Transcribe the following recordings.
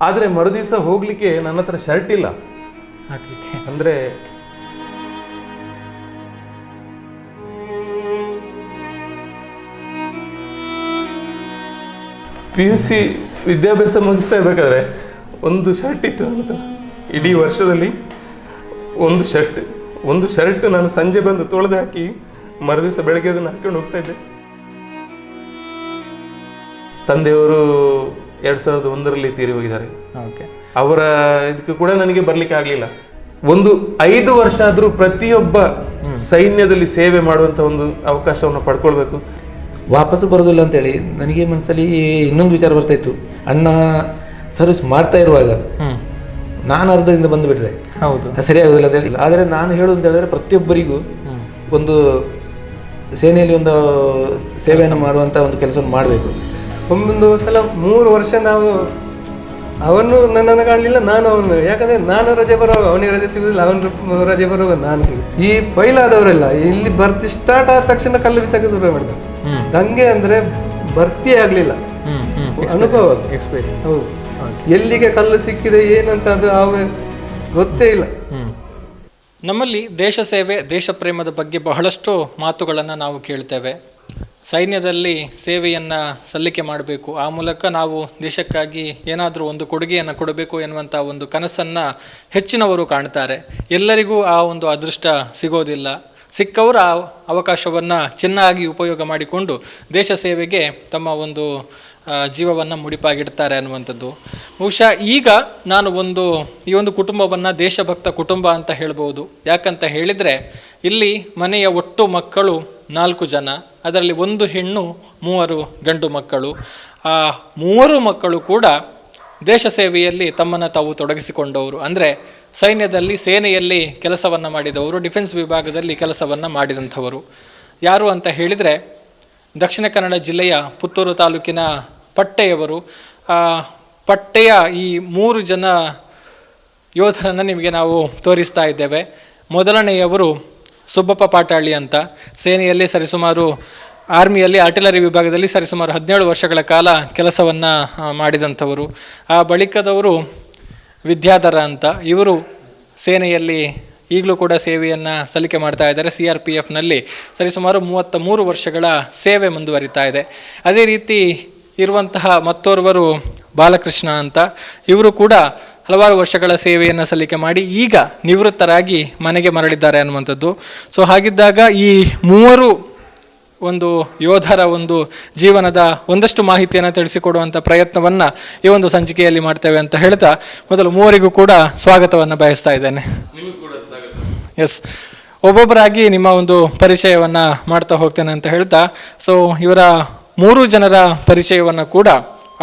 ಆದರೆ ಮರುದಿವಸ ಹೋಗ್ಲಿಕ್ಕೆ ನನ್ನ ಹತ್ರ ಶರ್ಟ್ ಇಲ್ಲ ಹಾಕ್ಲಿಕ್ಕೆ. ಅಂದರೆ PUC ವಿದ್ಯಾಭ್ಯಾಸ ಮುಗಿಸ್ತಾ ಇರ್ಬೇಕಾದ್ರೆ ಒಂದು ಶರ್ಟ್ ಇತ್ತು ನನ್ನ ಹತ್ರ. ಇಡೀ ವರ್ಷದಲ್ಲಿ ಒಂದು ಶರ್ಟ್ ನಾನು ಸಂಜೆ ಬಂದು ತೊಳೆದು ಹಾಕಿ ಮರುದಿವಸ ಬೆಳಗ್ಗೆ ಅದನ್ನು ಹಾಕೊಂಡು ಹೋಗ್ತಾ ಇದ್ದೆ. ತಂದೆಯವರು 2001ರಲ್ಲಿ ತೀರಿ ಹೋಗಿದ್ದಾರೆ. ಅವರ ಇದಕ್ಕೆ ಕೂಡ ನನಗೆ ಬರ್ಲಿಕ್ಕೆ ಆಗ್ಲಿಲ್ಲ. ಒಂದು 5 ವರ್ಷ ಆದ್ರೂ ಪ್ರತಿಯೊಬ್ಬ ಸೈನ್ಯದಲ್ಲಿ ಸೇವೆ ಮಾಡುವಂತ ಒಂದು ಅವಕಾಶವನ್ನು ಪಡ್ಕೊಳ್ಬೇಕು. ವಾಪಸ್ಸು ಬರೋದಿಲ್ಲ ಅಂತೇಳಿ ನನಗೆ ಮನಸ್ಸಲ್ಲಿ ಇನ್ನೊಂದು ವಿಚಾರ ಬರ್ತಾ ಇತ್ತು. ಅಣ್ಣ ಸರ್ವಿಸ್ ಮಾಡ್ತಾ ಇರುವಾಗ ನಾನು ಅರ್ಧದಿಂದ ಬಂದು ಬಿಟ್ರೆ ಸರಿಯಾಗೋದಿಲ್ಲ ಅಂತ ಹೇಳಿಲ್ಲ. ಆದರೆ ನಾನು ಹೇಳೋದು ಅಂತ ಹೇಳಿದ್ರೆ ಪ್ರತಿಯೊಬ್ಬರಿಗೂ ಒಂದು ಸೇನೆಯಲ್ಲಿ ಒಂದು ಸೇವೆಯನ್ನು ಮಾಡುವಂಥ ಒಂದು ಕೆಲಸವನ್ನು ಮಾಡಬೇಕು. ಒಂದು ಸಲ 3 ವರ್ಷ ನಾವು ಅವನು ನನ್ನನ್ನು ಕಾಣಲಿಲ್ಲ, ನಾನು ಅವನು. ಯಾಕಂದ್ರೆ ನಾನು ರಜೆ ಬರುವಾಗ ಅವನಿಗೆ ರಜೆ ಸಿಗುದಿಲ್ಲ, ಅವನು ರಜೆ ಬರುವಾಗ ನಾನು ಸಿಗುದು. ಈ ಫೈಲ್ ಆದವರೆಲ್ಲ ಇಲ್ಲಿ ಭರ್ತಿ ಸ್ಟಾರ್ಟ್ ಆದ ತಕ್ಷಣ ಕಲ್ಲು ಬಿಸಾಕ ಶುರು ಮಾಡಿದ್ರು. ನಂಗೆ ಅಂದ್ರೆ ಭರ್ತಿ ಆಗ್ಲಿಲ್ಲ, ಅನುಭವ ಎಕ್ಸ್ಪೀರಿಯನ್ಸ್. ಹೌದು, ಎಲ್ಲಿಗೆ ಕಲ್ಲು ಸಿಕ್ಕಿದೆ ಏನಂತ ಅದು ಗೊತ್ತೇ ಇಲ್ಲ. ನಮ್ಮಲ್ಲಿ ದೇಶ ಸೇವೆ, ದೇಶ ಪ್ರೇಮದ ಬಗ್ಗೆ ಬಹಳಷ್ಟು ಮಾತುಗಳನ್ನು ನಾವು ಕೇಳ್ತೇವೆ. ಸೈನ್ಯದಲ್ಲಿ ಸೇವೆಯನ್ನು ಸಲ್ಲಿಕೆ ಮಾಡಬೇಕು, ಆ ಮೂಲಕ ನಾವು ದೇಶಕ್ಕಾಗಿ ಏನಾದರೂ ಒಂದು ಕೊಡುಗೆಯನ್ನು ಕೊಡಬೇಕು ಎನ್ನುವಂಥ ಒಂದು ಕನಸನ್ನು ಹೆಚ್ಚಿನವರು ಕಾಣ್ತಾರೆ. ಎಲ್ಲರಿಗೂ ಆ ಒಂದು ಅದೃಷ್ಟ ಸಿಗೋದಿಲ್ಲ. ಸಿಕ್ಕವರು ಆ ಅವಕಾಶವನ್ನು ಚೆನ್ನಾಗಿ ಉಪಯೋಗ ಮಾಡಿಕೊಂಡು ದೇಶ ಸೇವೆಗೆ ತಮ್ಮ ಒಂದು ಜೀವವನ್ನು ಮುಡಿಪಾಗಿಡ್ತಾರೆ ಅನ್ನುವಂಥದ್ದು. ಬಹುಶಃ ಈಗ ನಾನು ಈ ಒಂದು ಕುಟುಂಬವನ್ನು ದೇಶಭಕ್ತ ಕುಟುಂಬ ಅಂತ ಹೇಳ್ಬೋದು. ಯಾಕಂತ ಹೇಳಿದರೆ ಇಲ್ಲಿ ಮನೆಯ ಒಟ್ಟು ಮಕ್ಕಳು 4 ಜನ, ಅದರಲ್ಲಿ 1 ಹೆಣ್ಣು 3 ಗಂಡು ಮಕ್ಕಳು. ಆ 3 ಮಕ್ಕಳು ಕೂಡ ದೇಶ ಸೇವೆಯಲ್ಲಿ ತಮ್ಮನ್ನು ತಾವು ತೊಡಗಿಸಿಕೊಂಡವರು. ಅಂದರೆ ಸೈನ್ಯದಲ್ಲಿ, ಸೇನೆಯಲ್ಲಿ ಕೆಲಸವನ್ನು ಮಾಡಿದವರು, ಡಿಫೆನ್ಸ್ ವಿಭಾಗದಲ್ಲಿ ಕೆಲಸವನ್ನು ಮಾಡಿದಂಥವರು. ಯಾರು ಅಂತ ಹೇಳಿದರೆ ದಕ್ಷಿಣ ಕನ್ನಡ ಜಿಲ್ಲೆಯ ಪುತ್ತೂರು ತಾಲೂಕಿನ ಪಟ್ಟೆಯವರು. ಪಟ್ಟೆಯ ಈ 3 ಜನ ಯೋಧರನ್ನು ನಿಮಗೆ ನಾವು ತೋರಿಸ್ತಾ ಇದ್ದೇವೆ. ಮೊದಲನೆಯವರು ಸುಬ್ಬಪ್ಪ ಪಾಟಾಳಿ ಅಂತ, ಸೇನೆಯಲ್ಲಿ ಸರಿಸುಮಾರು ಆರ್ಮಿಯಲ್ಲಿ ಆರ್ಟಿಲರಿ ವಿಭಾಗದಲ್ಲಿ ಸರಿಸುಮಾರು 17 ವರ್ಷಗಳ ಕಾಲ ಕೆಲಸವನ್ನು ಮಾಡಿದಂಥವರು. ಆ ಬಳಿಕದವರು ವಿದ್ಯಾಧರ ಅಂತ, ಇವರು ಸೇನೆಯಲ್ಲಿ ಈಗಲೂ ಕೂಡ ಸೇವೆಯನ್ನು ಸಲ್ಲಿಕೆ ಮಾಡ್ತಾ ಇದ್ದಾರೆ. CRPFನಲ್ಲಿ ಸರಿಸುಮಾರು 33 ವರ್ಷಗಳ ಸೇವೆ ಮುಂದುವರಿತಾ ಇದೆ. ಅದೇ ರೀತಿ ಇರುವಂತಹ ಮತ್ತೋರ್ವರು ಬಾಲಕೃಷ್ಣ ಅಂತ, ಇವರು ಕೂಡ ಹಲವಾರು ವರ್ಷಗಳ ಸೇವೆಯನ್ನು ಸಲ್ಲಿಕೆ ಮಾಡಿ ಈಗ ನಿವೃತ್ತರಾಗಿ ಮನೆಗೆ ಮರಳಿದ್ದಾರೆ ಅನ್ನುವಂಥದ್ದು. ಸೊ ಹಾಗಿದ್ದಾಗ ಈ 3 ಒಂದು ಯೋಧರ ಒಂದು ಜೀವನದ ಒಂದಷ್ಟು ಮಾಹಿತಿಯನ್ನು ತಿಳಿಸಿಕೊಡುವಂಥ ಪ್ರಯತ್ನವನ್ನು ಈ ಒಂದು ಸಂಚಿಕೆಯಲ್ಲಿ ಮಾಡ್ತೇವೆ ಅಂತ ಹೇಳ್ತಾ ಮೊದಲು 3 ಕೂಡ ಸ್ವಾಗತವನ್ನು ಬಯಸ್ತಾ ಇದ್ದೇನೆ. ಎಸ್, ಒಬ್ಬೊಬ್ಬರಾಗಿ ನಿಮ್ಮ ಒಂದು ಪರಿಚಯವನ್ನು ಮಾಡ್ತಾ ಹೋಗ್ತೇನೆ ಅಂತ ಹೇಳ್ತಾ, ಸೊ ಇವರ 3 ಜನರ ಪರಿಚಯವನ್ನು ಕೂಡ,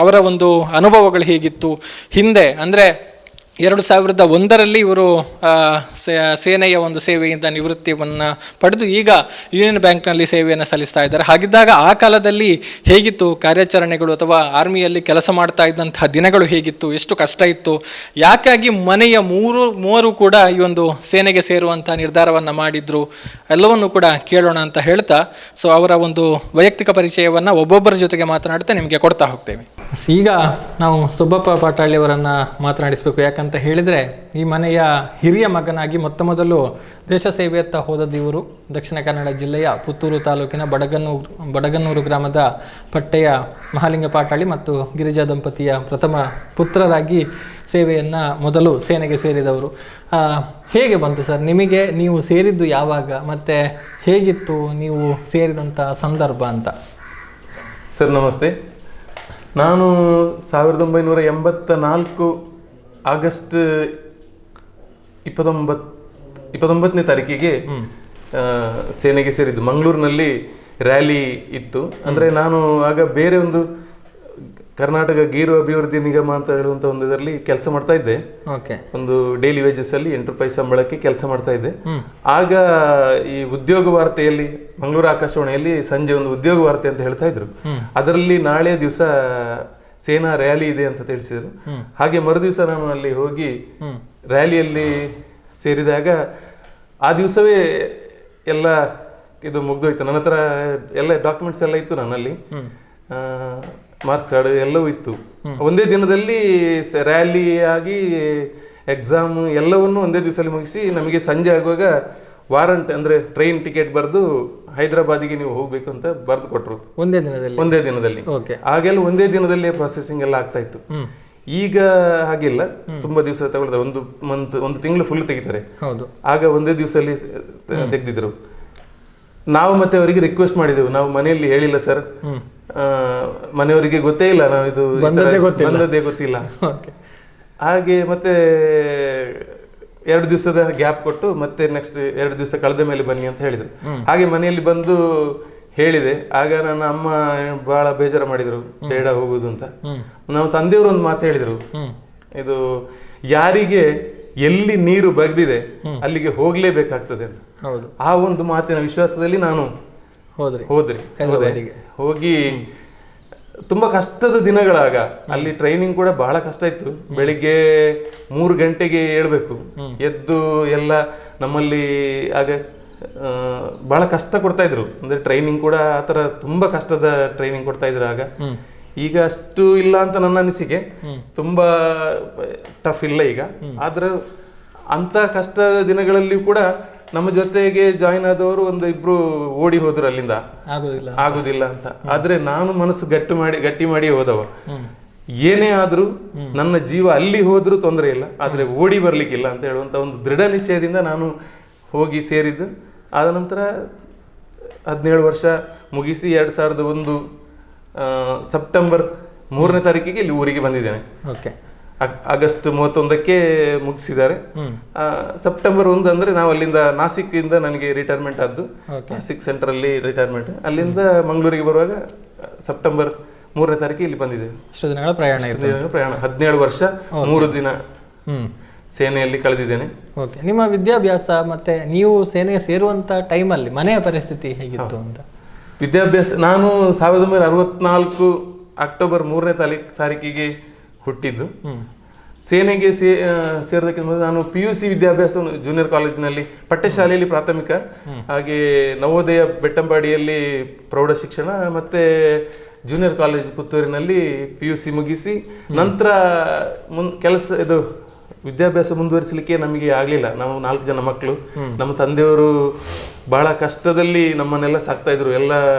ಅವರ ಒಂದು ಅನುಭವಗಳು ಹೇಗಿತ್ತು ಹಿಂದೆ, ಅಂದರೆ 2001ರಲ್ಲಿ ಇವರು ಸೇನೆಯ ಒಂದು ಸೇವೆಯಿಂದ ನಿವೃತ್ತಿಯನ್ನು ಪಡೆದು ಈಗ ಯೂನಿಯನ್ ಬ್ಯಾಂಕ್ನಲ್ಲಿ ಸೇವೆಯನ್ನು ಸಲ್ಲಿಸ್ತಾ ಇದ್ದಾರೆ. ಹಾಗಿದ್ದಾಗ ಆ ಕಾಲದಲ್ಲಿ ಹೇಗಿತ್ತು ಕಾರ್ಯಾಚರಣೆಗಳು, ಅಥವಾ ಆರ್ಮಿಯಲ್ಲಿ ಕೆಲಸ ಮಾಡ್ತಾ ಇದ್ದಂತಹ ದಿನಗಳು ಹೇಗಿತ್ತು, ಎಷ್ಟು ಕಷ್ಟ ಇತ್ತು, ಯಾಕಾಗಿ ಮನೆಯ 3 ಕೂಡ ಈ ಒಂದು ಸೇನೆಗೆ ಸೇರುವಂಥ ನಿರ್ಧಾರವನ್ನು ಮಾಡಿದ್ರು, ಎಲ್ಲವನ್ನು ಕೂಡ ಕೇಳೋಣ ಅಂತ ಹೇಳ್ತಾ, ಸೊ ಅವರ ಒಂದು ವೈಯಕ್ತಿಕ ಪರಿಚಯವನ್ನು ಒಬ್ಬೊಬ್ಬರ ಜೊತೆಗೆ ಮಾತನಾಡ್ತಾ ನಿಮಗೆ ಕೊಡ್ತಾ ಹೋಗ್ತೇವೆ. ಈಗ ನಾವು ಸುಬ್ಬಪ್ಪ ಪಾಟಾಳಿಯವರನ್ನು ಮಾತನಾಡಿಸಬೇಕು. ಯಾಕಂತ ಹೇಳಿದರೆ ಈ ಮನೆಯ ಹಿರಿಯ ಮಗನಾಗಿ ಮೊದಲು ದೇಶ ಸೇವೆಯತ್ತ ಹೋದದ್ದು ಇವರು. ದಕ್ಷಿಣ ಕನ್ನಡ ಜಿಲ್ಲೆಯ ಪುತ್ತೂರು ತಾಲೂಕಿನ ಬಡಗನ್ನೂರು ಗ್ರಾಮದ ಪಟ್ಟೆಯ ಮಹಾಲಿಂಗ ಪಾಟಾಳಿ ಮತ್ತು ಗಿರಿಜಾ ದಂಪತಿಯ ಪ್ರಥಮ ಪುತ್ರರಾಗಿ ಸೇವೆಯನ್ನು ಮೊದಲು ಸೇನೆಗೆ ಸೇರಿದವರು. ಹೇಗೆ ಬಂತು ಸರ್ ನಿಮಗೆ, ನೀವು ಸೇರಿದ್ದು ಯಾವಾಗ ಮತ್ತು ಹೇಗಿತ್ತು ನೀವು ಸೇರಿದಂಥ ಸಂದರ್ಭ ಅಂತ? ಸರ್ ನಮಸ್ತೆ. ನಾನು 1984 ಆಗಸ್ಟ್ 29ನೇ ತಾರೀಕಿಗೆ ಸೇನೆಗೆ ಸೇರಿದ್ದು. ಮಂಗಳೂರಿನಲ್ಲಿ ರ್ಯಾಲಿ ಇತ್ತು. ಅಂದರೆ ನಾನು ಆಗ ಬೇರೆ ಒಂದು ಕರ್ನಾಟಕ ಗೀರು ಅಭಿವೃದ್ಧಿ ನಿಗಮ ಅಂತ ಹೇಳುವಂಥ ಒಂದು ಇದರಲ್ಲಿ ಕೆಲಸ ಮಾಡ್ತಾ ಇದ್ದೆ. ಒಂದು ಡೈಲಿ ವೇಜಸ್ ಅಲ್ಲಿ 8 ರೂಪಾಯಿ ಸಂಬಳಕ್ಕೆ ಕೆಲಸ ಮಾಡ್ತಾ ಇದ್ದೆ. ಆಗ ಈ ಉದ್ಯೋಗ ವಾರ್ತೆಯಲ್ಲಿ, ಮಂಗಳೂರು ಆಕಾಶವಾಣಿಯಲ್ಲಿ ಸಂಜೆ ಒಂದು ಉದ್ಯೋಗ ವಾರ್ತೆ ಅಂತ ಹೇಳ್ತಾ ಇದ್ರು. ಅದರಲ್ಲಿ ನಾಳೆ ದಿವಸ ಸೇನಾ ರ್ಯಾಲಿ ಇದೆ ಅಂತ ತಿಳಿಸಿದ್ರು. ಹಾಗೆ ಮರುದಿವಸ ನಾನು ಅಲ್ಲಿ ಹೋಗಿ ರ್ಯಾಲಿಯಲ್ಲಿ ಸೇರಿದಾಗ ಆ ದಿವಸವೇ ಎಲ್ಲ ಇದು ಮುಗ್ದೋಯ್ತು. ನನ್ನ ಹತ್ರ ಎಲ್ಲ ಡಾಕ್ಯುಮೆಂಟ್ಸ್ ಎಲ್ಲ ಇತ್ತು ನನ್ನಲ್ಲಿ. ಮಾರ್ಕ್ಸ್ ಕಾರ್ಡ್ ಎಲ್ಲವೂ ಇತ್ತು. ಒಂದೇ ದಿನದಲ್ಲಿ ರ್ಯಾಲಿ ಆಗಿ ಎಕ್ಸಾಮ್ ಎಲ್ಲವನ್ನು ಒಂದೇ ದಿವಸದಲ್ಲಿ ಮುಗಿಸಿ ನಮಗೆ ಸಂಜೆ ಆಗುವಾಗ ವಾರಂಟ್ ಅಂದರೆ ಟ್ರೈನ್ ಟಿಕೆಟ್ ಬರೆದು ಹೈದರಾಬಾದಿಗೆ ನೀವು ಹೋಗಬೇಕು ಅಂತ ಬರೆದು ಕೊಟ್ಟರು ಒಂದೇ ದಿನದಲ್ಲಿ. ಆಗೆಲ್ಲ ಒಂದೇ ದಿನದಲ್ಲೇ ಪ್ರೊಸೆಸಿಂಗ್ ಎಲ್ಲ ಆಗ್ತಾ ಇತ್ತು. ಈಗ ಹಾಗಿಲ್ಲ, ತುಂಬಾ ದಿವಸ ತಗೊಳ್ತಾರೆ, ಒಂದು ತಿಂಗಳು ಫುಲ್ ತೆಗಿತಾರೆ. ಆಗ ಒಂದೇ ದಿವಸದಲ್ಲಿ ತೆಗೆದಿದ್ರು. ನಾವು ಮತ್ತೆ ಅವರಿಗೆ ರಿಕ್ವೆಸ್ಟ್ ಮಾಡಿದೆವು, ನಾವು ಮನೆಯಲ್ಲಿ ಹೇಳಿಲ್ಲ ಸರ್, ಮನೆಯವರಿಗೆ ಗೊತ್ತೇ ಇಲ್ಲ, ನಾವು ಇದು ಬಂದದ್ದೇ ಗೊತ್ತಿಲ್ಲ. ಹಾಗೆ ಮತ್ತೆ 2 ದಿವಸದ ಗ್ಯಾಪ್ ಕೊಟ್ಟು ಮತ್ತೆ ನೆಕ್ಸ್ಟ್ 2 ದಿವಸ ಕಳೆದ ಮೇಲೆ ಬನ್ನಿ ಅಂತ ಹೇಳಿದ್ರು. ಹಾಗೆ ಮನೆಯಲ್ಲಿ ಬಂದು ಹೇಳಿದೆ. ಆಗ ನನ್ನ ಅಮ್ಮ ಬಹಳ ಬೇಜಾರ ಮಾಡಿದ್ರು, ಬೇಡ ಹೋಗುದು ಅಂತ. ನಾವು ತಂದೆಯವರು ಒಂದು ಮಾತು ಹೇಳಿದ್ರು, ಇದು ಯಾರಿಗೆ ಎಲ್ಲಿ ನೀರು ಬಗ್ದಿದೆ ಅಲ್ಲಿಗೆ ಹೋಗ್ಲೇಬೇಕಾಗ್ತದೆ ಅಂತ. ಆ ಒಂದು ಮಾತಿನ ವಿಶ್ವಾಸದಲ್ಲಿ ನಾನು ಹೋದ್ರಿ. ಹೋಗಿ ತುಂಬಾ ಕಷ್ಟದ ದಿನಗಳಾಗ ಅಲ್ಲಿ ಟ್ರೈನಿಂಗ್ ಕೂಡ ಬಹಳ ಕಷ್ಟ ಇತ್ತು. ಬೆಳಿಗ್ಗೆ 3 ಗಂಟೆಗೆ ಏಳ್ಬೇಕು, ಎದ್ದು ಎಲ್ಲ ನಮ್ಮಲ್ಲಿ ಆಗ ಬಹಳ ಕಷ್ಟ ಕೊಡ್ತಾ ಇದ್ರು. ಅಂದ್ರೆ ಟ್ರೈನಿಂಗ್ ಕೂಡ ಆತರ ತುಂಬಾ ಕಷ್ಟದ ಟ್ರೈನಿಂಗ್ ಕೊಡ್ತಾ ಇದ್ರು ಆಗ. ಈಗ ಅಷ್ಟು ಇಲ್ಲ ಅಂತ ನನ್ನ ಅನಿಸಿಕೆ, ತುಂಬಾ ಟಫ್ ಇಲ್ಲ ಈಗ. ಆದ್ರೆ ಅಂತ ಕಷ್ಟದ ದಿನಗಳಲ್ಲಿ ಕೂಡ ನಮ್ಮ ಜೊತೆಗೆ ಜಾಯಿನ್ ಆದವರು 1-2 ಓಡಿ ಹೋದ್ರು ಅಲ್ಲಿಂದ, ಆಗುದಿಲ್ಲ ಅಂತ. ಆದ್ರೆ ನಾನು ಮನಸ್ಸು ಗಟ್ಟಿ ಮಾಡಿ ಹೋದವ. ಏನೇ ಆದ್ರೂ ನನ್ನ ಜೀವ ಅಲ್ಲಿ ಹೋದ್ರೂ ತೊಂದರೆ ಇಲ್ಲ, ಆದ್ರೆ ಓಡಿ ಬರ್ಲಿಕ್ಕಿಲ್ಲ ಅಂತ ಹೇಳುವಂತ ಒಂದು ದೃಢ ನಿಶ್ಚಯದಿಂದ ನಾನು ಹೋಗಿ ಸೇರಿದ್ದು. ಆದ ನಂತರ 17 ವರ್ಷ ಮುಗಿಸಿ 2001 ಸೆಪ್ಟೆಂಬರ್ 3ನೇ ತಾರೀಕಿಗೆ ಇಲ್ಲಿ ಊರಿಗೆ ಬಂದಿದ್ದೇನೆ. ಆಗಸ್ಟ್ 31ಕ್ಕೆ ಮುಗಿಸಿದ್ದಾರೆ. ಸೆಪ್ಟೆಂಬರ್ 1 ಅಂದ್ರೆ ನಾವು ಅಲ್ಲಿಂದ ನಾಸಿಕ್ ಇಂದ ನನಗೆ ರಿಟೈರ್ಮೆಂಟ್ ಆದ್ದು, ನಾಸಿಕ್ ಸೆಂಟರ್ ಅಲ್ಲಿ ರಿಟೈರ್ಮೆಂಟ್. ಅಲ್ಲಿಂದ ಮಂಗಳೂರಿಗೆ ಬರುವಾಗ ಸೆಪ್ಟೆಂಬರ್ 3ನೇ ತಾರೀಕಿಗೆ ಇಲ್ಲಿ ಬಂದಿದೆ. ಪ್ರಯಾಣ 17 ವರ್ಷ 3 ದಿನ ಸೇನೆಯಲ್ಲಿ ಕಳೆದಿದ್ದೇನೆ. ನಿಮ್ಮ ವಿದ್ಯಾಭ್ಯಾಸ ಮತ್ತೆ ನೀವು ಸೇನೆಗೆ ಸೇರುವಂತ ಟೈಮಲ್ಲಿ ಮನೆಯ ಪರಿಸ್ಥಿತಿ ಹೇಗಿತ್ತು ಅಂತ? ವಿದ್ಯಾಭ್ಯಾಸ, ನಾನು 1964 ಅಕ್ಟೋಬರ್ 3ನೇ ತಾರೀಕಿಗೆ ಹುಟ್ಟಿದ್ದು. ಸೇನೆಗೆ ಸೇರೋದಕ್ಕಿಂತ ಮೊದಲು ನಾನು PUC ವಿದ್ಯಾಭ್ಯಾಸ ಜೂನಿಯರ್ ಕಾಲೇಜಿನಲ್ಲಿ ಪಠ್ಯಶಾಲೆಯಲ್ಲಿ ಪ್ರಾಥಮಿಕ, ಹಾಗೆ ನವೋದಯ ಬೆಟ್ಟಂಪಾಡಿಯಲ್ಲಿ ಪ್ರೌಢ ಶಿಕ್ಷಣ, ಮತ್ತೆ ಜೂನಿಯರ್ ಕಾಲೇಜ್ ಪುತ್ತೂರಿನಲ್ಲಿ PUC ಮುಗಿಸಿ ನಂತರ ಇದು ವಿದ್ಯಾಭ್ಯಾಸ ಮುಂದುವರಿಸಲಿಕ್ಕೆ ನಮಗೆ ಆಗಲಿಲ್ಲ. ನಾವು 4 ಜನ ಮಕ್ಕಳು. ನಮ್ಮ ತಂದೆಯವರು ಬಹಳ ಕಷ್ಟದಲ್ಲಿ ನಮ್ಮನ್ನೆಲ್ಲ ಸಾಕ್ತಾ ಇದ್ರು. ಎಲ್ಲ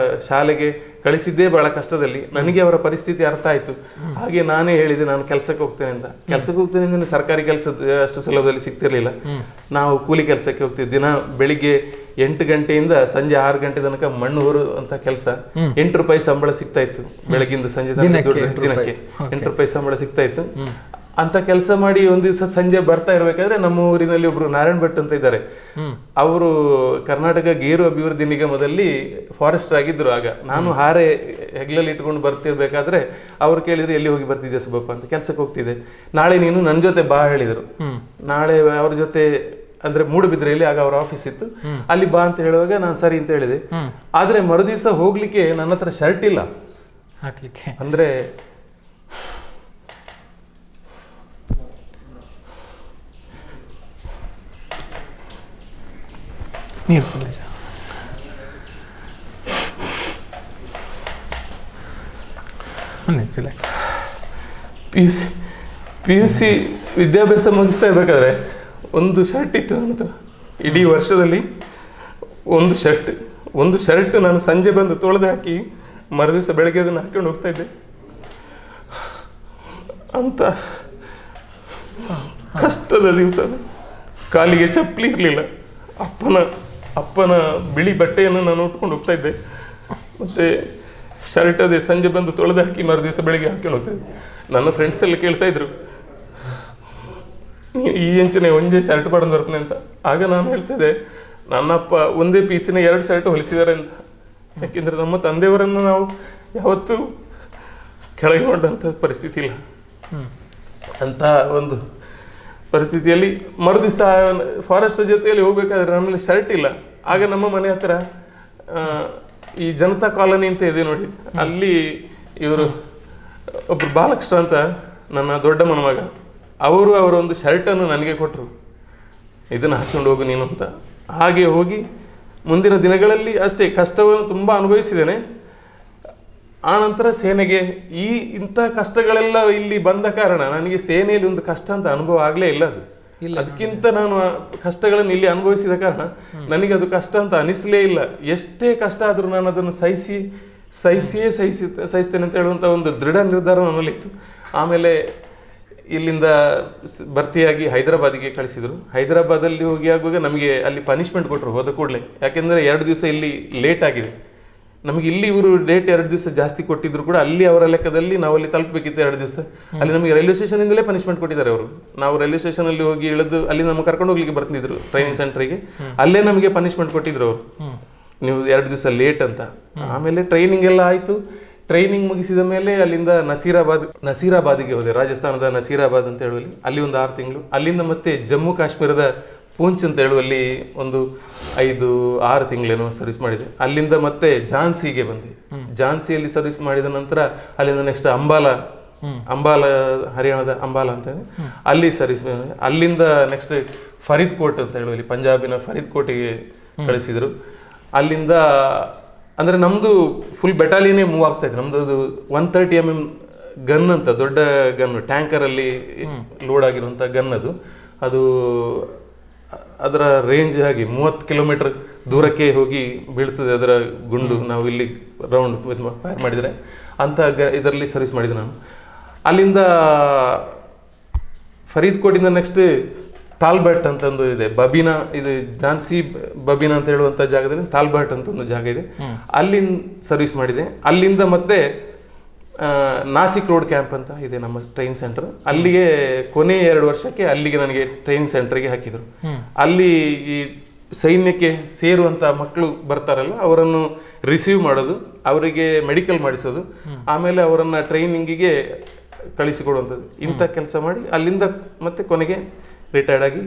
ಶಾಲೆಗೆ ಕಳಿಸಿದ್ದೇ ಬಹಳ ಕಷ್ಟದಲ್ಲಿ. ನನಗೆ ಅವರ ಪರಿಸ್ಥಿತಿ ಅರ್ಥ ಆಯ್ತು. ಹಾಗೆ ನಾನೇ ಹೇಳಿದೆ, ನಾನು ಕೆಲಸಕ್ಕೆ ಹೋಗ್ತೇನೆ ಅಂತ. ಕೆಲಸಕ್ಕೆ ಹೋಗ್ತೇನೆ ಅಂದ್ರೆ ಸರ್ಕಾರಿ ಕೆಲಸ ಅಷ್ಟು ಸುಲಭದಲ್ಲಿ ಸಿಗ್ತಿರ್ಲಿಲ್ಲ. ನಾವು ಕೂಲಿ ಕೆಲಸಕ್ಕೆ ಹೋಗ್ತೀವಿ. ದಿನ ಬೆಳಿಗ್ಗೆ 8 ಗಂಟೆಯಿಂದ ಸಂಜೆ 6 ಗಂಟೆ ತನಕ ಮಣ್ಣು ಹೊರುವಂತ ಕೆಲಸ. 8 ರೂಪಾಯಿ ಸಂಬಳ ಸಿಗ್ತಾ ಇತ್ತು ಬೆಳಗಿಂದ ಸಂಜೆ ದಿನಕ್ಕೆ 8 ರೂಪಾಯಿ ಸಂಬಳ ಸಿಗ್ತಾ ಇತ್ತು. ಅಂತ ಕೆಲಸ ಮಾಡಿ ಒಂದು ದಿವಸ ಸಂಜೆ ಬರ್ತಾ ಇರ್ಬೇಕಾದ್ರೆ ನಮ್ಮ ಊರಿನಲ್ಲಿ ಒಬ್ರು ನಾರಾಯಣ್ ಭಟ್ ಅಂತ ಇದ್ದಾರೆ. ಅವರು ಕರ್ನಾಟಕ ಗೇರು ಅಭಿವೃದ್ಧಿ ನಿಗಮದಲ್ಲಿ ಫಾರೆಸ್ಟರ್ ಆಗಿದ್ರು. ಆಗ ನಾನು ಹಾರೆ ಹೆಗ್ಲಲ್ಲಿ ಇಟ್ಕೊಂಡು ಬರ್ತಿರ್ಬೇಕಾದ್ರೆ ಅವ್ರು ಕೇಳಿದ್ರು, ಎಲ್ಲಿ ಹೋಗಿ ಬರ್ತಿದ್ದೆ ಸುಬ್ಬಪ್ಪ ಅಂತ. ಕೆಲ್ಸಕ್ಕೆ ಹೋಗ್ತಿದ್ದೆ, ನಾಳೆ ನೀನು ನನ್ನ ಜೊತೆ ಬಾ ಹೇಳಿದ್ರು. ನಾಳೆ ಅವ್ರ ಜೊತೆ ಅಂದ್ರೆ ಮೂಡುಬಿದ್ರೆಯಲ್ಲಿ ಆಗ ಅವ್ರ ಆಫೀಸ್ ಇತ್ತು, ಅಲ್ಲಿ ಬಾ ಅಂತ ಹೇಳುವಾಗ ನಾನು ಸರಿ ಅಂತ ಹೇಳಿದೆ. ಆದ್ರೆ ಮರುದಿವಸ ಹೋಗ್ಲಿಕ್ಕೆ ನನ್ನ ಹತ್ರ ಶರ್ಟ್ ಇಲ್ಲ ಹಾಕ್ಲಿಕ್ಕೆ. ಅಂದ್ರೆ PUC ವಿದ್ಯಾಭ್ಯಾಸ ಮುಗಿಸ್ತಾ ಇರ್ಬೇಕಾದ್ರೆ ಒಂದು ಶರ್ಟ್ ಇತ್ತು ನನ್ನ ಹತ್ರ. ಇಡೀ ವರ್ಷದಲ್ಲಿ ಒಂದು ಶರ್ಟ್ ನಾನು ಸಂಜೆ ಬಂದು ತೊಳೆದು ಹಾಕಿ ಮರುದಿವಸ ಬೆಳಗ್ಗೆ ಅದನ್ನು ಹಾಕೊಂಡು ಹೋಗ್ತಾ ಇದ್ದೆ. ಅಂತ ಕಷ್ಟದ ದಿವಸ. ಕಾಲಿಗೆ ಚಪ್ಪಲಿ ಇರಲಿಲ್ಲ. ಅಪ್ಪನ ಬಿಳಿ ಬಟ್ಟೆಯನ್ನು ನಾನು ಉಟ್ಕೊಂಡು ಹೋಗ್ತಾ ಇದ್ದೆ. ಮತ್ತೆ ಶರ್ಟ್ ಅದೇ ಸಂಜೆ ಬಂದು ತೊಳೆದು ಹಾಕಿ ಮರುದಿವಸ ಬೆಳಿಗ್ಗೆ ಹಾಕೊಂಡು ಹೋಗ್ತಾ ಇದ್ದೆ. ನನ್ನ ಫ್ರೆಂಡ್ಸ್ ಎಲ್ಲ ಕೇಳ್ತಾ ಇದ್ರು, ಈ ಎಂಚನೆ ಒಂದೇ ಶರ್ಟ್ ಪಡೆದು ಬರ್ತಾನೆ ಅಂತ. ಆಗ ನಾನು ಹೇಳ್ತಿದ್ದೆ, ನನ್ನಪ್ಪ ಒಂದೇ ಪೀಸಿನ 2 ಶರ್ಟ್ ಹೊಲಿಸಿದ್ದಾರೆ ಅಂತ. ಯಾಕೆಂದ್ರೆ ನಮ್ಮ ತಂದೆಯವರನ್ನು ನಾವು ಯಾವತ್ತೂ ಕೆಳಗೆ ಮಾಡುವಂಥ ಪರಿಸ್ಥಿತಿ ಇಲ್ಲ. ಅಂತ ಒಂದು ಪರಿಸ್ಥಿತಿಯಲ್ಲಿ ಮರುದಿವಸ ಫಾರೆಸ್ಟ್ ಜೊತೆಯಲ್ಲಿ ಹೋಗ್ಬೇಕಾದ್ರೆ ನನ್ನಲ್ಲಿ ಶರ್ಟ್ ಇಲ್ಲ. ಆಗ ನಮ್ಮ ಮನೆ ಹತ್ರ ಈ ಜನತಾ ಕಾಲೋನಿ ಅಂತ ಇದೆ ನೋಡಿ, ಅಲ್ಲಿ ಇವರು ಒಬ್ರು ಬಾಲಕೃಷ್ಣ ಅಂತ ನನ್ನ ದೊಡ್ಡಮ್ಮನ ಮಗ, ಅವರ ಒಂದು ಶರ್ಟನ್ನು ನನಗೆ ಕೊಟ್ಟರು, ಇದನ್ನು ಹಾಕೊಂಡು ಹೋಗು ನೀನು ಅಂತ. ಹಾಗೆ ಹೋಗಿ ಮುಂದಿನ ದಿನಗಳಲ್ಲಿ ಅಷ್ಟೇ ಕಷ್ಟವನ್ನು ತುಂಬ ಅನುಭವಿಸಿದ್ದೇನೆ. ಆ ನಂತರ ಸೇನೆಗೆ ಇಂಥ ಕಷ್ಟಗಳೆಲ್ಲ ಇಲ್ಲಿ ಬಂದ ಕಾರಣ ನನಗೆ ಸೇನೆಯಲ್ಲಿ ಒಂದು ಕಷ್ಟ ಅಂತ ಅನುಭವ ಆಗಲೇ ಇಲ್ಲ ಅದು. ಅದಕ್ಕಿಂತ ನಾನು ಕಷ್ಟಗಳನ್ನು ಇಲ್ಲಿ ಅನುಭವಿಸಿದ ಕಾರಣ ನನಗೆ ಅದು ಕಷ್ಟ ಅಂತ ಅನಿಸಲೇ ಇಲ್ಲ. ಎಷ್ಟೇ ಕಷ್ಟ ಆದರೂ ನಾನು ಅದನ್ನು ಸಹಿಸ್ತೇನೆ ಅಂತ ಹೇಳುವಂಥ ಒಂದು ದೃಢ ನಿರ್ಧಾರ ನನ್ನಲ್ಲಿತ್ತು. ಆಮೇಲೆ ಇಲ್ಲಿಂದ ಭರ್ತಿಯಾಗಿ ಹೈದರಾಬಾದಿಗೆ ಕಳಿಸಿದರು. ಹೈದರಾಬಾದಲ್ಲಿ ಹೋಗಿ ಆಗುವಾಗ ನಮಗೆ ಅಲ್ಲಿ ಪನಿಷ್ಮೆಂಟ್ ಕೊಟ್ಟರು ಹೋದ ಕೂಡಲೇ. ಯಾಕೆಂದರೆ 2 ದಿವಸ ಇಲ್ಲಿ ಲೇಟ್ ಆಗಿದೆ. ನಮಗೆ ಇಲ್ಲಿ ಇವರು ಡೇಟ್ 2 ದಿವಸ ಜಾಸ್ತಿ ಕೊಟ್ಟಿದ್ರು ಕೂಡ ಅಲ್ಲಿ ಅವರ ಲೆಕ್ಕದಲ್ಲಿ ನಾವು ಅಲ್ಲಿ ತಲುಪಬೇಕಿತ್ತು 2 ದಿವಸ. ಅಲ್ಲಿ ನಮಗೆ ರೈಲ್ವೆ ಸ್ಟೇಷನಿಂದಲೇ ಪನಿಷ್ಮೆಂಟ್ ಕೊಟ್ಟಿದ್ದಾರೆ ಅವರು. ನಾವು ರೈಲ್ವೆ ಸ್ಟೇಷನಲ್ಲಿ ಹೋಗಿ ಇಳಿದು ಅಲ್ಲಿ ನಮ್ಮ ಕರ್ಕೊಂಡು ಹೋಗ್ಲಿಕ್ಕೆ ಬರ್ತಿದ್ರು ಟ್ರೈನಿಂಗ್ ಸೆಂಟ್ರಿಗೆ. ಅಲ್ಲೇ ನಮಗೆ ಪನಿಷ್ಮೆಂಟ್ ಕೊಟ್ಟಿದ್ರು ಅವರು, ನೀವು 2 ದಿವಸ ಲೇಟ್ ಅಂತ. ಆಮೇಲೆ ಟ್ರೈನಿಂಗ್ ಎಲ್ಲ ಆಯಿತು. ಟ್ರೈನಿಂಗ್ ಮುಗಿಸಿದ ಮೇಲೆ ಅಲ್ಲಿಂದ ನಸೀರಾಬಾದಿಗೆ ಹೋದೆ, ರಾಜಸ್ಥಾನದ ನಸೀರಾಬಾದ್ ಅಂತ ಹೇಳುವಲ್ಲಿ. ಅಲ್ಲಿ ಒಂದು 6 ತಿಂಗಳು. ಅಲ್ಲಿಂದ ಮತ್ತೆ ಜಮ್ಮು ಕಾಶ್ಮೀರದ ಪೂಂಚ್ ಅಂತ ಹೇಳುವಲ್ಲಿ ಒಂದು 5-6 ತಿಂಗಳೇನೋ ಸರ್ವಿಸ್ ಮಾಡಿದೆ. ಅಲ್ಲಿಂದ ಮತ್ತೆ ಝಾನ್ಸಿಗೆ ಬಂದೆ. ಝಾನ್ಸಿಯಲ್ಲಿ ಸರ್ವಿಸ್ ಮಾಡಿದ ನಂತರ ಅಲ್ಲಿಂದ ನೆಕ್ಸ್ಟ್ ಅಂಬಾಲ ಹರಿಯಾಣದ ಅಂಬಾಲ ಅಂತ ಅಲ್ಲಿ ಸರ್ವಿಸ್. ಅಲ್ಲಿಂದ ನೆಕ್ಸ್ಟ್ ಫರೀದ್ಕೋಟ್ ಅಂತ ಹೇಳುವಲ್ಲಿ ಪಂಜಾಬಿನ ಫರೀದ್ಕೋಟಿಗೆ ಕಳಿಸಿದರು. ಅಲ್ಲಿಂದ ಅಂದರೆ ನಮ್ಮದು ಫುಲ್ ಬೆಟಾಲಿಯನ್ನೇ ಮೂವ್ ಆಗ್ತಾ ಇತ್ತು. ನಮ್ಮದು 130 mm ಗನ್ ಅಂತ ದೊಡ್ಡ ಗನ್, ಟ್ಯಾಂಕರಲ್ಲಿ ಲೋಡ್ ಆಗಿರುವಂಥ ಗನ್ ಅದು ಅದರ ರೇಂಜ್ ಆಗಿ 30 ಕಿಲೋಮೀಟರ್ ದೂರಕ್ಕೆ ಹೋಗಿ ಬೀಳ್ತದೆ ಅದರ ಗುಂಡು. ನಾವು ಇಲ್ಲಿ ರೌಂಡ್ ಫೈರ್ ಮಾಡಿದರೆ ಅಂತ ಇದರಲ್ಲಿ ಸರ್ವಿಸ್ ಮಾಡಿದೆ ನಾನು. ಅಲ್ಲಿಂದ ಫರೀದ್ಕೋಟಿಂದ ನೆಕ್ಸ್ಟ್ ತಾಲ್ಬಟ್ ಅಂತ ಒಂದು ಇದೆ, ಬಬೀನಾ, ಇದು ಝಾನ್ಸಿ ಬಬೀನಾ ಅಂತ ಹೇಳುವಂಥ ಜಾಗದಲ್ಲಿ ತಾಲ್ಬಟ್ ಅಂತ ಒಂದು ಜಾಗ ಇದೆ, ಅಲ್ಲಿಂದ ಸರ್ವಿಸ್ ಮಾಡಿದೆ. ಅಲ್ಲಿಂದ ಮತ್ತೆ ನಾಸಿಕ್ ರೋಡ್ ಕ್ಯಾಂಪ್ ಅಂತ ಇದೆ ನಮ್ಮ ಟ್ರೈನ್ ಸೆಂಟರ್. ಅಲ್ಲಿಗೆ ಕೊನೆ 2 ವರ್ಷಕ್ಕೆ ಅಲ್ಲಿಗೆ ನನಗೆ ಟ್ರೈನ್ ಸೆಂಟರ್ಗೆ ಹಾಕಿದರು. ಅಲ್ಲಿ ಈ ಸೈನ್ಯಕ್ಕೆ ಸೇರುವಂಥ ಮಕ್ಕಳು ಬರ್ತಾರಲ್ಲ ಅವರನ್ನು ರಿಸೀವ್ ಮಾಡೋದು, ಅವರಿಗೆ ಮೆಡಿಕಲ್ ಮಾಡಿಸೋದು, ಆಮೇಲೆ ಅವರನ್ನು ಟ್ರೈನಿಂಗಿಗೆ ಕಳಿಸಿಕೊಡುವಂಥದ್ದು, ಇಂಥ ಕೆಲಸ ಮಾಡಿ ಅಲ್ಲಿಂದ ಮತ್ತೆ ಕೊನೆಗೆ ರಿಟೈರ್ಡ್ ಆಗಿ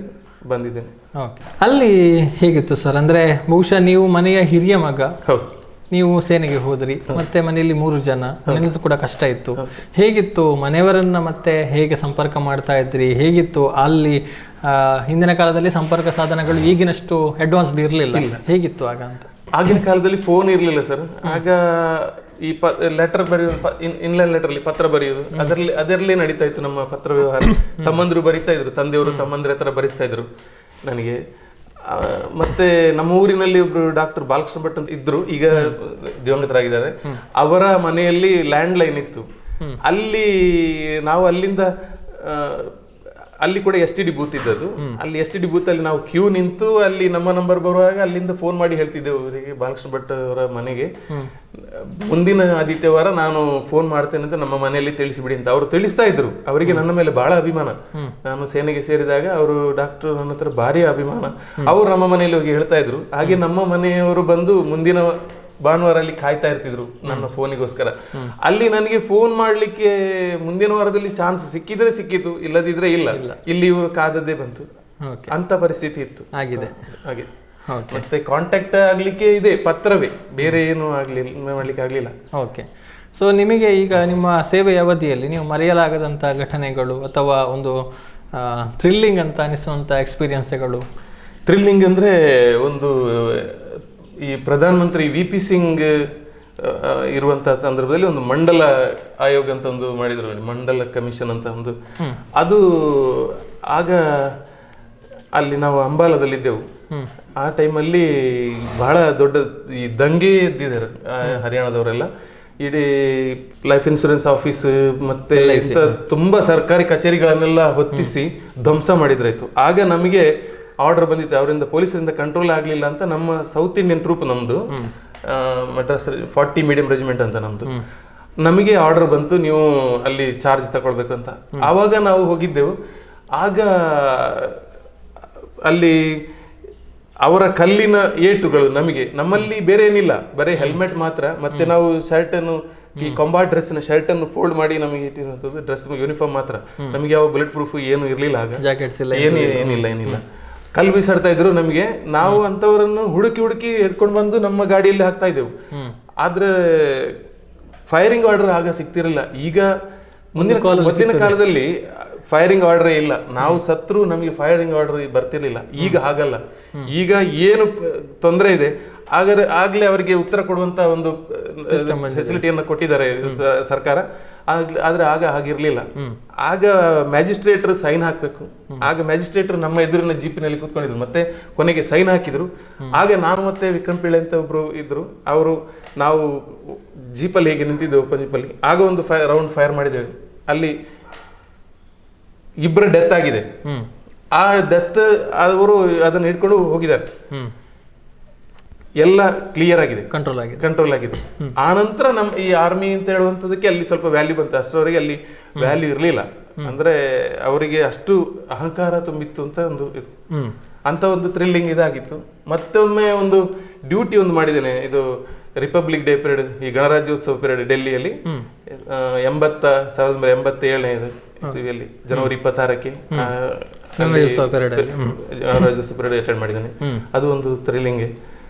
ಬಂದಿದ್ದೇನೆ. ಓಕೆ, ಅಲ್ಲಿ ಹೇಗಿತ್ತು ಸರ್? ಅಂದರೆ ಬಹುಶಃ ನೀವು ಮನೆಯ ಹಿರಿಯ ಮಗ, ಹೌದು, ನೀವು ಸೇನೆಗೆ ಹೋದ್ರಿ, ಮತ್ತೆ ಮನೆಯಲ್ಲಿ 3 ಜನ, ಮನೆಯಲ್ಲೂ ಕೂಡ ಕಷ್ಟ ಇತ್ತು. ಹೇಗಿತ್ತು ಮನೆಯವರನ್ನ ಮತ್ತೆ ಹೇಗೆ ಸಂಪರ್ಕ ಮಾಡ್ತಾ ಇದ್ರಿ? ಹೇಗಿತ್ತು ಅಲ್ಲಿ? ಹಿಂದಿನ ಕಾಲದಲ್ಲಿ ಸಂಪರ್ಕ ಸಾಧನಗಳು ಈಗಿನಷ್ಟು ಅಡ್ವಾನ್ಸ್ಡ್ ಇರಲಿಲ್ಲ, ಹೇಗಿತ್ತು ಆಗ ಅಂತ? ಆಗಿನ ಕಾಲದಲ್ಲಿ ಫೋನ್ ಇರಲಿಲ್ಲ ಸರ್. ಆಗ ಈ ಲೆಟರ್ ಬರೆಯೋದು, ಇನ್ಲೈನ್ ಲೆಟರ್ಲಿ ಪತ್ರ ಬರೆಯೋದು, ಅದರಲ್ಲೇ ನಡೀತಾ ಇತ್ತು ನಮ್ಮ ಪತ್ರ ವ್ಯವಹಾರ. ತಮ್ಮಂದ್ರು ಬರಿತಾ ಇದ್ರು, ತಂದೆಯವರು ತಮ್ಮಂದ್ರ ಹತ್ರ ಬರೆಸ್ತಾ ಇದ್ರು ನನಗೆ. ಮತ್ತೆ ನಮ್ಮ ಊರಿನಲ್ಲಿ ಒಬ್ರು ಡಾಕ್ಟರ್ ಬಾಲಕೃಷ್ಣ ಭಟ್ ಅಂತ ಇದ್ರು, ಈಗ ದಿವಂಗತರಾಗಿದ್ದಾರೆ. ಅವರ ಮನೆಯಲ್ಲಿ ಲ್ಯಾಂಡ್ ಲೈನ್ ಇತ್ತು. ಅಲ್ಲಿ ನಾವು ಅಲ್ಲಿಂದ ಅಲ್ಲಿ ಕೂಡ STD ಬೂತ್ ಇದ್ದದ್ದು. ಅಲ್ಲಿ STD ಬೂತ್ ಅಲ್ಲಿ ನಾವು ಕ್ಯೂ ನಿಂತು ಅಲ್ಲಿ ನಮ್ಮ ನಂಬರ್ ಬರುವಾಗ ಅಲ್ಲಿಂದ ಫೋನ್ ಮಾಡಿ ಹೇಳ್ತಿದ್ದೆವು ಅವರಿಗೆ, ಬಾಲಕೃಷ್ಣ ಭಟ್ ಅವರ ಮನೆಗೆ ಮುಂದಿನ ಆದಿತ್ಯವಾರ ನಾನು ಫೋನ್ ಮಾಡ್ತೇನೆ ಅಂತ ನಮ್ಮ ಮನೆಯಲ್ಲಿ ತಿಳಿಸಿಬಿಡಿ ಅಂತ. ಅವರು ತಿಳಿಸ್ತಾ ಇದ್ರು. ಅವರಿಗೆ ನನ್ನ ಮೇಲೆ ಬಹಳ ಅಭಿಮಾನ. ನಾನು ಸೇನೆಗೆ ಸೇರಿದಾಗ ಅವರು ಡಾಕ್ಟರ್ ನನ್ನ ಹತ್ರ ಭಾರಿ ಅಭಿಮಾನ. ಅವರು ನಮ್ಮ ಮನೆಯಲ್ಲಿ ಹೋಗಿ ಹೇಳ್ತಾ ಇದ್ರು. ಹಾಗೆ ನಮ್ಮ ಮನೆಯವರು ಬಂದು ಮುಂದಿನ ಭಾನುವಾರ ಅಲ್ಲಿ ಕಾಯ್ತಾ ಇರ್ತಿದ್ರು ನನ್ನ ಫೋನಿಗೋಸ್ಕರ. ಅಲ್ಲಿ ನನಗೆ ಫೋನ್ ಮಾಡ್ಲಿಕ್ಕೆ ಮುಂದಿನ ವಾರದಲ್ಲಿ ಚಾನ್ಸ್ ಸಿಕ್ಕಿದ್ರೆ ಸಿಕ್ಕಿತು, ಇಲ್ಲದಿದ್ರೆ ಇಲ್ಲ. ಇಲ್ಲಿ ಇವರು ಕಾದದ್ದೇ ಬಂತು, ಅಂತ ಪರಿಸ್ಥಿತಿ ಇತ್ತು. ಆಗಿದೆ ಹಾಗೆ. ಮತ್ತೆ ಕಾಂಟ್ಯಾಕ್ಟ್ ಆಗ್ಲಿಕ್ಕೆ ಇದೆ ಪತ್ರವೇ, ಬೇರೆ ಏನು ಮಾಡ್ಲಿಕ್ಕೆ ಆಗ್ಲಿಲ್ಲ. ಓಕೆ, ಸೊ ನಿಮಗೆ ಈಗ ನಿಮ್ಮ ಸೇವೆಯ ಅವಧಿಯಲ್ಲಿ ನೀವು ಮರೆಯಲಾಗದಂಥ ಘಟನೆಗಳು ಅಥವಾ ಒಂದು ಥ್ರಿಲ್ಲಿಂಗ್ ಅಂತ ಅನಿಸುವಂಥ ಎಕ್ಸ್ಪೀರಿಯನ್ಸ್ಗಳು? ಥ್ರಿಲ್ಲಿಂಗ್ ಅಂದರೆ ಒಂದು ಈ ಪ್ರಧಾನಮಂತ್ರಿ VP ಸಿಂಗ್ ಇರುವಂಥ ಸಂದರ್ಭದಲ್ಲಿ ಒಂದು ಮಂಡಲ ಆಯೋಗ ಅಂತ ಒಂದು ಮಾಡಿದ್ರು, ಮಂಡಲ ಕಮಿಷನ್ ಅಂತ ಒಂದು. ಅದು ಆಗ ಅಲ್ಲಿ ನಾವು ಅಂಬಾಲದಲ್ಲಿದ್ದೆವು. ಆ ಟೈಮಲ್ಲಿ ಬಹಳ ದೊಡ್ಡ ಈ ದಂಗೆ ಎದ್ದಿದ್ದಾರೆ ಹರಿಯಾಣದವರೆಲ್ಲ. ಇಡೀ ಲೈಫ್ ಇನ್ಶೂರೆನ್ಸ್ ಆಫೀಸ್ ಮತ್ತೆ ತುಂಬಾ ಸರ್ಕಾರಿ ಕಚೇರಿಗಳನ್ನೆಲ್ಲ ಹೊತ್ತಿಸಿ ಧ್ವಂಸ ಮಾಡಿದ್ರಾಯ್ತು. ಆಗ ನಮಗೆ ಆರ್ಡರ್ ಬಂದಿತ್ತು ಅವರಿಂದ, ಪೊಲೀಸರಿಂದ ಕಂಟ್ರೋಲ್ ಆಗಲಿಲ್ಲ ಅಂತ. ನಮ್ಮ ಸೌತ್ ಇಂಡಿಯನ್ ಟ್ರೂಪ್ ನಮ್ಮದು, ಮಡ್ರಾಸ್ 40 ಮೀಡಿಯಂ ರೆಜಿಮೆಂಟ್ ಅಂತ ನಮ್ಮದು, ನಮಗೆ ಆರ್ಡರ್ ಬಂತು ನೀವು ಅಲ್ಲಿ ಚಾರ್ಜ್ ತಗೊಳ್ಬೇಕು ಅಂತ. ಆವಾಗ ನಾವು ಹೋಗಿದ್ದೆವು. ಆಗ ಅಲ್ಲಿ ಅವರ ಕಲ್ಲಿನ ಏಟುಗಳು ನಮ್ಮಲ್ಲಿ ಬೇರೆ ಏನಿಲ್ಲ, ಬರೀ ಹೆಲ್ಮೆಟ್ ಮಾತ್ರ. ಮತ್ತೆ ನಾವು ಶರ್ಟನ್ನು, ಈ ಕಾಂಬಾಟ್ ಡ್ರೆಸ್ನ ಶರ್ಟನ್ನು ಫೋಲ್ಡ್ ಮಾಡಿ ನಮಗೆ ಇಟ್ಟಿರುವಂಥದ್ದು, ಡ್ರೆಸ್ ಯೂನಿಫಾರ್ಮ್ ಮಾತ್ರ. ನಮಗೆ ಯಾವ ಬುಲೆಟ್ ಪ್ರೂಫ್ ಏನು ಇರಲಿಲ್ಲ ಆಗ, ಜಾಕೆಟ್ಸ್ ಇಲ್ಲ, ಏನಿಲ್ಲ. ಕಲ್ಲು ಬೀಸಾಡ್ತಾ ಇದ್ರು ನಮಗೆ. ನಾವು ಅಂತವರನ್ನು ಹುಡುಕಿ ಹಿಡ್ಕೊಂಡು ಬಂದು ನಮ್ಮ ಗಾಡಿಯಲ್ಲಿ ಹಾಕ್ತಾ ಇದ್ದೆವು. ಆದ್ರೆ ಫೈರಿಂಗ್ ಆರ್ಡರ್ ಆಗ ಸಿಗ್ತಿರಲಿಲ್ಲ. ಈಗ ಮುಂದಿನ ಕಾಲದಲ್ಲಿ ಫೈರಿಂಗ್ ಆರ್ಡರ್ ಇಲ್ಲ. ನಾವು ಸತ್ರು ನಮಗೆ ಫೈರಿಂಗ್ ಆರ್ಡರ್ ಬರ್ತಿರ್ಲಿಲ್ಲ. ಈಗ ಹಾಗಲ್ಲ. ಈಗ ಏನು ತೊಂದರೆ ಇದೆ ಆಗ್ಲೇ ಅವರಿಗೆ ಉತ್ತರ ಕೊಡುವಂತ ಒಂದು ಫೆಸಿಲಿಟಿಯನ್ನು ಕೊಟ್ಟಿದ್ದಾರೆ ಸರ್ಕಾರ. ಆದ್ರೆ ಆಗ ಹಾಗಿರ್ಲಿಲ್ಲ. ಆಗ ಮ್ಯಾಜಿಸ್ಟ್ರೇಟರ್ ಸೈನ್ ಹಾಕ್ಬೇಕು. ಆಗ ಮ್ಯಾಜಿಸ್ಟ್ರೇಟರ್ ನಮ್ಮ ಎದುರಿನ ಜೀಪಿನಲ್ಲಿ ಕೂತ್ಕೊಂಡಿದ್ರು, ಮತ್ತೆ ಕೊನೆಗೆ ಸೈನ್ ಹಾಕಿದ್ರು. ಆಗ ನಾನು ಮತ್ತೆ ವಿಕ್ರಮ್ ಪಿಳ್ಳೆ ಅಂತ ಒಬ್ರು ಇದ್ರು, ನಾವು ಜೀಪಲ್ಲಿ ಹೇಗೆ ನಿಂತಿದ್ದೆವು ಓಪನ್ ಜೀಪಲ್ಲಿ, ಆಗ ಒಂದು ರೌಂಡ್ ಫೈರ್ ಮಾಡಿದ್ದೇವೆ. ಅಲ್ಲಿ ಇಬ್ಬರು ಡೆತ್ ಆಗಿದೆ. ಆ ಡೆತ್ ಅವರು ಅದನ್ನ ಹಿಡ್ಕೊಂಡು ಹೋಗಿದ್ದಾರೆ. ಎಲ್ಲ ಕ್ಲಿಯರ್ ಆಗಿದೆ, ಕಂಟ್ರೋಲ್ ಆಗಿದೆ. ಆ ನಂತರ ನಮ್ಮ ಈ ಆರ್ಮಿ ಅಂತ ಹೇಳುವಂಥದ್ದಕ್ಕೆ ಅಲ್ಲಿ ಸ್ವಲ್ಪ ವ್ಯಾಲ್ಯೂ ಬಂತು. ಅಷ್ಟರವರೆಗೆ ಅಲ್ಲಿ ವ್ಯಾಲ್ಯೂ ಇರಲಿಲ್ಲ. ಅಂದ್ರೆ ಅವರಿಗೆ ಅಷ್ಟು ಅಹಂಕಾರ ತುಂಬಿತ್ತು ಅಂತ ಒಂದು ಅಂತ ಒಂದು ಥ್ರಿಲ್ಲಿಂಗ್ ಇದಾಗಿತ್ತು. ಮತ್ತೊಮ್ಮೆ ಒಂದು ಡ್ಯೂಟಿ ಒಂದು ಮಾಡಿದ್ದೇನೆ, ಇದು ರಿಪಬ್ಲಿಕ್ ಡೇ ಪೀರಿಯಡ್, ಈ ಗಣರಾಜ್ಯೋತ್ಸವ ಪೀರಿಯಡ್ ಡೆಲ್ಲಿಯಲ್ಲಿ 1987ನೇ ಇಸವಿಯಲ್ಲಿ ಜನವರಿ 26ಕ್ಕೆ ಗಣರಾಜ್ಯೋತ್ಸವ ಪೀರಿಯಡ್ ಅಟೆಂಡ್ ಮಾಡಿದ್ದೇನೆ. ಅದು ಒಂದು ಥ್ರಿಲ್ಲಿಂಗ್.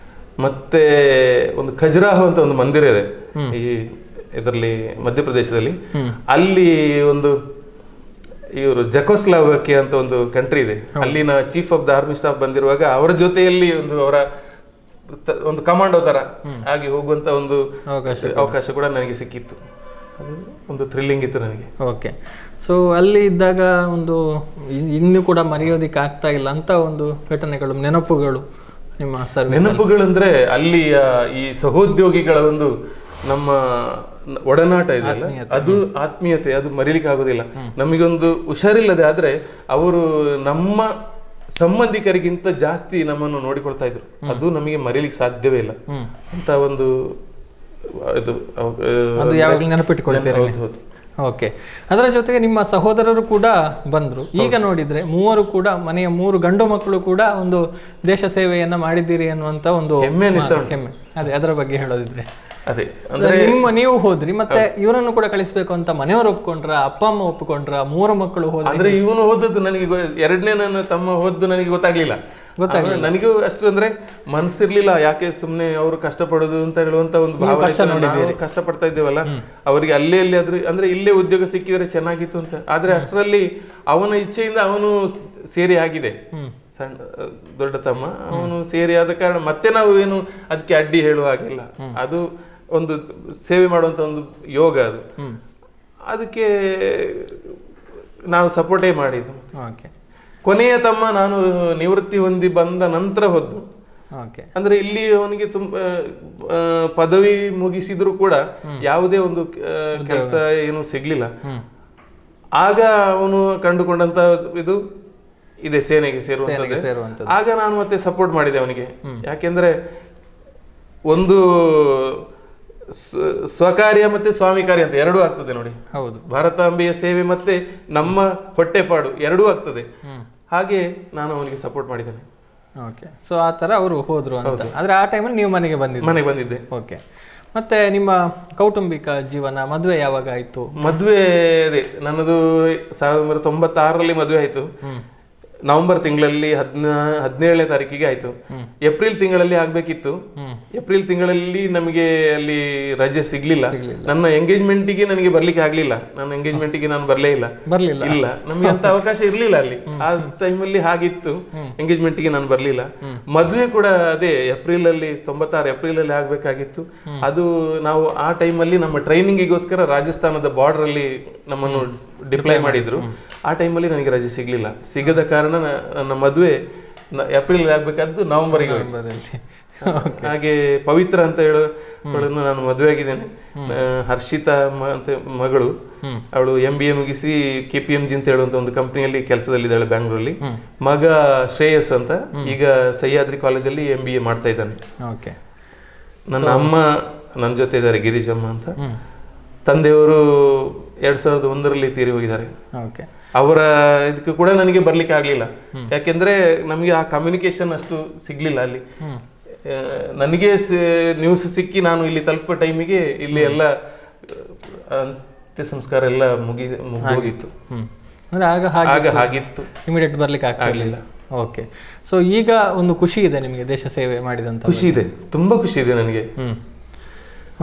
ಮತ್ತೆ ಒಂದು ಖಜುರಾಹೋ ಅಂತ ಒಂದು ಮಂದಿರ ಇದೆ ಈ ಇದರಲ್ಲಿ ಮಧ್ಯಪ್ರದೇಶದಲ್ಲಿ. ಅಲ್ಲಿ ಒಂದು ಇವರು ಜೆಕೋಸ್ಲಾವಕಿಯಾ ಅಂತ ಒಂದು ಕಂಟ್ರಿ ಇದೆ, ಅಲ್ಲಿನ chief of the army staff ಬಂದಿರುವಾಗ ಅವರ ಜೊತೆಯಲ್ಲಿ ಒಂದು ಕಮಾಂಡೋ ತರ ಆಗಿ ಹೋಗುವಂತ ಒಂದು ಅವಕಾಶ ಕೂಡ ನನಗೆ ಸಿಕ್ಕಿತ್ತು. ಅದು ಒಂದು ಥ್ರಿಲ್ಲಿಂಗ್ ಇತ್ತು ನನಗೆ. ಓಕೆ, ಸೊ ಅಲ್ಲಿ ಇದ್ದಾಗ ಒಂದು ಇನ್ನೂ ಕೂಡ ಮರೆಯೋದಿಕ್ಕೆ ಆಗ್ತಾ ಇಲ್ಲ ಅಂತ ಒಂದು ಘಟನೆಗಳು, ನೆನಪುಗಳು, ನಿಮ್ಮ ನೆನಪುಗಳಂದ್ರೆ ಅಲ್ಲಿಯ ಈ ಸಹೋದ್ಯೋಗಿಗಳ ಒಂದು ನಮ್ಮ ಒಡನಾಟ ಇದೆಯಲ್ಲ, ಅದು ಆತ್ಮೀಯತೆ, ಅದು ಮರೀಲಿಕ್ಕೆ ಆಗೋದಿಲ್ಲ. ನಮಗೊಂದು ಹುಷಾರಿಲ್ಲದೆ ಆದ್ರೆ ಅವರು ನಮ್ಮ ಸಂಬಂಧಿಕರಿಗಿಂತ ಜಾಸ್ತಿ ನಮ್ಮನ್ನು ನೋಡಿಕೊಳ್ತಾ ಇದ್ರು. ಅದು ನಮಗೆ ಮರೀಲಿಕ್ಕೆ ಸಾಧ್ಯವೇ ಇಲ್ಲ ಅಂತ ಒಂದು ನೆನಪಿಟ್ಟುಕೊಳ್ತೇವೆ. ಓಕೆ, ಅದರ ಜೊತೆಗೆ ನಿಮ್ಮ ಸಹೋದರರು ಕೂಡ ಬಂದ್ರು. ಈಗ ನೋಡಿದ್ರೆ ಮೂವರು ಕೂಡ, ಮನೆಯ 3 ಗಂಡು ಮಕ್ಕಳು ಕೂಡ ಒಂದು ದೇಶ ಸೇವೆಯನ್ನ ಮಾಡಿದ್ದೀರಿ ಅನ್ನುವಂತ ಒಂದು ಹೆಮ್ಮೆ. ಅದೇ ಅದರ ಬಗ್ಗೆ ಹೇಳೋದಿದ್ರೆ ಅದೇ ನೀವು ಹೋದ್ರಿ, ಮತ್ತೆ ಇವರನ್ನು ಕೂಡ ಕಳಿಸ್ಬೇಕು ಅಂತ ಮನೆಯವರು ಒಪ್ಕೊಂಡ್ರ, ಅಪ್ಪ ಅಮ್ಮ ಒಪ್ಕೊಂಡ್ರ, 3 ಮಕ್ಕಳು ಹೋದ್ರೆ? ಅಂದ್ರೆ ಇವನು ಹೋದದ್ದು ನನಗೆ, ಎರಡನೇ ನನ್ನ ತಮ್ಮ ಹೋದ್ದು ನನಗೆ ಗೊತ್ತಾಗ್ಲಿಲ್ಲ. ನನಗೂ ಅಷ್ಟು ಅಂದ್ರೆ ಮನಸ್ಸಿರ್ಲಿಲ್ಲ. ಯಾಕೆ ಸುಮ್ನೆ ಅವರು ಕಷ್ಟಪಡೋದು ಅಂತ ಹೇಳುವಂತ ಒಂದು ಭಾವನೆ, ಕಷ್ಟಪಡ್ತಾ ಇದ್ದೇವಲ್ಲ ಅವರಿಗೆ ಅಲ್ಲೇ ಅಂದ್ರೆ ಇಲ್ಲೇ ಉದ್ಯೋಗ ಸಿಕ್ಕಿದ್ರೆ ಚೆನ್ನಾಗಿತ್ತು ಅಂತ. ಆದ್ರೆ ಅಷ್ಟರಲ್ಲಿ ಅವನ ಇಚ್ಛೆಯಿಂದ ಅವನು ಸೇರಿ ಆಗಿದೆ. ಸಣ್ಣ ದೊಡ್ಡ ತಮ್ಮ ಅವನು ಸೇರಿ ಆದ ಕಾರಣ ಮತ್ತೆ ನಾವು ಏನು ಅದಕ್ಕೆ ಅಡ್ಡಿ ಹೇಳುವ ಹಾಗಿಲ್ಲ. ಅದು ಒಂದು ಸೇವೆ ಮಾಡುವಂತ ಒಂದು ಯೋಗ. ಅದಕ್ಕೆ ನಾವು ಸಪೋರ್ಟೇ ಮಾಡಿದ್ದು. ಕೊನೆಯ ತಮ್ಮ ನಾನು ನಿವೃತ್ತಿ ಹೊಂದಿ ಬಂದ ನಂತರ ಹೋದ್ದು. ಅಂದ್ರೆ ಇಲ್ಲಿ ಅವನಿಗೆ ಪದವಿ ಮುಗಿಸಿದ್ರು ಕೂಡ ಯಾವುದೇ ಒಂದು ಕೆಲಸ ಏನು ಸಿಗ್ಲಿಲ್ಲ. ಆಗ ಅವನು ಕಂಡುಕೊಂಡಂತ ಇದು ಇದೆ, ಸೇನೆಗೆ ಸೇರುವಂತದ್ದು. ಆಗ ನಾನು ಮತ್ತೆ ಸಪೋರ್ಟ್ ಮಾಡಿದೆ ಅವನಿಗೆ. ಯಾಕೆಂದ್ರೆ ಒಂದು ಸ್ವಕಾರ್ಯ ಮತ್ತೆ ಸ್ವಾಮಿ ಕಾರ್ಯ ಅಂತ ಎರಡೂ ಆಗ್ತದೆ ನೋಡಿ. ಹೌದು, ಭಾರತಾಂಬೆಯ ಸೇವೆ ಮತ್ತೆ ನಮ್ಮ ಹೊಟ್ಟೆಪಾಡು ಎರಡೂ ಆಗ್ತದೆ. ಹಾಗೆ ನಾನು ಅವನಿಗೆ ಸಪೋರ್ಟ್ ಮಾಡಿದ್ದೇನೆ. ಓಕೆ, ಸೊ ಆ ತರ ಅವರು ಹೋದ್ರು ಅಂತ. ಆದ್ರೆ ಆ ಟೈಮಲ್ಲಿ ನೀವು ಮನೆಗೆ ಬಂದಿದ್ದೆ. ಓಕೆ, ಮತ್ತೆ ನಿಮ್ಮ ಕೌಟುಂಬಿಕ ಜೀವನ, ಮದುವೆ ಯಾವಾಗ ಆಯ್ತು? ಮದುವೆ ಅದೇ ನನ್ನದು 1996ರಲ್ಲಿ ಮದುವೆ ಆಯ್ತು. ನವೆಂಬರ್ ತಿಂಗಳಲ್ಲಿ 17ನೇ ತಾರೀಕಿಗೆ ಆಯ್ತು. ಏಪ್ರಿಲ್ ತಿಂಗಳಲ್ಲಿ ಆಗ್ಬೇಕಿತ್ತು. ಏಪ್ರಿಲ್ ತಿಂಗಳಲ್ಲಿ ನಮಗೆ ಅಲ್ಲಿ ರಜೆ ಸಿಗ್ಲಿಲ್ಲ. ನನ್ನ ಎಂಗೇಜ್ಮೆಂಟಿಗೆ ನನಗೆ ಬರ್ಲಿಕ್ಕೆ ಆಗ್ಲಿಲ್ಲ. ನನ್ನ ಎಂಗೇಜ್ಮೆಂಟಿಗೆ ನಾನು ಬರ್ಲಿಲ್ಲ. ನಮಗೆ ಅಂತ ಅವಕಾಶ ಇರ್ಲಿಲ್ಲ ಅಲ್ಲಿ. ಆ ಟೈಮಲ್ಲಿ ಹಾಗಿತ್ತು, ಎಂಗೇಜ್ಮೆಂಟಿಗೆ ನಾನು ಬರ್ಲಿಲ್ಲ. ಮದುವೆ ಕೂಡ ಅದೇ ಏಪ್ರಿಲ್ ಅಲ್ಲಿ ಆಗ್ಬೇಕಾಗಿತ್ತು. ಅದು ನಾವು ಆ ಟೈಮಲ್ಲಿ ನಮ್ಮ ಟ್ರೈನಿಂಗಿಗೋಸ್ಕರ ರಾಜಸ್ಥಾನದ ಬಾರ್ಡರ್ ಅಲ್ಲಿ ನಮ್ಮನ್ನು ಡಿಪ್ಲೈ ಮಾಡಿದ್ರು. ಆ ಟೈಮಲ್ಲಿ ನನಗೆ ರಜೆ ಸಿಗ್ಲಿಲ್ಲ. ಸಿಗದ ಕಾರಣ ನನ್ನ ಮದುವೆ ಏಪ್ರಿಲ್ ಆಗ್ಬೇಕಾದ್ದು ನವೆಂಬರ್ಗೆ. ಹಾಗೆ ಪವಿತ್ರ ಅಂತ ಹೇಳೋಳನ್ನು ನಾನು ಮದುವೆ ಆಗಿದ್ದೇನೆ. ಹರ್ಷಿತಾ ಅಂತ ಮಗಳು, ಅವಳು MBA ಮುಗಿಸಿ KPMG ಅಂತ ಹೇಳುವಂತ ಒಂದು ಕಂಪನಿಯಲ್ಲಿ ಕೆಲಸದಲ್ಲಿದ್ದಾಳೆ ಬ್ಯಾಂಗ್ಳೂರಲ್ಲಿ. ಮಗ ಶ್ರೇಯಸ್ ಅಂತ ಈಗ ಸಹ್ಯಾದ್ರಿ ಕಾಲೇಜಲ್ಲಿ MBA ಮಾಡ್ತಾ ಇದ್ದಾನೆ. ನನ್ನ ಅಮ್ಮ ನನ್ನ ಜೊತೆ ಇದ್ದಾರೆ, ಗಿರಿಜಮ್ಮ ಅಂತ. ತಂದೆಯವರು 2001ರಲ್ಲಿ ತೀರಿ ಹೋಗಿದ್ದಾರೆ. ಅವರ ಇದಕ್ಕೆ ಕೂಡ ನನಗೆ ಬರ್ಲಿಕ್ಕೆ ಆಗ್ಲಿಲ್ಲ. ಯಾಕೆಂದ್ರೆ ನಮಗೆ ಆ ಕಮ್ಯುನಿಕೇಶನ್ ಅಷ್ಟು ಸಿಗ್ಲಿಲ್ಲ ಅಲ್ಲಿ. ನನಗೆ ನ್ಯೂಸ್ ಸಿಕ್ಕಿ ನಾನು ಇಲ್ಲಿ ತಲುಪೋ ಟೈಮಿಗೆ ಇಲ್ಲಿ ಎಲ್ಲ ಅಂತ್ಯ ಸಂಸ್ಕಾರ ಎಲ್ಲ ಮುಗಿದೋಗಿತ್ತು. ಆಗ ಹಾಗಿತ್ತು, ಇಮಿಡಿಯೇಟ್ ಬರ್ಲಿಕ್ಕೆ ಆಗ್ಲಿಲ್ಲ. ಓಕೆ, ಸೊ ಈಗ ಒಂದು ಖುಷಿ ಇದೆ ನಿಮಗೆ ದೇಶ ಸೇವೆ ಮಾಡಿದಂತ? ಖುಷಿ ಇದೆ, ತುಂಬಾ ಖುಷಿ ಇದೆ ನನಗೆ.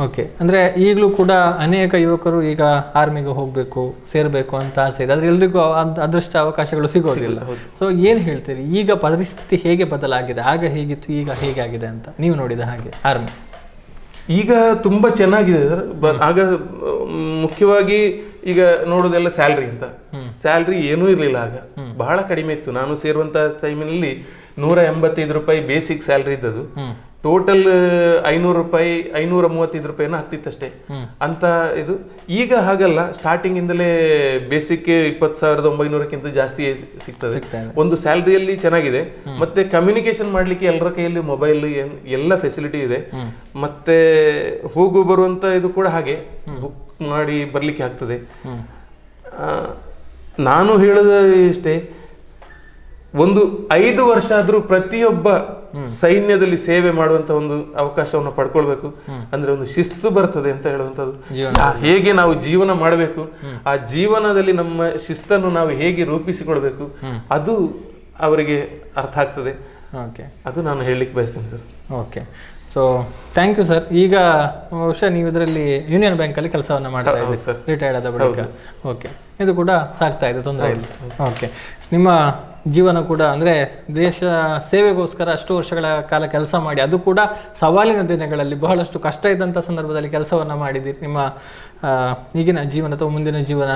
ಓಕೆ, ಅಂದರೆ ಈಗಲೂ ಕೂಡ ಅನೇಕ ಯುವಕರು ಈಗ ಆರ್ಮಿಗೆ ಹೋಗಬೇಕು, ಸೇರಬೇಕು ಅಂತ ಆಸೆ ಇದೆ, ಆದರೆ ಎಲ್ರಿಗೂ ಅದೃಷ್ಟ ಅವಕಾಶಗಳು ಸಿಗೋದಿಲ್ಲ. ಸೊ ಏನು ಹೇಳ್ತೀರಿ, ಈಗ ಪರಿಸ್ಥಿತಿ ಹೇಗೆ ಬದಲಾಗಿದೆ? ಆಗ ಹೇಗಿತ್ತು, ಈಗ ಹೇಗಾಗಿದೆ ಅಂತ ನೀವು ನೋಡಿದ ಹಾಗೆ ಆರ್ಮಿ? ಈಗ ತುಂಬ ಚೆನ್ನಾಗಿದೆ ಸರ್. ಆಗ ಮುಖ್ಯವಾಗಿ ಈಗ ನೋಡೋದೆಲ್ಲ ಸ್ಯಾಲ್ರಿ ಅಂತ. ಸ್ಯಾಲ್ರಿ ಏನೂ ಇರಲಿಲ್ಲ ಆಗ, ಬಹಳ ಕಡಿಮೆ ಇತ್ತು. ನಾನು ಸೇರುವಂಥ ಟೈಮಿನಲ್ಲಿ 185 ರೂಪಾಯಿ ಬೇಸಿಕ್ ಸ್ಯಾಲ್ರಿ ಇದ್ದದ್ದು. ಟೋಟಲ್ 500 ರೂಪಾಯಿ, 535 ರೂಪಾಯಿನ ಆಗ್ತಿತ್ತಷ್ಟೇ ಅಂತ ಇದು. ಈಗ ಹಾಗಲ್ಲ, ಸ್ಟಾರ್ಟಿಂಗ್ ಇಂದಲೇ ಬೇಸಿಕ್ 20,900ಕ್ಕಿಂತ ಜಾಸ್ತಿ ಸಿಗ್ತದೆ. ಒಂದು ಸ್ಯಾಲ್ರಿಯಲ್ಲಿ ಚೆನ್ನಾಗಿದೆ, ಮತ್ತೆ ಕಮ್ಯುನಿಕೇಶನ್ ಮಾಡ್ಲಿಕ್ಕೆ ಎಲ್ಲರ ಕೈಯಲ್ಲಿ ಮೊಬೈಲ್ ಎಲ್ಲ ಫೆಸಿಲಿಟಿ ಇದೆ. ಮತ್ತೆ ಹೋಗು ಬರುವಂತ ಇದು ಕೂಡ ಹಾಗೆ ಬುಕ್ ಮಾಡಿ ಬರ್ಲಿಕ್ಕೆ ಆಗ್ತದೆ. ನಾನು ಹೇಳೋದು ಇಷ್ಟೇ, ಒಂದು 5 ವರ್ಷ ಆದ್ರೂ ಪ್ರತಿಯೊಬ್ಬ ಸೈನ್ಯದಲ್ಲಿ ಸೇವೆ ಮಾಡುವಂತ ಒಂದು ಅವಕಾಶವನ್ನು ಪಡ್ಕೊಳ್ಬೇಕು. ಅಂದ್ರೆ ಒಂದು ಶಿಸ್ತು ಬರ್ತದೆ ಅಂತ ಹೇಳುವಂಥದ್ದು. ಹೇಗೆ ನಾವು ಜೀವನ ಮಾಡಬೇಕು, ಆ ಜೀವನದಲ್ಲಿ ನಮ್ಮ ಶಿಸ್ತನ್ನು ನಾವು ಹೇಗೆ ರೂಪಿಸಿಕೊಳ್ಬೇಕು, ಅದು ಅವರಿಗೆ ಅರ್ಥ ಆಗ್ತದೆ. ಓಕೆ, ಅದು ನಾನು ಹೇಳಲಿಕ್ಕೆ ಬಯಸ್ತೇನೆ sir. Okay, so thank you sir. ಈಗ ಬಹುಶಃ ನೀವು ಇದರಲ್ಲಿ ಯೂನಿಯನ್ ಬ್ಯಾಂಕಲ್ಲಿ ಕೆಲಸವನ್ನು ಮಾಡ್ತಾ ಇದ್ದೀರಿ ಸರ್, ರಿಟೈರ್ಡ್ ಆದ ಬಳಿಕ. ಓಕೆ, ಇದು ಕೂಡ ಸಾಗ್ತಾ ಇದೆ, ತೊಂದರೆ ಇಲ್ಲ. ಓಕೆ, ನಿಮ್ಮ ಜೀವನ ಕೂಡ ಅಂದರೆ ದೇಶ ಸೇವೆಗೋಸ್ಕರ ಅಷ್ಟು ವರ್ಷಗಳ ಕಾಲ ಕೆಲಸ ಮಾಡಿ, ಅದು ಕೂಡ ಸವಾಲಿನ ದಿನಗಳಲ್ಲಿ ಬಹಳಷ್ಟು ಕಷ್ಟ ಇದ್ದಂಥ ಸಂದರ್ಭದಲ್ಲಿ ಕೆಲಸವನ್ನು ಮಾಡಿದ್ದೀರಿ. ನಿಮ್ಮ ಈಗಿನ ಜೀವನ ಅಥವಾ ಮುಂದಿನ ಜೀವನ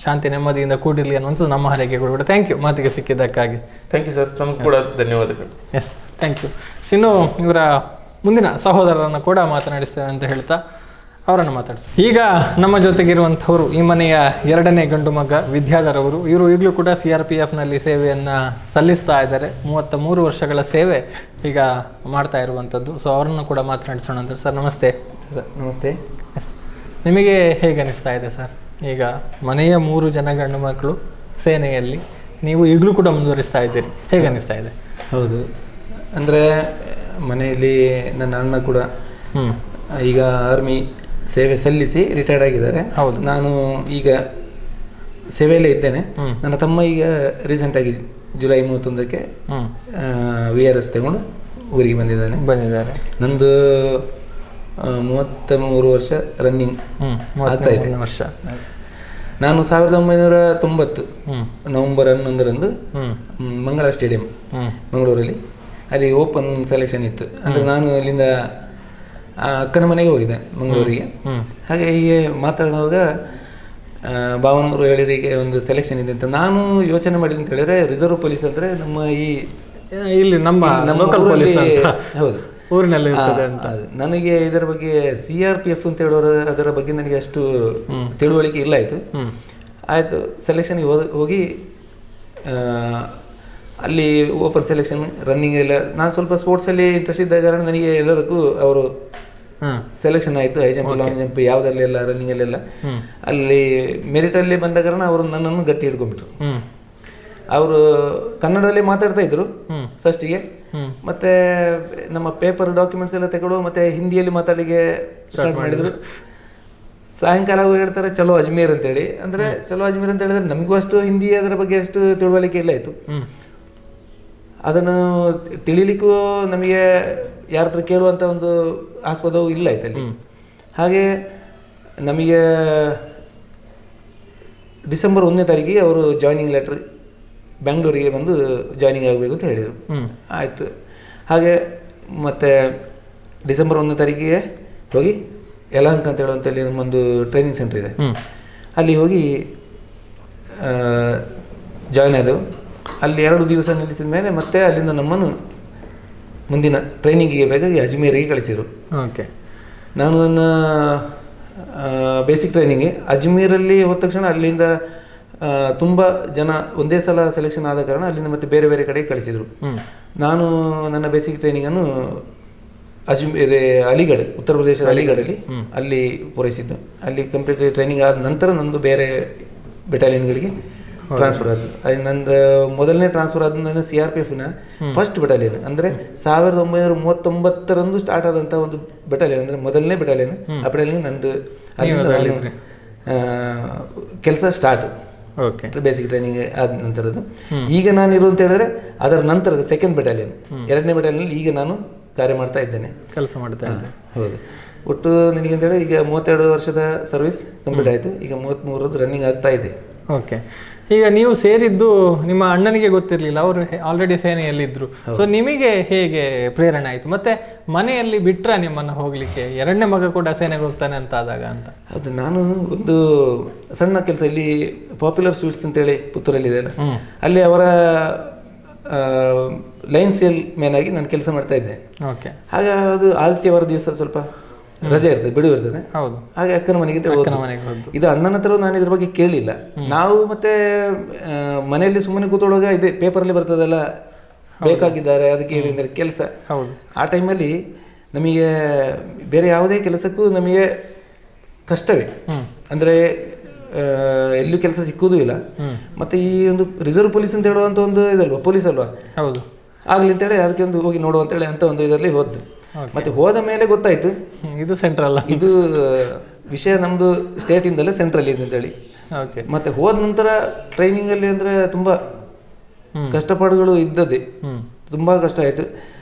ಶಾಂತಿ ನೆಮ್ಮದಿಯಿಂದ ಕೂಡಿರಲಿ ಅನ್ನುವಂಥದ್ದು ನಮ್ಮ ಹಾರೈಕೆಗಳು ಕೂಡ. ಥ್ಯಾಂಕ್ ಯು ಮಾತಿಗೆ ಸಿಕ್ಕಿದ್ದಕ್ಕಾಗಿ. ಥ್ಯಾಂಕ್ ಯು ಸರ್, ನಮ್ಗೆ ಕೂಡ ಧನ್ಯವಾದಗಳು. Yes, thank you. ಇನ್ನು ಇವರ ಮುಂದಿನ ಸಹೋದರರನ್ನು ಕೂಡ ಮಾತನಾಡಿಸ್ತೇವೆ ಅಂತ ಹೇಳ್ತಾ ಅವರನ್ನು ಮಾತಾಡಿಸ್ತಾರೆ. ಈಗ ನಮ್ಮ ಜೊತೆಗಿರುವಂಥವರು ಈ ಮನೆಯ 2ನೇ ಗಂಡು ಮಗ ವಿದ್ಯಾಧರ್ ಅವರು. ಇವರು ಈಗಲೂ ಕೂಡ CRPFನಲ್ಲಿ ಸೇವೆಯನ್ನು ಸಲ್ಲಿಸ್ತಾ ಇದ್ದಾರೆ. 33 ವರ್ಷಗಳ ಸೇವೆ ಈಗ ಮಾಡ್ತಾ ಇರುವಂಥದ್ದು. ಸೊ ಅವರನ್ನು ಕೂಡ ಮಾತನಾಡಿಸೋಣ ಅಂತ. ಸರ್ ನಮಸ್ತೆ. ಸರ್ ನಮಸ್ತೆ. ಎಸ್, ನಿಮಗೆ ಹೇಗೆ ಅನಿಸ್ತಾ ಇದೆ ಸರ್? ಈಗ ಮನೆಯ 3 ಜನ ಗಂಡು ಮಕ್ಕಳು ಸೇನೆಯಲ್ಲಿ, ನೀವು ಈಗಲೂ ಕೂಡ ಮುಂದುವರಿಸ್ತಾ ಇದ್ದೀರಿ, ಹೇಗೆ ಅನಿಸ್ತಾ ಇದೆ? ಹೌದು, ಅಂದರೆ ಮನೆಯಲ್ಲಿ ನನ್ನ ಅಣ್ಣ ಕೂಡ ಈಗ ಆರ್ಮಿ ಸೇವೆ ಸಲ್ಲಿಸಿ ರಿಟೈರ್ಡ್ ಆಗಿದ್ದಾರೆ. ಹೌದು, ನಾನು ಈಗ ಸೇವೆಯಲ್ಲೇ ಇದ್ದೇನೆ. ನನ್ನ ತಮ್ಮ ಈಗ ರೀಸೆಂಟಾಗಿ ಜುಲೈ 31ಕ್ಕೆ VRS ತಗೊಂಡು ಊರಿಗೆ ಬಂದಿದ್ದಾರೆ. ನಂದು 33 ವರ್ಷ ರನ್ನಿಂಗ್ ಆಗ್ತಾ ಇದೆ. ವರ್ಷ ನಾನು 1990 ನವೆಂಬರ್ 11ರಂದು ಮಂಗಳ ಸ್ಟೇಡಿಯಂ ಮಂಗಳೂರಲ್ಲಿ ಅಲ್ಲಿ ಓಪನ್ ಸೆಲೆಕ್ಷನ್ ಇತ್ತು. ಅಂದರೆ ನಾನು ಅಲ್ಲಿಂದ ಅಕ್ಕನ ಮನೆಗೆ ಹೋಗಿದ್ದೆ ಮಂಗಳೂರಿಗೆ. ಹಾಗೆ ಹೀಗೆ ಮಾತಾಡುವಾಗ ಭಾವನವರು ಹೇಳಿದ್ರೆ ಈಗ ಒಂದು ಸೆಲೆಕ್ಷನ್ ಇದೆ ಅಂತ. ನಾನು ಯೋಚನೆ ಮಾಡಿದೆ ಅಂತ ಹೇಳಿದ್ರೆ, ರಿಸರ್ವ್ ಪೊಲೀಸ್ ಅಂದರೆ ನಮ್ಮ ಇಲ್ಲಿ ನಮ್ಮ ಹೌದು ಊರಿನಲ್ಲಿ ಇರ್ತದೆ ಅಂತ. ನನಗೆ ಇದರ ಬಗ್ಗೆ CRPF ಅಂತ ಹೇಳೋರು ಅದರ ಬಗ್ಗೆ ನನಗೆ ಅಷ್ಟು ತಿಳುವಳಿಕೆ ಇಲ್ಲ. ಆಯಿತು ಸೆಲೆಕ್ಷನ್ಗೆ ಹೋಗಿ ಅಲ್ಲಿ ಓಪನ್ ಸೆಲೆಕ್ಷನ್ ರನ್ನಿಂಗ್ ಎಲ್ಲ, ನಾನು ಸ್ವಲ್ಪ ಸ್ಪೋರ್ಟ್ಸಲ್ಲಿ ಇಂಟ್ರೆಸ್ಟ್ ಇದ್ದ ಕಾರಣ ನನಗೆ ಎಲ್ಲದಕ್ಕೂ ಅವರು ಸೆಲೆಕ್ಷನ್ ಆಯಿತು. ಹೈ ಜಂಪ್, ಲಾಂಗ್ ಜಂಪ್ ಯಾವುದರಲ್ಲೆಲ್ಲ ರನ್ನಿಂಗಲ್ಲೆಲ್ಲ ಅಲ್ಲಿ ಮೆರಿಟಲ್ಲಿ ಬಂದ ಕಾರಣ ಅವರು ನನ್ನನ್ನು ಗಟ್ಟಿ ಹಿಡ್ಕೊಂಡ್ಬಿಟ್ರು. ಅವರು ಕನ್ನಡದಲ್ಲೇ ಮಾತಾಡ್ತಾ ಇದ್ರು ಫಸ್ಟಿಗೆ, ಮತ್ತೆ ನಮ್ಮ ಪೇಪರ್ ಡಾಕ್ಯುಮೆಂಟ್ಸ್ ಎಲ್ಲ ತಗೊಳ್ಳೋ ಮತ್ತೆ ಹಿಂದಿಯಲ್ಲಿ ಮಾತಾಡಲಿಕ್ಕೆ ಸ್ಟಾರ್ಟ್ ಮಾಡಿದ್ರು. ಸಾಯಂಕಾಲ ಹೇಳ್ತಾರೆ ಚಲೋ ಅಜ್ಮೀರ್ ಅಂತೇಳಿ. ಅಂದರೆ ಚಲೋ ಅಜ್ಮೀರ್ ಅಂತ ಹೇಳಿದ್ರೆ ನಮಗೂ ಅಷ್ಟು ಹಿಂದಿ ಅದರ ಬಗ್ಗೆ ಅಷ್ಟು ತಿಳುವಳಿಕೆ ಇಲ್ಲ ಇತ್ತು. ಅದನ್ನು ತಿಳಿಲಿಕ್ಕೂ ನಮಗೆ ಯಾರ ಹತ್ರ ಕೇಳುವಂಥ ಒಂದು ಆಸ್ಪದವೂ ಇಲ್ಲ ಆಯ್ತಲ್ಲಿ. ಹಾಗೆ ನಮಗೆ ಡಿಸೆಂಬರ್ 1ನೇ ತಾರೀಕಿಗೆ ಅವರು ಜಾಯ್ನಿಂಗ್ ಲೆಟ್ರ್ ಬೆಂಗಳೂರಿಗೆ ಬಂದು ಜಾಯ್ನಿಂಗ್ ಆಗಬೇಕು ಅಂತ ಹೇಳಿದರು. ಆಯಿತು. ಹಾಗೆ ಮತ್ತು ಡಿಸೆಂಬರ್ 1ನೇ ತಾರೀಕಿಗೆ ಹೋಗಿ ಯಲಹಂಕ ಅಂತ ಹೇಳುವಂಥಲ್ಲಿ ನಮ್ಮೊಂದು ಟ್ರೈನಿಂಗ್ ಸೆಂಟರ್ ಇದೆ, ಅಲ್ಲಿ ಹೋಗಿ ಜಾಯ್ನ್ ಆದೆವು. ಅಲ್ಲಿ 2 ದಿವಸ ನಿಲ್ಲಿಸಿದ ಮೇಲೆ ಮತ್ತೆ ಅಲ್ಲಿಂದ ನಮ್ಮನ್ನು ಮುಂದಿನ ಟ್ರೈನಿಂಗಿಗೆ ಬೇಕಾಗಿ ಅಜ್ಮೀರಿಗೆ ಕಳಿಸಿದರು. ಓಕೆ, ನಾನು ನನ್ನ ಬೇಸಿಕ್ ಟ್ರೈನಿಂಗ್ಗೆ ಅಜ್ಮೀರಲ್ಲಿ ಹೋದ ತಕ್ಷಣ ಅಲ್ಲಿಂದ ತುಂಬ ಜನ ಒಂದೇ ಸಲ ಸೆಲೆಕ್ಷನ್ ಆದ ಕಾರಣ ಅಲ್ಲಿಂದ ಮತ್ತೆ ಬೇರೆ ಬೇರೆ ಕಡೆಗೆ ಕಳಿಸಿದರು. ನಾನು ನನ್ನ ಬೇಸಿಕ್ ಟ್ರೈನಿಂಗನ್ನು ಅಲಿಗಢ, ಉತ್ತರ ಪ್ರದೇಶದ ಅಲಿಗಢಲ್ಲಿ ಅಲ್ಲಿ ಪೂರೈಸಿದ್ದು. ಅಲ್ಲಿ ಕಂಪ್ಲೀಟ್ ಟ್ರೈನಿಂಗ್ ಆದ ನಂತರ ನಂದು ಬೇರೆ ಬೆಟಾಲಿಯನ್ಗಳಿಗೆ ಟ್ರಾನ್ಸ್ಫರ್ ಆದ್ದು. ಅದು ನಂದು ಮೊದಲನೇ ಟ್ರಾನ್ಸ್ಫರ್ ಆದ ನನ್ನ CRPFನ ಫಸ್ಟ್ ಬೆಟಾಲಿಯನ್. ಅಂದರೆ 1939ರಂದು ಸ್ಟಾರ್ಟ್ ಆದಂಥ ಒಂದು ಬೆಟಾಲಿಯನ್, ಅಂದರೆ ಮೊದಲನೇ ಬೆಟಾಲಿಯನ್. ಆ ಬೆಟಾಲಿಯನ್ ನಂದು ಅಲ್ಲಿಂದ ಕೆಲಸ ಸ್ಟಾರ್ಟ್, ಬೇಸಿಕ್ ಟ್ರೈನಿಂಗ್ ಆದ ನಂತರದ್ದು. ಈಗ ನಾನು ಇರು ಅಂತ ಹೇಳಿದ್ರೆ ಅದರ ನಂತರದ ಸೆಕೆಂಡ್ ಬೆಟಾಲಿಯನ್, 2ನೇ ಬೆಟಾಲಿಯನ್ ಈಗ ನಾನು ಕಾರ್ಯ ಮಾಡ್ತಾ ಇದ್ದೇನೆ, ಕೆಲಸ ಮಾಡ್ತಾ ಇದ್ದೇನೆ. ಹೌದು. ಒಟ್ಟು ನನಗಂತೇಳಿ ಈಗ 32 ವರ್ಷದ ಸರ್ವಿಸ್ ಕಂಪ್ಲೀಟ್ ಆಯಿತು. ಈಗ 33 ರನ್ನಿಂಗ್ ಆಗ್ತಾ ಇದೆ. ಓಕೆ. ಈಗ ನೀವು ಸೇರಿದ್ದು ನಿಮ್ಮ ಅಣ್ಣನಿಗೆ ಗೊತ್ತಿರಲಿಲ್ಲ, ಅವರು ಆಲ್ರೆಡಿ ಸೇನೆಯಲ್ಲಿದ್ದರು. ಸೊ ನಿಮಗೆ ಹೇಗೆ ಪ್ರೇರಣೆ ಆಯಿತು? ಮತ್ತೆ ಮನೆಯಲ್ಲಿ ಬಿಟ್ರ ನಿಮ್ಮನ್ನು ಹೋಗ್ಲಿಕ್ಕೆ, ಎರಡನೇ ಮಗ ಕೂಡ ಸೇನೆಗೆ ಹೋಗ್ತಾನೆ ಅಂತ ಆದಾಗ ಅಂತ? ಹೌದು, ನಾನು ಒಂದು ಸಣ್ಣ ಕೆಲಸ ಇಲ್ಲಿ ಪಾಪ್ಯುಲರ್ ಸ್ವೀಟ್ಸ್ ಅಂತೇಳಿ ಪುತ್ತೂರಲ್ಲಿದೆ ಅಲ್ಲ, ಅಲ್ಲಿ ಅವರ ಲೈನ್ ಸೇಲ್ ಮ್ಯಾನ್ ಆಗಿ ನಾನು ಕೆಲಸ ಮಾಡ್ತಾ ಇದ್ದೆ. ಓಕೆ. ಹಾಗೆ ಅದು ಆದಿತ್ಯವಾರ ದಿವಸ ಸ್ವಲ್ಪ ರಜೆ ಇರ್ತದೆ, ಬಿಡುವು ಇರ್ತದೆ. ಹೌದು. ಹಾಗೆ ಅಕ್ಕನ ಮನೆಗೆ ಇದು ಅಣ್ಣನ ಹತ್ರ ನಾನು ಇದ್ರ ಬಗ್ಗೆ ಕೇಳಿಲ್ಲ. ನಾವು ಮತ್ತೆ ಮನೆಯಲ್ಲಿ ಸುಮ್ಮನೆ ಕೂತ್ಕೊಳ್ಳುವಾಗ ಇದೆ ಪೇಪರಲ್ಲಿ ಬರ್ತದಲ್ಲ, ಬೇಕಾಗಿದ್ದಾರೆ ಅದಕ್ಕೆ ಏನೆಂದರೆ ಕೆಲಸ. ಹೌದು. ಆ ಟೈಮಲ್ಲಿ ನಮಗೆ ಬೇರೆ ಯಾವುದೇ ಕೆಲಸಕ್ಕೂ ನಮಗೆ ಕಷ್ಟವೇ, ಅಂದರೆ ಎಲ್ಲೂ ಕೆಲಸ ಸಿಕ್ಕುವುದೂ ಇಲ್ಲ. ಮತ್ತೆ ಈ ಒಂದು ರಿಸರ್ವ್ ಪೊಲೀಸ್ ಅಂತ ಹೇಳುವಂಥ ಒಂದು ಇದಲ್ವಾ, ಪೊಲೀಸ್ ಅಲ್ವಾ, ಹೌದು, ಆಗ್ಲಿ ಅಂತೇಳಿ ಅದಕ್ಕೆ ಒಂದು ಹೋಗಿ ನೋಡುವ ಅಂತೇಳಿ ಅಂತ ಒಂದು ಇದರಲ್ಲಿ ಹೋದ್ದು. ಮತ್ತೆ ಹೋದ ಮೇಲೆ ಗೊತ್ತಾಯ್ತು ಇದು ಸೆಂಟ್ರಲ್, ಇದು ವಿಷಯ ನಮ್ದು ಸ್ಟೇಟಿಂದಲೇ ಸೆಂಟ್ರಲ್ ಇದೆ ಅಂತೇಳಿ. ಮತ್ತೆ ಹೋದ ನಂತರ ಟ್ರೈನಿಂಗ್ ಅಲ್ಲಿ ಅಂದ್ರೆ ತುಂಬಾ ಕಷ್ಟಪಾಡುಗಳು ಇದ್ದದ್ದೇ, ತುಂಬಾ ಕಷ್ಟ ಆಯ್ತು.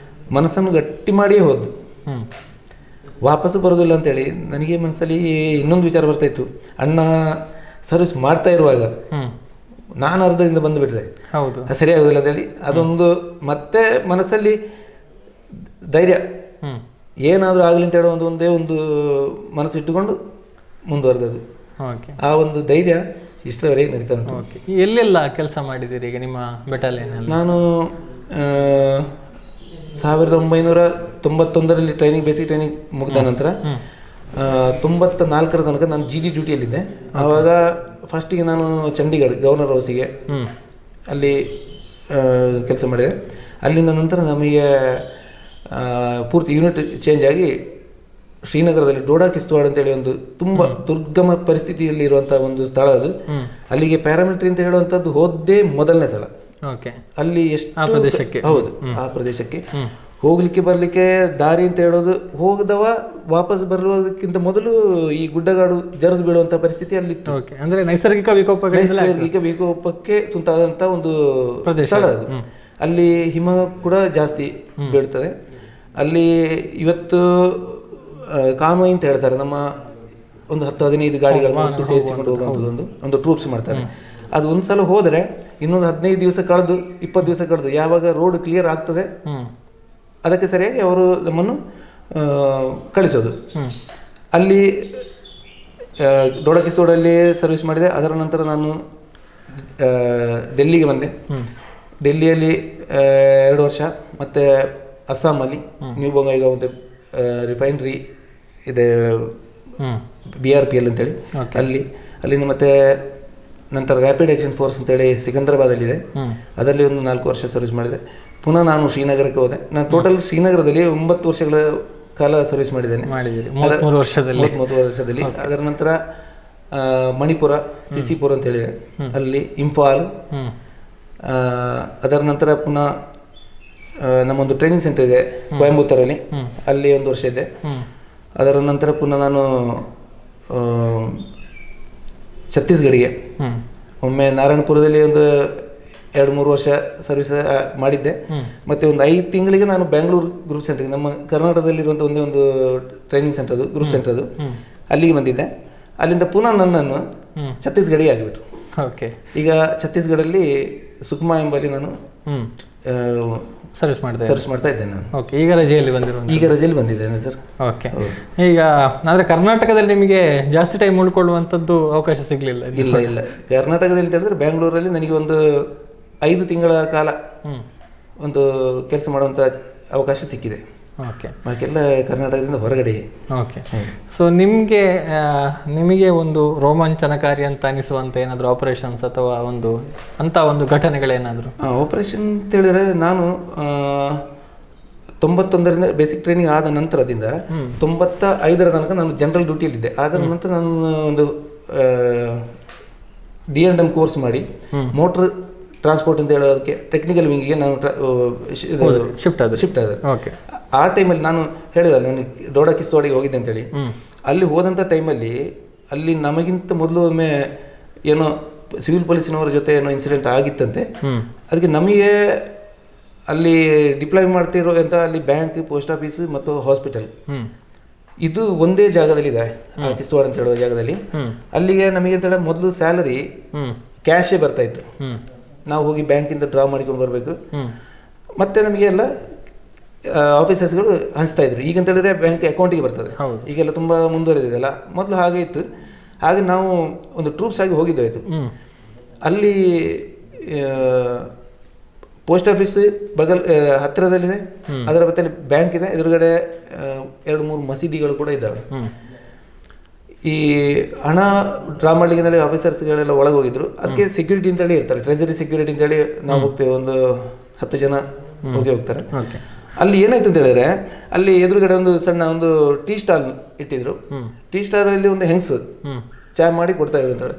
ಮನಸ್ಸನ್ನು ಗಟ್ಟಿ ಮಾಡಿಯೇ ಹೋದ್ದು, ವಾಪಸ್ಸು ಬರೋದಿಲ್ಲ ಅಂತೇಳಿ. ನನಗೆ ಮನಸ್ಸಲ್ಲಿ ಇನ್ನೊಂದು ವಿಚಾರ ಬರ್ತಾ ಇತ್ತು, ಅಣ್ಣ ಸರ್ವಿಸ್ ಮಾಡ್ತಾ ಇರುವಾಗ ನಾನು ಅರ್ಧದಿಂದ ಬಂದು ಬಿಟ್ರೆ ಸರಿಯಾಗೋದಿಲ್ಲ ಅಂತೇಳಿ ಅದೊಂದು ಮತ್ತೆ ಮನಸ್ಸಲ್ಲಿ ಧೈರ್ಯ, ಏನಾದರೂ ಆಗಲಿ ಅಂತ ಹೇಳೋ ಒಂದೇ ಒಂದು ಮನಸ್ಸು ಇಟ್ಟುಕೊಂಡು ಮುಂದುವರೆದದ್ದು. ಆ ಒಂದು ಧೈರ್ಯ ಇಷ್ಟರವರೆಗೆ ನಡೀತಾ ಉಂಟು. ಎಲ್ಲೆಲ್ಲ ಕೆಲಸ ಮಾಡಿದ್ದೀರಿ ಈಗ ನಿಮ್ಮ ಬೆಟಾಲಿಯನ್? ನಾನು 1991ರಲ್ಲಿ ಟ್ರೈನಿಂಗ್, ಬೇಸಿಕ್ ಟ್ರೈನಿಂಗ್ ಮುಗಿದ ನಂತರ 94ರ ತನಕ ನಾನು GD ಡ್ಯೂಟಿಯಲ್ಲಿದ್ದೆ. ಆವಾಗ ಫಸ್ಟಿಗೆ ನಾನು ಚಂಡೀಗಢ ಗವರ್ನರ್ ಹೌಸಿಗೆ ಅಲ್ಲಿ ಕೆಲಸ ಮಾಡಿದೆ. ಅಲ್ಲಿಂದ ನಂತರ ನಮಗೆ ಪೂರ್ತಿ ಯೂನಿಟ್ ಚೇಂಜ್ ಆಗಿ ಶ್ರೀನಗರದಲ್ಲಿ ಡೋಡಾ ಕಿಸ್ತವಾಡ್ ಅಂತೇಳಿ ಒಂದು ತುಂಬ ದುರ್ಗಮ ಪರಿಸ್ಥಿತಿಯಲ್ಲಿ ಇರುವಂಥ ಒಂದು ಸ್ಥಳ ಅದು. ಅಲ್ಲಿಗೆ ಪ್ಯಾರಾಮಿಲಿಟರಿ ಅಂತ ಹೇಳುವಂಥದ್ದು ಹೋದ್ದೇ ಮೊದಲನೇ ಸಲ. ಅಲ್ಲಿ ಎಷ್ಟು ಹೌದು, ಆ ಪ್ರದೇಶಕ್ಕೆ ಹೋಗ್ಲಿಕ್ಕೆ ಬರ್ಲಿಕ್ಕೆ ದಾರಿ ಅಂತ ಹೇಳೋದು, ಹೋಗದವ ವಾಪಸ್ ಬರುವುದಕ್ಕಿಂತ ಮೊದಲು ಈ ಗುಡ್ಡಗಾಡು ಜರಿದು ಬೀಳುವಂತ ಪರಿಸ್ಥಿತಿ ಅಲ್ಲಿತ್ತು. ಅಂದ್ರೆ ನೈಸರ್ಗಿಕ ವಿಕೋಪಕ್ಕೆ ತುಂಟಾದಂತ ಒಂದು ಸ್ಥಳ ಅದು. ಅಲ್ಲಿ ಹಿಮ ಕೂಡ ಜಾಸ್ತಿ ಬೀಳ್ತದೆ. ಅಲ್ಲಿ ಇವತ್ತು ಕಾನ್ವಾಯ್ ಅಂತ ಹೇಳ್ತಾರೆ, ನಮ್ಮ ಒಂದು 10-15 ಗಾಡಿಗಳನ್ನು ಒಟ್ಟು ಸೇರಿಸಿಕೊಂಡು ಹೋಗುವಂಥದ್ದು ಒಂದು ಟ್ರೂಪ್ಸ್ ಮಾಡ್ತಾರೆ. ಅದು ಒಂದ್ಸಲ ಹೋದರೆ ಇನ್ನೊಂದು 15 ದಿವಸ ಕಳೆದು 20 ದಿವಸ ಕಳೆದು ಯಾವಾಗ ರೋಡ್ ಕ್ಲಿಯರ್ ಆಗ್ತದೆ ಅದಕ್ಕೆ ಸರಿಯಾಗಿ ಅವರು ನಮ್ಮನ್ನು ಕಳಿಸೋದು. ಅಲ್ಲಿ ಡೋಡಾ ಕಿಸ್ತವಾಡಲ್ಲಿ ಸರ್ವಿಸ್ ಮಾಡಿದೆ. ಅದರ ನಂತರ ನಾನು ಡೆಲ್ಲಿಗೆ ಬಂದೆ. ಡೆಲ್ಲಿಯಲ್ಲಿ 2 ವರ್ಷ, ಮತ್ತು ಅಸ್ಸಾಮಲ್ಲಿ ನ್ಯೂ ಬೊಂಗೈಗ ಒಂದು ರಿಫೈನರಿ ಇದೆ, BRPL ಅಂತೇಳಿ, ಅಲ್ಲಿಂದ ಮತ್ತೆ ನಂತರ ರ್ಯಾಪಿಡ್ ಆಕ್ಷನ್ ಫೋರ್ಸ್ ಅಂತೇಳಿ ಸಿಕಂದ್ರಾಬಾದಲ್ಲಿದೆ, ಅದರಲ್ಲಿ ಒಂದು 4 ವರ್ಷ ಸರ್ವಿಸ್ ಮಾಡಿದೆ. ಪುನಃ ನಾನು ಶ್ರೀನಗರಕ್ಕೆ ಹೋದೆ. ನಾನು ಟೋಟಲ್ ಶ್ರೀನಗರದಲ್ಲಿ 9 ವರ್ಷಗಳ ಕಾಲ ಸರ್ವಿಸ್ ಮಾಡಿದ್ದೇನೆ, 33 ವರ್ಷದಲ್ಲಿ. ಅದರ ನಂತರ ಮಣಿಪುರ, ಸಿಸಿಪುರ ಅಂತ ಹೇಳಿದೆ, ಅಲ್ಲಿ ಇಂಫಾಲ್. ಅದರ ನಂತರ ಪುನಃ ನಮ್ಮೊಂದು ಟ್ರೈನಿಂಗ್ ಸೆಂಟರ್ ಇದೆ ಕೊಯಂಬತ್ತೂರಲ್ಲಿ, ಅಲ್ಲಿ 1 ವರ್ಷ ಇದ್ದೆ. ಅದರ ನಂತರ ಪುನಃ ನಾನು ಛತ್ತೀಸ್ಗಢಿಗೆ, ಒಮ್ಮೆ ನಾರಾಯಣಪುರದಲ್ಲಿ ಒಂದು 2-3 ವರ್ಷ ಸರ್ವಿಸ್ ಮಾಡಿದ್ದೆ. ಮತ್ತೆ ಒಂದು 5 ತಿಂಗಳಿಗೆ ನಾನು ಬ್ಯಾಂಗ್ಳೂರು ಗ್ರೂಪ್ ಸೆಂಟರ್ಗೆ, ನಮ್ಮ ಕರ್ನಾಟಕದಲ್ಲಿರುವಂಥ ಒಂದೇ ಒಂದು ಟ್ರೈನಿಂಗ್ ಸೆಂಟರ್ ಅದು, ಗ್ರೂಪ್ ಸೆಂಟರ್ ಅದು, ಅಲ್ಲಿಗೆ ಬಂದಿದ್ದೆ. ಅಲ್ಲಿಂದ ಪುನಃ ನನ್ನನ್ನು ಛತ್ತೀಸ್ಗಢಿಗೆ ಆಗಿಬಿಟ್ರು. ಈಗ ಛತ್ತೀಸ್ಗಢಲ್ಲಿ ಸುಕ್ಮಾ ಎಂಬಲ್ಲಿ ನಾನು ಸರ್ವಿಸ್ ಮಾಡ್ತಾ ಇದ್ದೇನೆ ನಾನು. ಈಗ ರಜೆಯಲ್ಲಿ ಬಂದಿದ್ದೇನೆ ಸರ್. ಈಗ ಅಂದ್ರೆ ಕರ್ನಾಟಕದಲ್ಲಿ ನಿಮಗೆ ಜಾಸ್ತಿ ಟೈಮ್ ಉಳ್ಕೊಳ್ಳುವಂಥದ್ದು ಅವಕಾಶ ಸಿಗಲಿಲ್ಲ? ಇಲ್ಲ ಕರ್ನಾಟಕದಲ್ಲಿ ಅಂತ ಹೇಳಿದ್ರೆ ಬ್ಯಾಂಗ್ಳೂರಲ್ಲಿ ನನಗೆ ಒಂದು 5 ತಿಂಗಳ ಕಾಲ ಒಂದು ಕೆಲಸ ಮಾಡುವಂಥ ಅವಕಾಶ ಸಿಕ್ಕಿದೆ. ಬಾಕಿಯೆಲ್ಲ ಕರ್ನಾಟಕದಿಂದ ಹೊರಗಡೆ. ಸೊ ನಿಮಗೆ ಒಂದು ರೋಮಾಂಚನಕಾರಿ ಅಂತ ಅನಿಸುವಂತ ಏನಾದರೂ ಆಪರೇಷನ್ಸ್ ಅಥವಾ ಒಂದು ಘಟನೆಗಳೇನಾದರೂ? ಆಪರೇಷನ್ ಅಂತ ಹೇಳಿದ್ರೆ ನಾನು 91ರಿಂದ ಬೇಸಿಕ್ ಟ್ರೈನಿಂಗ್ ಆದ ನಂತರದಿಂದ 95ರ ತನಕ ನಾನು ಜನರಲ್ ಡ್ಯೂಟಿಯಲ್ಲಿದ್ದೆ. ಅದರ ನಂತರ ನಾನು ಒಂದು D&M ಕೋರ್ಸ್ ಮಾಡಿ ಮೋಟರ್ ಟ್ರಾನ್ಸ್ಪೋರ್ಟ್ ಅಂತ ಹೇಳೋದಕ್ಕೆ ಟೆಕ್ನಿಕಲ್ ವಿಂಗಿಗೆ ನಾನು ಶಿಫ್ಟ್ ಆದ. ಆ ಟೈಮಲ್ಲಿ ನಾನು ಹೇಳಿದಲ್ಲ, ನಾನು ಡೋಡಾ ಕಿಸ್ತವಾಡಿಗೆ ಹೋಗಿದ್ದೆ ಅಂತೇಳಿ. ಅಲ್ಲಿ ಹೋದಂಥ ಟೈಮಲ್ಲಿ ಅಲ್ಲಿ ನಮಗಿಂತ ಮೊದಲು ಒಮ್ಮೆ ಏನೋ ಸಿವಿಲ್ ಪೊಲೀಸಿನವರ ಜೊತೆ ಏನೋ ಇನ್ಸಿಡೆಂಟ್ ಆಗಿತ್ತಂತೆ. ಅದಕ್ಕೆ ನಮಗೆ ಅಲ್ಲಿ ಡಿಪ್ಲಾಯ್ ಮಾಡ್ತಿರೋ ಅಂತ ಅಲ್ಲಿ ಬ್ಯಾಂಕ್, ಪೋಸ್ಟ್ ಆಫೀಸ್ ಮತ್ತು ಹಾಸ್ಪಿಟಲ್ ಇದು ಒಂದೇ ಜಾಗದಲ್ಲಿ ಇದೆ, ಕಿಸ್ತವಾಡ ಅಂತ ಹೇಳುವ ಜಾಗದಲ್ಲಿ. ಅಲ್ಲಿಗೆ ನಮಗೆ ಅಂತ ಹೇಳಿ ಮೊದಲು ಸ್ಯಾಲರಿ ಕ್ಯಾಶೇ ಬರ್ತಾ ಇತ್ತು. ನಾವು ಹೋಗಿ ಬ್ಯಾಂಕಿಂದ ಡ್ರಾ ಮಾಡಿಕೊಂಡು ಬರಬೇಕು. ಮತ್ತೆ ನಮಗೆ ಎಲ್ಲ ಆಫೀಸರ್ಸ್ಗಳು ಹಂಚ್ತಾ ಇದ್ರು. ಈಗ ಅಂತ ಹೇಳಿದ್ರೆ ಬ್ಯಾಂಕ್ ಅಕೌಂಟಿಗೆ ಬರ್ತದೆ. ಈಗೆಲ್ಲ ತುಂಬ ಮುಂದುವರೆದಿದೆಲ್ಲ. ಮೊದಲು ಹಾಗೆ ಇತ್ತು. ಹಾಗೆ ನಾವು ಒಂದು ಟ್ರೂಪ್ಸ್ ಆಗಿ ಹೋಗಿದ್ದಾಯಿತು. ಅಲ್ಲಿ ಪೋಸ್ಟ್ ಆಫೀಸ್ ಹತ್ತಿರದಲ್ಲಿದೆ, ಅದರ ಬತ್ತಲ್ಲಿ ಬ್ಯಾಂಕ್ ಇದೆ, ಎದುರುಗಡೆ 2-3 ಮಸೀದಿಗಳು ಕೂಡ ಇದ್ದಾವೆ. ಈ ಹಣ ಡ್ರಾ ಮಾಡ್ಲಿಕ್ಕೆ ಆಫೀಸರ್ಸ್ಗಳೆಲ್ಲ ಒಳಗೆ ಹೋಗಿದ್ರು. ಅದಕ್ಕೆ ಸೆಕ್ಯೂರಿಟಿ ಅಂತೇಳಿ ಇರ್ತಾರೆ, ಟ್ರೆಜರಿ ಸೆಕ್ಯೂರಿಟಿ ಅಂತೇಳಿ ನಾವು ಹೋಗ್ತೇವೆ. ಒಂದು 10 ಜನ ಹೋಗ್ತಾರೆ. ಅಲ್ಲಿ ಏನಾಯ್ತು ಅಂತ ಹೇಳಿದ್ರೆ, ಅಲ್ಲಿ ಎದುರುಗಡೆ ಒಂದು ಸಣ್ಣ ಒಂದು ಟೀ ಸ್ಟಾಲ್ ಇಟ್ಟಿದ್ರು. ಟೀ ಸ್ಟಾಲ್ ಅಲ್ಲಿ ಒಂದು ಹೆಂಗ್ಸ್ ಚಹಾ ಮಾಡಿ ಕೊಡ್ತಾ ಇದ್ರು ಅಂತೇಳಿ.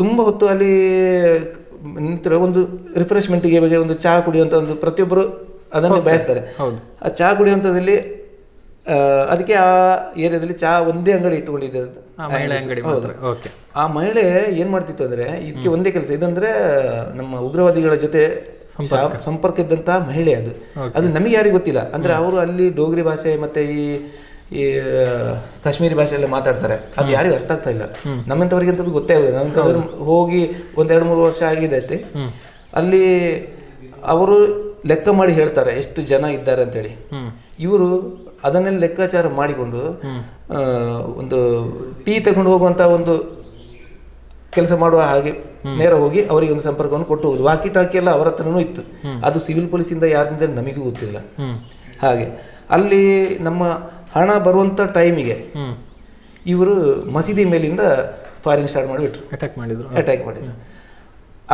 ತುಂಬ ಹೊತ್ತು ಅಲ್ಲಿ ನಿಂತಿರೋ ಒಂದು ರಿಫ್ರೆಶ್ಮೆಂಟ್ಗೆ ಬಗ್ಗೆ ಒಂದು ಚಹಾ ಕುಡಿಯುವಂಥ ಒಂದು ಪ್ರತಿಯೊಬ್ಬರು ಅದನ್ನೇ ಬಯಸ್ತಾರೆ. ಆ ಚಹಾ ಕುಡಿಯುವಂಥದ್ದಲ್ಲಿ ಅದಕ್ಕೆ ಆ ಏರಿಯಾದಲ್ಲಿ ಚಹಾ ಒಂದೇ ಅಂಗಡಿ ಇಟ್ಟುಕೊಂಡಿದ್ದೆ. ಆ ಮಹಿಳೆ ಏನ್ ಮಾಡ್ತಿತ್ತು ಅಂದ್ರೆ, ಇದಕ್ಕೆ ಒಂದೇ ಕೆಲಸ, ಇದಂದ್ರೆ ನಮ್ಮ ಉಗ್ರವಾದಿಗಳ ಜೊತೆ ಸಂಪರ್ಕ ಇದ್ದಂತಹ ಮಹಿಳೆ. ಅದು ನಮಗೆ ಯಾರಿಗೂ ಗೊತ್ತಿಲ್ಲ. ಅಂದ್ರೆ ಅವರು ಅಲ್ಲಿ ಡೋಗ್ರಿ ಭಾಷೆ ಮತ್ತೆ ಈ ಕಾಶ್ಮೀರಿ ಭಾಷೆ ಎಲ್ಲ ಮಾತಾಡ್ತಾರೆ. ಅದು ಯಾರಿಗೂ ಅರ್ಥ ಆಗ್ತಾ ಇಲ್ಲ. ನಮ್ಮಂತವರಿಗೆ ಅಂತದ್ದು ಗೊತ್ತೇ ಆಗುದಿಲ್ಲ. ನಮ್ಮಂತವ್ರು ಹೋಗಿ 1-2-3 ವರ್ಷ ಆಗಿದೆ ಅಷ್ಟೇ. ಅಲ್ಲಿ ಅವರು ಲೆಕ್ಕ ಮಾಡಿ ಹೇಳ್ತಾರೆ ಎಷ್ಟು ಜನ ಇದ್ದಾರೆ ಅಂತೇಳಿ. ಇವರು ಅದನ್ನೆಲ್ಲ ಲೆಕ್ಕಾಚಾರ ಮಾಡಿಕೊಂಡು ಒಂದು ಟೀ ತಗೊಂಡು ಹೋಗುವಂತ ಒಂದು ಕೆಲಸ ಮಾಡುವ ಹಾಗೆ ನೇರ ಹೋಗಿ ಅವರಿಗೆ ಒಂದು ಸಂಪರ್ಕವನ್ನು ಕೊಟ್ಟು ಹೋಗುದು. ವಾಕಿ ಟಾಕಿ ಎಲ್ಲ ಅವರ ಹತ್ರನೂ ಇತ್ತು. ಅದು ಸಿವಿಲ್ ಪೊಲೀಸಿಂದ ಯಾರಿಂದ ನಮಗೂ ಗೊತ್ತಿಲ್ಲ. ಹಾಗೆ ಅಲ್ಲಿ ನಮ್ಮ ಹಣ ಬರುವಂತ ಟೈಮಿಗೆ ಇವರು ಮಸೀದಿ ಮೇಲಿಂದ ಫೈರಿಂಗ್ ಸ್ಟಾರ್ಟ್ ಮಾಡಿಬಿಟ್ರು, ಅಟ್ಯಾಕ್ ಮಾಡಿದ್ರು.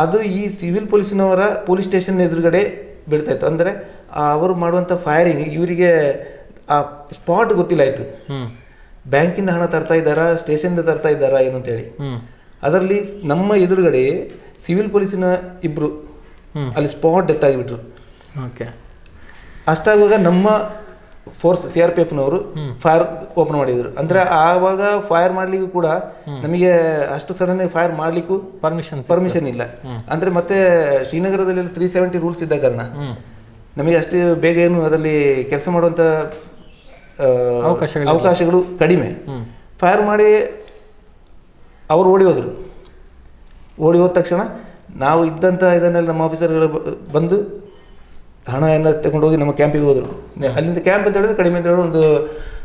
ಅದು ಈ ಸಿವಿಲ್ ಪೊಲೀಸಿನವರ ಪೊಲೀಸ್ ಸ್ಟೇಷನ್ ಎದುರುಗಡೆ ಬೀಳ್ತಾ ಇತ್ತು. ಅಂದ್ರೆ ಅವರು ಮಾಡುವಂತ ಫೈರಿಂಗ್ ಇವರಿಗೆ ಆ ಸ್ಪಾಟ್ ಗೊತ್ತಿಲ್ಲ ಆಯ್ತು. ಬ್ಯಾಂಕಿಂದ ಹಣ ತರ್ತಾ ಇದ್ದಾರಾ, ಸ್ಟೇಷನ್ ತರ್ತಾ ಇದ್ದಾರಾ ಏನು ಅಂತೇಳಿ. ಅದರಲ್ಲಿ ನಮ್ಮ ಎದುರುಗಡೆ ಸಿವಿಲ್ ಪೊಲೀಸಿನ 2 ಅಲ್ಲಿ ಸ್ಪಾಟ್ ಡೆತ್ ಆಗಿಬಿಟ್ರು. ಅಷ್ಟಾಗುವಾಗ ನಮ್ಮ ಫೋರ್ಸ್ CRPFನವರು ಫೈರ್ ಓಪನ್ ಮಾಡಿದ್ರು. ಅಂದ್ರೆ ಆವಾಗ ಫೈರ್ ಮಾಡ್ಲಿಕ್ಕೂ ಕೂಡ ನಮಗೆ ಅಷ್ಟು ಸಡನ್ ಫೈರ್ ಮಾಡ್ಲಿಕ್ಕೂ ಪರ್ಮಿಷನ್ ಇಲ್ಲ. ಅಂದ್ರೆ ಮತ್ತೆ ಶ್ರೀನಗರದಲ್ಲಿ 370 ರೂಲ್ಸ್ ಇದ್ದ ಕಾರಣ ನಮಗೆ ಅಷ್ಟು ಬೇಗ ಏನು ಅದರಲ್ಲಿ ಕೆಲಸ ಮಾಡುವಂತ ಅವಕಾಶಗಳು ಕಡಿಮೆ. ಫೈರ್ ಮಾಡಿ ಅವರು ಓಡಿ ಹೋದ್ರು. ಓಡಿ ಹೋದ ತಕ್ಷಣ ನಾವು ಇದ್ದಂಥ ಇದನ್ನೆಲ್ಲ ನಮ್ಮ ಆಫೀಸರ್ಗಳು ಬಂದು ಹಣ ಎಲ್ಲ ತಗೊಂಡು ಹೋಗಿ ನಮ್ಮ ಕ್ಯಾಂಪಿಗೆ ಹೋದರು. ಅಲ್ಲಿಂದ ಕ್ಯಾಂಪ್ ಅಂತ ಹೇಳಿದ್ರೆ ಕಡಿಮೆ ಅಂತ ಹೇಳಿದ್ರೆ ಒಂದು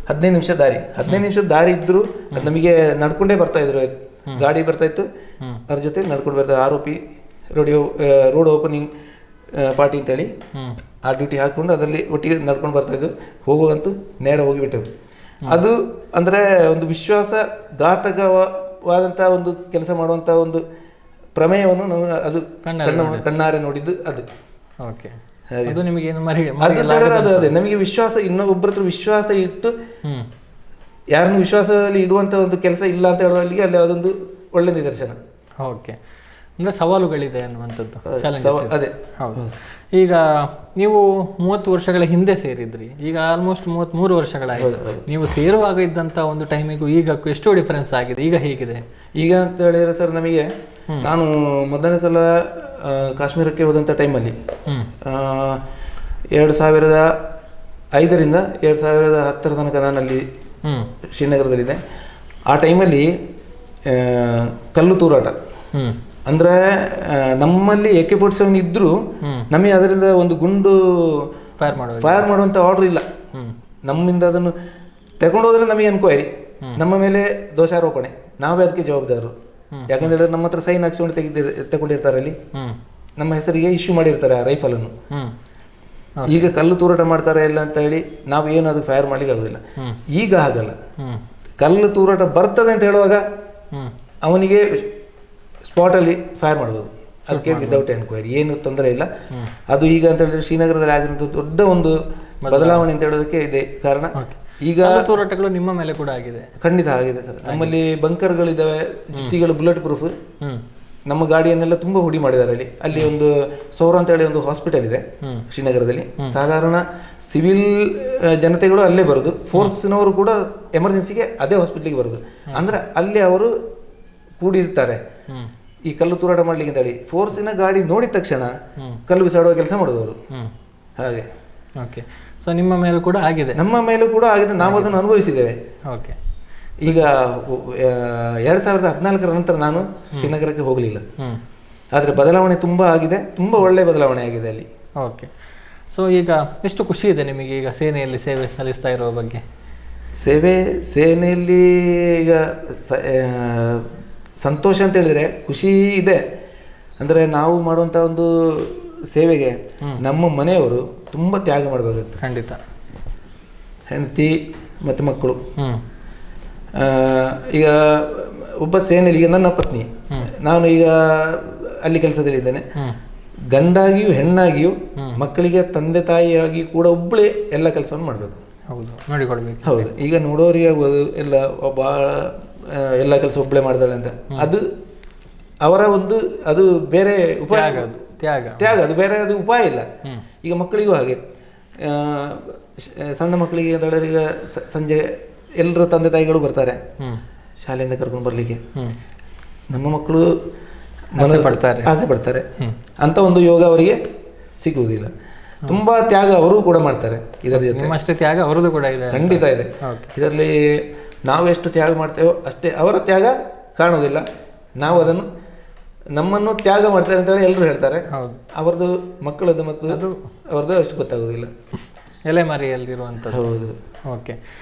15 ನಿಮಿಷ ದಾರಿ. 15 ನಿಮಿಷದ ದಾರಿ ಇದ್ರು ಅದು ನಮಗೆ ನಡ್ಕೊಂಡೇ ಬರ್ತಾ ಇದ್ರು. ಗಾಡಿ ಬರ್ತಾ ಇತ್ತು, ಅದ್ರ ಜೊತೆ ನಡ್ಕೊಂಡು ಬರ್ತಾ ಆರೋಪಿ ರೋಡ್ ಓಪನಿಂಗ್ ಪಾರ್ಟಿ ಅಂತೇಳಿ ಆ ಡ್ಯೂಟಿ ಹಾಕೊಂಡು ಅದರಲ್ಲಿ ಒಟ್ಟಿಗೆ ನಡ್ಕೊಂಡು ಬರ್ತಾ ಇದ್ದು. ಹೋಗುವಂತೂ ನೇರ ಹೋಗಿಬಿಟ್ಟರು. ಅದು ಅಂದ್ರೆ ಒಂದು ವಿಶ್ವಾಸಘಾತಕವಾದಂಥ ಒಂದು ಕೆಲಸ ಮಾಡುವಂಥ ಒಂದು ಪ್ರಮೇಯವನ್ನು ನಾವು ಅದು ಕಣ್ಣಾರೆ ನೋಡಿದ್ದು. ಅದು ಅದೇ ನಮಗೆ ವಿಶ್ವಾಸ, ಇನ್ನೊಬ್ಬರ ಹತ್ರ ವಿಶ್ವಾಸ ಇಟ್ಟು ಯಾರನ್ನು ವಿಶ್ವಾಸದಲ್ಲಿ ಇಡುವಂತ ಒಂದು ಕೆಲಸ ಇಲ್ಲ ಅಂತ ಹೇಳುವಲ್ಲಿಗೆ ಅಲ್ಲಿ ಅದೊಂದು ಒಳ್ಳೆ ನಿದರ್ಶನ. ಅಂದ್ರೆ ಸವಾಲುಗಳಿದೆ ಅನ್ನುವಂಥದ್ದು. ಅದೇ ಹೌದು. ಈಗ ನೀವು 30 ವರ್ಷಗಳ ಹಿಂದೆ ಸೇರಿದ್ರಿ, ಈಗ ಆಲ್ಮೋಸ್ಟ್ 33 ವರ್ಷಗಳಾಯಿತು. ನೀವು ಸೇರುವಾಗ ಇದ್ದಂತ ಒಂದು ಟೈಮಿಗೂ ಈಗಕ್ಕೂ ಎಷ್ಟು ಡಿಫರೆನ್ಸ್ ಆಗಿದೆ? ಈಗ ಹೇಗಿದೆ? ಈಗ ಅಂತ ಹೇಳಿದ್ರೆ ಸರ್, ನಮಗೆ ನಾನು ಮೊದಲನೇ ಸಲ ಕಾಶ್ಮೀರಕ್ಕೆ ಹೋದಂಥ ಟೈಮಲ್ಲಿ 2005ರಿಂದ 2010 ತನಕ ನಾನಲ್ಲಿ ಶ್ರೀನಗರದಲ್ಲಿದೆ. ಆ ಟೈಮಲ್ಲಿ ಕಲ್ಲು ತೂರಾಟ ಅಂದ್ರೆ ನಮ್ಮಲ್ಲಿ AK-47 ಇದ್ರು ನಮಗೆ ಅದರಿಂದ ಒಂದು ಗುಂಡು ಫೈರ್ ಮಾಡುವಂತ ಆರ್ಡರ್ ಇಲ್ಲ. ನಮ್ಮಿಂದ ಅದನ್ನು ತಗೊಂಡು ಹೋದ್ರೆ ನಮಗೆ ಎನ್ಕ್ವೈರಿ, ನಮ್ಮ ಮೇಲೆ ದೋಷಾರೋಪಣೆ, ನಾವೇ ಅದಕ್ಕೆ ಜವಾಬ್ದಾರರು. ಯಾಕಂತ ಹೇಳಿದ್ರೆ ನಮ್ಮ ಹತ್ರ ಸೈನ್ ಹಾಕ್ಸ್ಕೊಂಡು ತಗೊಂಡಿರ್ತಾರೆ, ಅಲ್ಲಿ ನಮ್ಮ ಹೆಸರಿಗೆ ಇಶ್ಯೂ ಮಾಡಿರ್ತಾರೆ ಆ ರೈಫಲ್ ಅನ್ನು. ಈಗ ಕಲ್ಲು ತೂರಾಟ ಮಾಡ್ತಾರೆ ಎಲ್ಲ ಅಂತ ಹೇಳಿ ನಾವು ಏನು ಅದು ಫೈರ್ ಮಾಡ್ಲಿಕ್ಕೆ ಆಗುದಿಲ್ಲ. ಈಗ ಹಾಗಲ್ಲ, ಕಲ್ಲು ತೂರಾಟ ಬರ್ತದೆ ಅಂತ ಹೇಳುವಾಗ ಅವನಿಗೆ ಸ್ಪಾಟ್ ಅಲ್ಲಿ ಫೈರ್ ಮಾಡ್ಬೋದು. ಅದಕ್ಕೆ ವಿದೌಟ್ ಎನ್ಕ್ವೈರಿ ಏನು ತೊಂದರೆ ಇಲ್ಲ. ಅದು ಈಗ ಅಂತ ಹೇಳಿದ್ರೆ ಶ್ರೀನಗರದಲ್ಲಿ ಆಗಿರುವಂತ ದೊಡ್ಡ ಒಂದು ಬದಲಾವಣೆ ಅಂತ ಹೇಳೋದಕ್ಕೆ ಇದೆ ಕಾರಣ. ಈಗ ಹೋರಾಟಗಳು ನಿಮ್ಮ ಮೇಲೆ ಕೂಡ ಆಗಿದೆ. ಖಂಡಿತ ಆಗಿದೆ ಸರ್. ನಮ್ಮಲ್ಲಿ ಬಂಕರ್ಗಳಿದ್ದಾವೆ, ಜಿಪ್ಸಿಗಳು ಬುಲೆಟ್ ಪ್ರೂಫ್. ನಮ್ಮ ಗಾಡಿಯನ್ನೆಲ್ಲ ತುಂಬಾ ಹುಡಿ ಮಾಡಿದ್ದಾರೆ ಅಲ್ಲಿ. ಅಲ್ಲಿ ಒಂದು ಸೌರ ಅಂತ ಹೇಳಿ ಒಂದು ಹಾಸ್ಪಿಟಲ್ ಇದೆ ಶ್ರೀನಗರದಲ್ಲಿ. ಸಾಧಾರಣ ಸಿವಿಲ್ ಜನತೆಗಳು ಅಲ್ಲೇ ಬರುದು, ಫೋರ್ಸ್ನವರು ಕೂಡ ಎಮರ್ಜೆನ್ಸಿಗೆ ಅದೇ ಹಾಸ್ಪಿಟ್ಲಿಗೆ ಬರುದು. ಅಂದ್ರೆ ಅಲ್ಲಿ ಅವರು ಕೂಡಿರ್ತಾರೆ ಈ ಕಲ್ಲು ತೂರಾಟ ಮಾಡ್ಲಿಕ್ಕೆ ಅಂತ ಹೇಳಿ. ಫೋರ್ಸಿನ ಗಾಡಿ ನೋಡಿದ ತಕ್ಷಣ ಕಲ್ಲು ಬಿಸಾಡುವ ಕೆಲಸ ಮಾಡೋದು ಅವರು. ಹಾಗೆ ಓಕೆ. ಸೊ ನಿಮ್ಮ ಮೇಲೂ ಕೂಡ ಆಗಿದೆ? ನಮ್ಮ ಮೇಲೂ ಕೂಡ ಆಗಿದೆ, ನಾವು ಅದನ್ನು ಅನುಭವಿಸಿದ್ದೇವೆ. ಓಕೆ. ಈಗ 2014 ನಂತರ ನಾನು ಶ್ರೀನಗರಕ್ಕೆ ಹೋಗಲಿಲ್ಲ. ಆದರೆ ಬದಲಾವಣೆ ತುಂಬ ಆಗಿದೆ, ತುಂಬ ಒಳ್ಳೆಯ ಬದಲಾವಣೆ ಆಗಿದೆ ಅಲ್ಲಿ. ಓಕೆ. ಸೊ ಈಗ ಎಷ್ಟು ಖುಷಿ ಇದೆ ನಿಮಗೆ ಈಗ ಸೇನೆಯಲ್ಲಿ ಸೇವೆ ಸಲ್ಲಿಸ್ತಾ ಇರೋ ಬಗ್ಗೆ? ಸೇನೆಯಲ್ಲಿ ಈಗ ಸಂತೋಷ ಅಂತ ಹೇಳಿದರೆ ಖುಷಿ ಇದೆ. ಅಂದರೆ ನಾವು ಮಾಡುವಂಥ ಒಂದು ಸೇವೆಗೆ ನಮ್ಮ ಮನೆಯವರು ತುಂಬ ತ್ಯಾಗ ಮಾಡಬೇಕಾಗುತ್ತೆ. ಖಂಡಿತ. ಹೆಂಡತಿ ಮತ್ತು ಮಕ್ಕಳು. ಈಗ ಒಬ್ಬ ಸೇನೆಯಲ್ಲಿ, ಈಗ ನನ್ನ ಪತ್ನಿ, ನಾನು ಈಗ ಅಲ್ಲಿ ಕೆಲಸದಲ್ಲಿದ್ದೇನೆ. ಗಂಡಾಗಿಯೂ ಹೆಣ್ಣಾಗಿಯೂ ಮಕ್ಕಳಿಗೆ ತಂದೆ ತಾಯಿಯಾಗಿ ಕೂಡ ಒಬ್ಬಳೇ ಎಲ್ಲ ಕೆಲಸವನ್ನು ಮಾಡಬೇಕು. ಹೌದು, ನೋಡಿಕೊಳ್ಬೇಕು. ಹೌದು. ಈಗ ನೋಡೋರಿಗೆ ಆಗ್ಬೋದು ಎಲ್ಲ ಭಾಳ ಎಲ್ಲ ಕೆಲಸ ಒಬ್ಬಳೇ ಮಾಡಿದಾಳೆ ಅಂತ, ಅದು ಅವರ ಒಂದು ಅದು ಬೇರೆ ಉಪಾಯ, ತ್ಯಾಗ, ಅದು ಬೇರೆ ಅದು ಉಪಾಯ ಇಲ್ಲ. ಈಗ ಮಕ್ಕಳಿಗೂ ಹಾಗೆ, ಸಣ್ಣ ಮಕ್ಕಳಿಗೆ ಅಂತ ಹೇಳಿದ್ರೆ ಈಗ ಸಂಜೆ ಎಲ್ಲರ ತಂದೆ ತಾಯಿಗಳು ಬರ್ತಾರೆ ಶಾಲೆಯಿಂದ ಕರ್ಕೊಂಡು ಬರಲಿಕ್ಕೆ. ನಮ್ಮ ಮಕ್ಕಳು ಆಸೆ ಪಡ್ತಾರೆ ಅಂತ ಒಂದು ಯೋಗ ಅವರಿಗೆ ಸಿಗುವುದಿಲ್ಲ. ತುಂಬಾ ತ್ಯಾಗ ಅವರು ಕೂಡ ಮಾಡ್ತಾರೆ ಇದರ ಜೊತೆ. ಅಷ್ಟೇ ತ್ಯಾಗ ಅವರದ್ದು ಕೂಡ ಇದೆ, ಖಂಡಿತ ಇದೆ. ಇದರಲ್ಲಿ ನಾವು ಎಷ್ಟು ತ್ಯಾಗ ಮಾಡ್ತೇವೋ ಅಷ್ಟೇ ಅವರ ತ್ಯಾಗ ಕಾಣುವುದಿಲ್ಲ. ನಾವು ಅದನ್ನು ನಮ್ಮನ್ನು ತ್ಯಾಗ ಮಾಡ್ತಾರೆ ಅಂತೇಳಿ ಎಲ್ಲರೂ ಹೇಳ್ತಾರೆ. ಅವರದ್ದು ಮಕ್ಕಳದ್ದು ಮತ್ತು ಅವ್ರದ್ದು ಅಷ್ಟು ಗೊತ್ತಾಗೋದಿಲ್ಲ. ಎಲೆಮರೆಯಲ್ಲಿರುವಂಥದ್ದು. ಹೌದು. ಓಕೆ.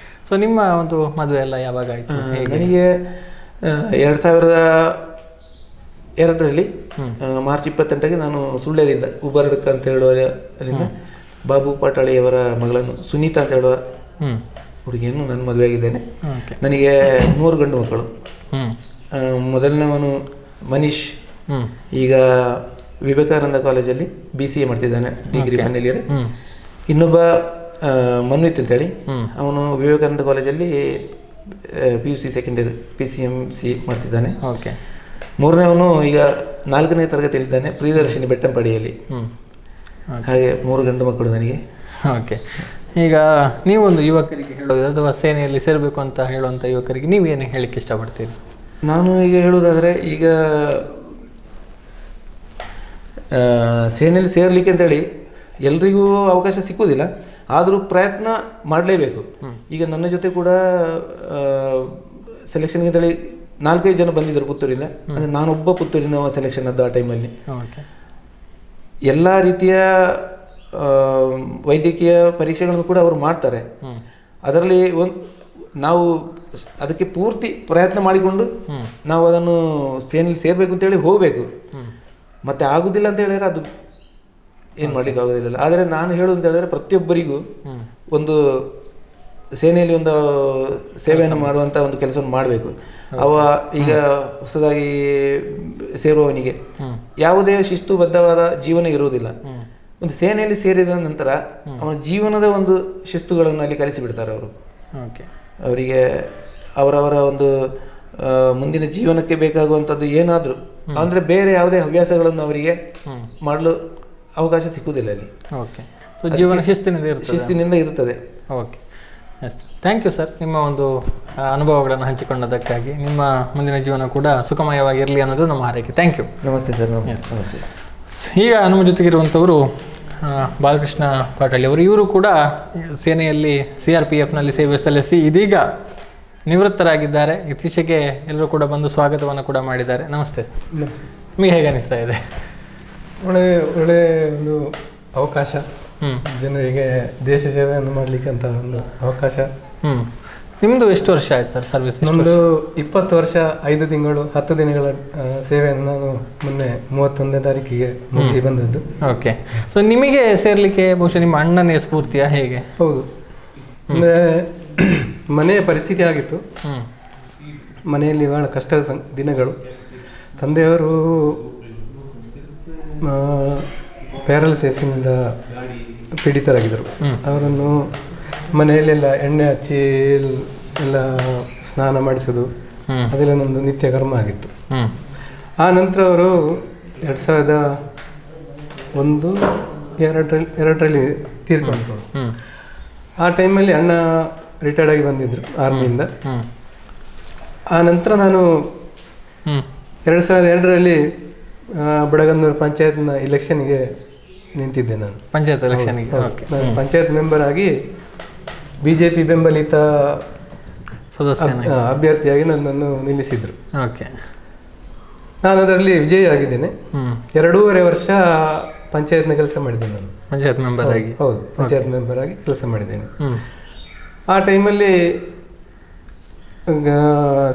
ಸೊ ನಿಮ್ಮ ಒಂದು ಮದುವೆ ಎಲ್ಲ ಯಾವಾಗ ಆಯಿತು? ನನಗೆ 2002ರಲ್ಲಿ ಮಾರ್ಚ್ 28ಗೆ ನಾನು ಸುಳ್ಳ್ಯದಿಂದ ಉಬರಡ್ಕ ಅಂತ ಹೇಳುವ ಅಲ್ಲಿಂದ ಬಾಬು ಪಾಟಾಳಿಯವರ ಮಗಳನ್ನು ಸುನೀತಾ ಅಂತ ಹೇಳುವ ಹುಡುಗಿಯನ್ನು ನಾನು ಮದುವೆ ಆಗಿದ್ದೇನೆ. ನನಗೆ 3 ಗಂಡು ಮಕ್ಕಳು. ಮೊದಲನೇವನು ಮನೀಶ್, ಈಗ ವಿವೇಕಾನಂದ ಕಾಲೇಜಲ್ಲಿ BCA ಮಾಡ್ತಿದ್ದಾನೆ, ಡಿಗ್ರಿ ಫೈನಲ್ ಇಯರ್. ಇನ್ನೊಬ್ಬ ಮನ್ವಿತ್ ಅಂತೇಳಿ, ಅವನು ವಿವೇಕಾನಂದ ಕಾಲೇಜಲ್ಲಿ PUC ಸೆಕೆಂಡ್ ಇಯರ್ PCMC ಮಾಡ್ತಿದ್ದಾನೆ. ಮೂರನೇವನು ಈಗ 4ನೇ ತರಗತಿಯಲ್ಲಿದ್ದಾನೆ, ಪ್ರಿಯದರ್ಶಿನಿ ಬೆಟ್ಟಂಪಡಿಯಲ್ಲಿ. ಹಾಗೆ 3 ಗಂಡು ಮಕ್ಕಳು ನನಗೆ. ಓಕೆ. ಈಗ ನೀವೊಂದು ಯುವಕರಿಗೆ ಹೇಳೋದು ಅಥವಾ ಸೇನೆಯಲ್ಲಿ ಸೇರಬೇಕು ಅಂತ ಹೇಳುವಂಥ ಯುವಕರಿಗೆ ನೀವೇನು ಹೇಳಲಿಕ್ಕೆ ಇಷ್ಟಪಡ್ತೀರಿ? ನಾನು ಈಗ ಹೇಳುವುದಾದರೆ, ಈಗ ಸೇನೆಯಲ್ಲಿ ಸೇರಲಿಕ್ಕೆ ಅಂತೇಳಿ ಎಲ್ರಿಗೂ ಅವಕಾಶ ಸಿಕ್ಕುವುದಿಲ್ಲ, ಆದರೂ ಪ್ರಯತ್ನ ಮಾಡಲೇಬೇಕು. ಈಗ ನನ್ನ ಜೊತೆ ಕೂಡ ಸೆಲೆಕ್ಷನ್ಗೆ ಅಂತೇಳಿ 4-5 ಜನ ಬಂದಿದ್ದರು ಪುತ್ತೂರಿಂದ. ಅಂದರೆ ನಾನೊಬ್ಬ ಪುತ್ತೂರಿನ ಸೆಲೆಕ್ಷನ್ ಆದ ಆ ಟೈಮಲ್ಲಿ. ಎಲ್ಲ ರೀತಿಯ ವೈದ್ಯಕೀಯ ಪರೀಕ್ಷೆಗಳನ್ನು ಕೂಡ ಅವರು ಮಾಡ್ತಾರೆ. ಅದರಲ್ಲಿ ನಾವು ಅದಕ್ಕೆ ಪೂರ್ತಿ ಪ್ರಯತ್ನ ಮಾಡಿಕೊಂಡು ನಾವು ಅದನ್ನು ಸೇನೆಯಲ್ಲಿ ಸೇರಬೇಕು ಅಂತೇಳಿ ಹೋಗಬೇಕು. ಮತ್ತೆ ಆಗುದಿಲ್ಲ ಅಂತ ಹೇಳಿದ್ರೆ ಅದು ಏನು ಮಾಡ್ಲಿಕ್ಕೆ ಆಗೋದಿಲ್ಲ. ಆದರೆ ನಾನು ಹೇಳೋದು ಅಂತ ಹೇಳಿದ್ರೆ, ಪ್ರತಿಯೊಬ್ಬರಿಗೂ ಒಂದು ಸೇನೆಯಲ್ಲಿ ಒಂದು ಸೇವೆಯನ್ನು ಮಾಡುವಂಥ ಒಂದು ಕೆಲಸವನ್ನು ಮಾಡಬೇಕು. ಈಗ ಹೊಸದಾಗಿ ಸೇರುವವನಿಗೆ ಯಾವುದೇ ಶಿಸ್ತುಬದ್ಧವಾದ ಜೀವನ ಇರುವುದಿಲ್ಲ. ಒಂದು ಸೇನೆಯಲ್ಲಿ ಸೇರಿದ ನಂತರ ಅವನ ಜೀವನದ ಒಂದು ಶಿಸ್ತುಗಳನ್ನು ಅಲ್ಲಿ ಕಲಿಸಿಬಿಡ್ತಾರೆ ಅವರು. ಅವರಿಗೆ ಅವರವರ ಒಂದು ಮುಂದಿನ ಜೀವನಕ್ಕೆ ಬೇಕಾಗುವಂಥದ್ದು ಏನಾದರೂ ಅಂದರೆ ಬೇರೆ ಯಾವುದೇ ಹವ್ಯಾಸಗಳನ್ನು ಅವರಿಗೆ ಮಾಡಲು ಅವಕಾಶ ಸಿಕ್ಕುವುದಿಲ್ಲ ಅಲ್ಲಿ. ಸೊ ಜೀವನ ಶಿಸ್ತಿನಿಂದ ಇರುತ್ತದೆ. Okay, yes, thank you sir, ನಿಮ್ಮ ಒಂದು ಅನುಭವಗಳನ್ನು ಹಂಚಿಕೊಂಡದಕ್ಕಾಗಿ. ನಿಮ್ಮ ಮುಂದಿನ ಜೀವನ ಕೂಡ ಸುಖಮಯವಾಗಿರಲಿ ಅನ್ನೋದು ನಮ್ಮ ಹಾರೈಕೆ. Thank you. ನಮಸ್ತೆ ಸರ್. ನಮಸ್ತೆ. ಈಗ ನಮ್ಮ ಜೊತೆಗಿರುವಂಥವರು ಬಾಲಕೃಷ್ಣ ಪಾಟಾಳಿ ಅವರು. ಇವರು ಕೂಡ ಸೇನೆಯಲ್ಲಿ CRPFನಲ್ಲಿ ಸೇವೆ ಸಲ್ಲಿಸಿ ಇದೀಗ ನಿವೃತ್ತರಾಗಿದ್ದಾರೆ. ಇತ್ತೀಚೆಗೆ ಎಲ್ಲರೂ ಕೂಡ ಬಂದು ಸ್ವಾಗತವನ್ನು ಕೂಡ ಮಾಡಿದ್ದಾರೆ. ನಮಸ್ತೆ ಸರ್. ನಿಮಗೆ ಹೇಗೆ ಅನಿಸ್ತಾ ಇದೆ? ಒಳ್ಳೆ ಒಂದು ಅವಕಾಶ, ಜನರಿಗೆ ದೇಶ ಸೇವೆಯನ್ನು ಮಾಡಲಿಕ್ಕೆ ಅಂತ ಒಂದು ಅವಕಾಶ. ನಿಮ್ಮದು ಎಷ್ಟು ವರ್ಷ ಆಯ್ತು ಸರ್ ಸರ್ವಿಸ್? ನಮ್ಮದು 20 ವರ್ಷ 5 ತಿಂಗಳು 10 ದಿನಗಳ ಸೇವೆಯನ್ನು ನಾನು ಮೊನ್ನೆ 31ನೇ ತಾರೀಕಿಗೆ ಮುಗಿಸಿ ಬಂದದ್ದು. ಓಕೆ. ಸೊ ನಿಮಗೆ ಸೇರ್ಲಿಕ್ಕೆ ಬಹುಶಃ ನಿಮ್ಮ ಅಣ್ಣನೇ ಸ್ಫೂರ್ತಿಯಾ ಹೇಗೆ? ಹೌದು, ಅಂದರೆ ಮನೆಯ ಪರಿಸ್ಥಿತಿ ಆಗಿತ್ತು. ಮನೆಯಲ್ಲಿ ಬಹಳ ಕಷ್ಟದ ದಿನಗಳು. ತಂದೆಯವರು ಪ್ಯಾರಲಿಸಿಸ್ನಿಂದ ಪೀಡಿತರಾಗಿದ್ದರು. ಅವರನ್ನು ಮನೆಯಲ್ಲೆಲ್ಲ ಎಣ್ಣೆ ಹಚ್ಚಿ ಎಲ್ಲ ಸ್ನಾನ ಮಾಡಿಸೋದು ಅದೆಲ್ಲ ನಮ್ಮದು ನಿತ್ಯ ಕರ್ಮ ಆಗಿತ್ತು. ಆ ನಂತರ ಅವರು 2001-2ರಲ್ಲಿ ತೀರ್ಕೊಂಡ್ರು. ಆ ಟೈಮಲ್ಲಿ ಅಣ್ಣ ರಿಟೈರ್ಡ್ ಆಗಿ ಬಂದಿದ್ರು ಆರ್ಮಿಯಿಂದ. ಆ ನಂತರ ನಾನು 2002ರಲ್ಲಿ ಬಡಗನ್ನೂರು ಪಂಚಾಯತ್ನ ಇಲೆಕ್ಷನ್ಗೆ ನಿಂತಿದ್ದೆ ನಾನು. ಪಂಚಾಯತ್ ಎಲೆಕ್ಷನ್ಗೆ. ಓಕೆ. ನಾನು ಪಂಚಾಯತ್ ಮೆಂಬರ್ ಆಗಿ BJP ಬೆಂಬಲಿತ ಅಭ್ಯರ್ಥಿಯಾಗಿ ನನ್ನನ್ನು ನಿಲ್ಲಿಸಿದ್ರು. ಓಕೆ. ನಾನು ಅದರಲ್ಲಿ ವಿಜಯಿ ಆಗಿದ್ದೇನೆ. 2.5 ವರ್ಷ ಪಂಚಾಯತ್ನ ಕೆಲಸ ಮಾಡಿದ್ದೇನೆ ನಾನು. ಪಂಚಾಯತ್ ಮೆಂಬರ್ ಆಗಿ? ಹೌದು, ಪಂಚಾಯತ್ ಮೆಂಬರ್ ಆಗಿ ಕೆಲಸ ಮಾಡಿದ್ದೇನೆ. ಆ ಟೈಮಲ್ಲಿ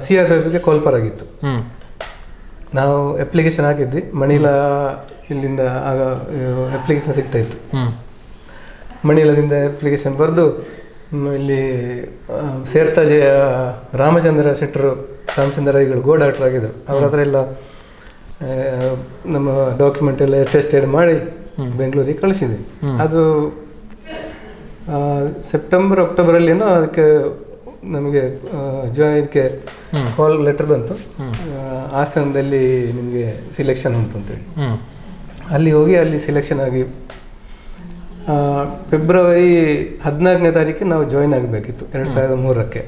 CRPFಗೆ ಕಾಲ್ಪರ್ ಆಗಿತ್ತು. ನಾವು ಅಪ್ಲಿಕೇಶನ್ ಹಾಕಿದ್ವಿ, ಮಣಿಲಾ ಇಲ್ಲಿಂದ ಆಗ ಅಪ್ಲಿಕೇಶನ್ ಸಿಗ್ತಾ ಇತ್ತು. ಮಣಿಲಾದಿಂದ ಅಪ್ಲಿಕೇಶನ್ ಬರೆದು ಇಲ್ಲಿ ಸೇರ್ತಾ ರಾಮಚಂದ್ರ ಶೆಟ್ಟರು, ರಾಮಚಂದ್ರ ರೈಗಳು ಗೋ ಡಾಕ್ಟರ್ ಆಗಿದ್ರು. ಅವ್ರ ಹತ್ರ ಎಲ್ಲ ನಮ್ಮ ಡಾಕ್ಯುಮೆಂಟ್ ಎಲ್ಲ ಅಟೆಸ್ಟೆಡ್ ಮಾಡಿ ಬೆಂಗಳೂರಿಗೆ ಕಳಿಸಿದ್ವಿ. ಅದು ಸೆಪ್ಟೆಂಬರ್ ಅಕ್ಟೋಬರಲ್ಲಿ ಏನೋ ಅದಕ್ಕೆ ನಮಗೆ ಇದಕ್ಕೆ ಕಾಲ್ ಲೆಟರ್ ಬಂತು, ಹಾಸನದಲ್ಲಿ ನಿಮಗೆ ಸಿಲೆಕ್ಷನ್ ಉಂಟು ಅಂತೇಳಿ. ಅಲ್ಲಿ ಹೋಗಿ ಅಲ್ಲಿ ಸಿಲೆಕ್ಷನ್ ಆಗಿ ಫೆಬ್ರವರಿ 14ನೇ ತಾರೀಕು ನಾವು ಜಾಯಿನ್ ಆಗಬೇಕಿತ್ತು 2003ಕ್ಕೆ.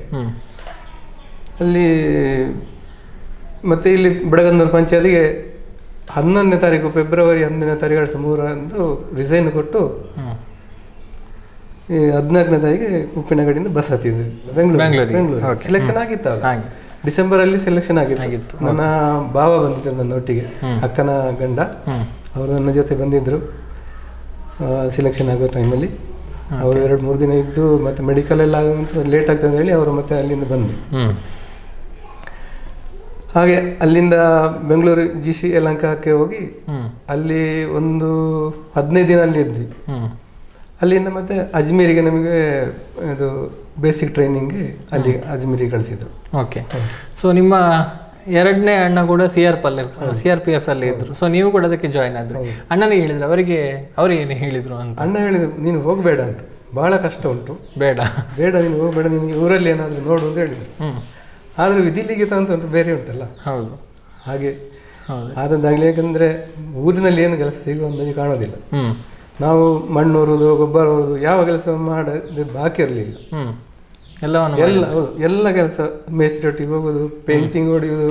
ಅಲ್ಲಿ ಮತ್ತೆ ಇಲ್ಲಿ ಬಡಗನ್ನೂರು ಪಂಚಾಯತಿಗೆ 11ನೇ ತಾರೀಕು ಫೆಬ್ರವರಿ 11ನೇ ತಾರೀಕು 2003 ರಿಸೈನ್ ಕೊಟ್ಟು ಈ 14ನೇ ತಾರೀಕಿಗೆ ಉಪ್ಪಿನಗಡಿಯಿಂದ ಬಸ್ ಹತ್ತಿದ್ವಿ ಬೆಂಗಳೂರು. ಸಿಲೆಕ್ಷನ್ ಆಗಿತ್ತು ಆಗ, ಡಿಸೆಂಬರಲ್ಲಿ ಸಿಲೆಕ್ಷನ್ ಆಗಿತ್ತು. ನನ್ನ ಭಾವ ಬಂದಿದ್ರು ನನ್ನ ಒಟ್ಟಿಗೆ, ಅಕ್ಕನ ಗಂಡ, ಅವರು ನನ್ನ ಜೊತೆ ಬಂದಿದ್ರು ಸಿಲೆಕ್ಷನ್ ಆಗೋ ಟೈಮಲ್ಲಿ. ಅವರು 2-3 ದಿನ ಇದ್ದು ಮತ್ತೆ ಮೆಡಿಕಲ್ ಎಲ್ಲ ಲೇಟ್ ಆಗ್ತದೆ ಅಂತ ಹೇಳಿ ಅವರು ಮತ್ತೆ ಅಲ್ಲಿಂದ ಬಂದರು. ಹಾಗೆ ಅಲ್ಲಿಂದ ಬೆಂಗಳೂರು GC ಯಲಹಂಕಕ್ಕೆ ಹೋಗಿ ಅಲ್ಲಿ ಒಂದು 15 ದಿನ ಅಲ್ಲಿ ಇದ್ವಿ. ಅಲ್ಲಿಂದ ಮತ್ತೆ ಅಜ್ಮೀರಿಗೆ ನಮಗೆ ಇದು ಬೇಸಿಕ್ ಟ್ರೈನಿಂಗ್ಗೆ ಅಲ್ಲಿ ಅಜ್ಮೀರಿಗೆ ಕಳಿಸಿದ್ರು. ಓಕೆ. ಸೊ ನಿಮ್ಮ ಎರಡನೇ ಅಣ್ಣ ಕೂಡ CRPF ಅಲ್ಲಿ ಇದ್ರು. ಸೊ ನೀವು ಕೂಡ ಅದಕ್ಕೆ ಜಾಯಿನ್ ಆದ್ರಿ. ಅಣ್ಣನಿಗೆ ಹೇಳಿದ್ರು, ಅವ್ರಿಗೆ ಏನು ಹೇಳಿದ್ರು ಅಂತ? ಅಣ್ಣ ಹೇಳಿದ್ರು, ನೀನು ಹೋಗಬೇಡ ಅಂತ, ಬಹಳ ಕಷ್ಟ ಉಂಟು, ಬೇಡ ನೀನು ಹೋಗಬೇಡ, ನಿನಗೆ ಊರಲ್ಲಿ ಏನಾದರೂ ನೋಡು ಅಂತ ಹೇಳಿದ್ರು. ಆದ್ರೆ ವಿಧಿಲಿಖಿತ ಅಂತ ಬೇರೆ ಉಂಟಲ್ಲ. ಹೌದು, ಹಾಗೆ ಆದದ್ದಾಗಲಿ. ಯಾಕಂದ್ರೆ ಊರಿನಲ್ಲಿ ಏನು ಕೆಲಸ ಸಿಗುವಂತ ಕಾಣೋದಿಲ್ಲ. ನಾವು ಮಣ್ಣು ಹೊರೋದು, ಗೊಬ್ಬರ ಹೊರೋದು, ಯಾವ ಕೆಲಸ ಮಾಡೋದು ಬಾಕಿ ಇರಲಿಲ್ಲ. ಎಲ್ಲ ಕೆಲಸ, ಮೇಸ್ತ್ರಿ ಒಟ್ಟಿಗೆ ಹೋಗೋದು, ಪೇಂಟಿಂಗ್ ಹೊಡೆಯುವುದು,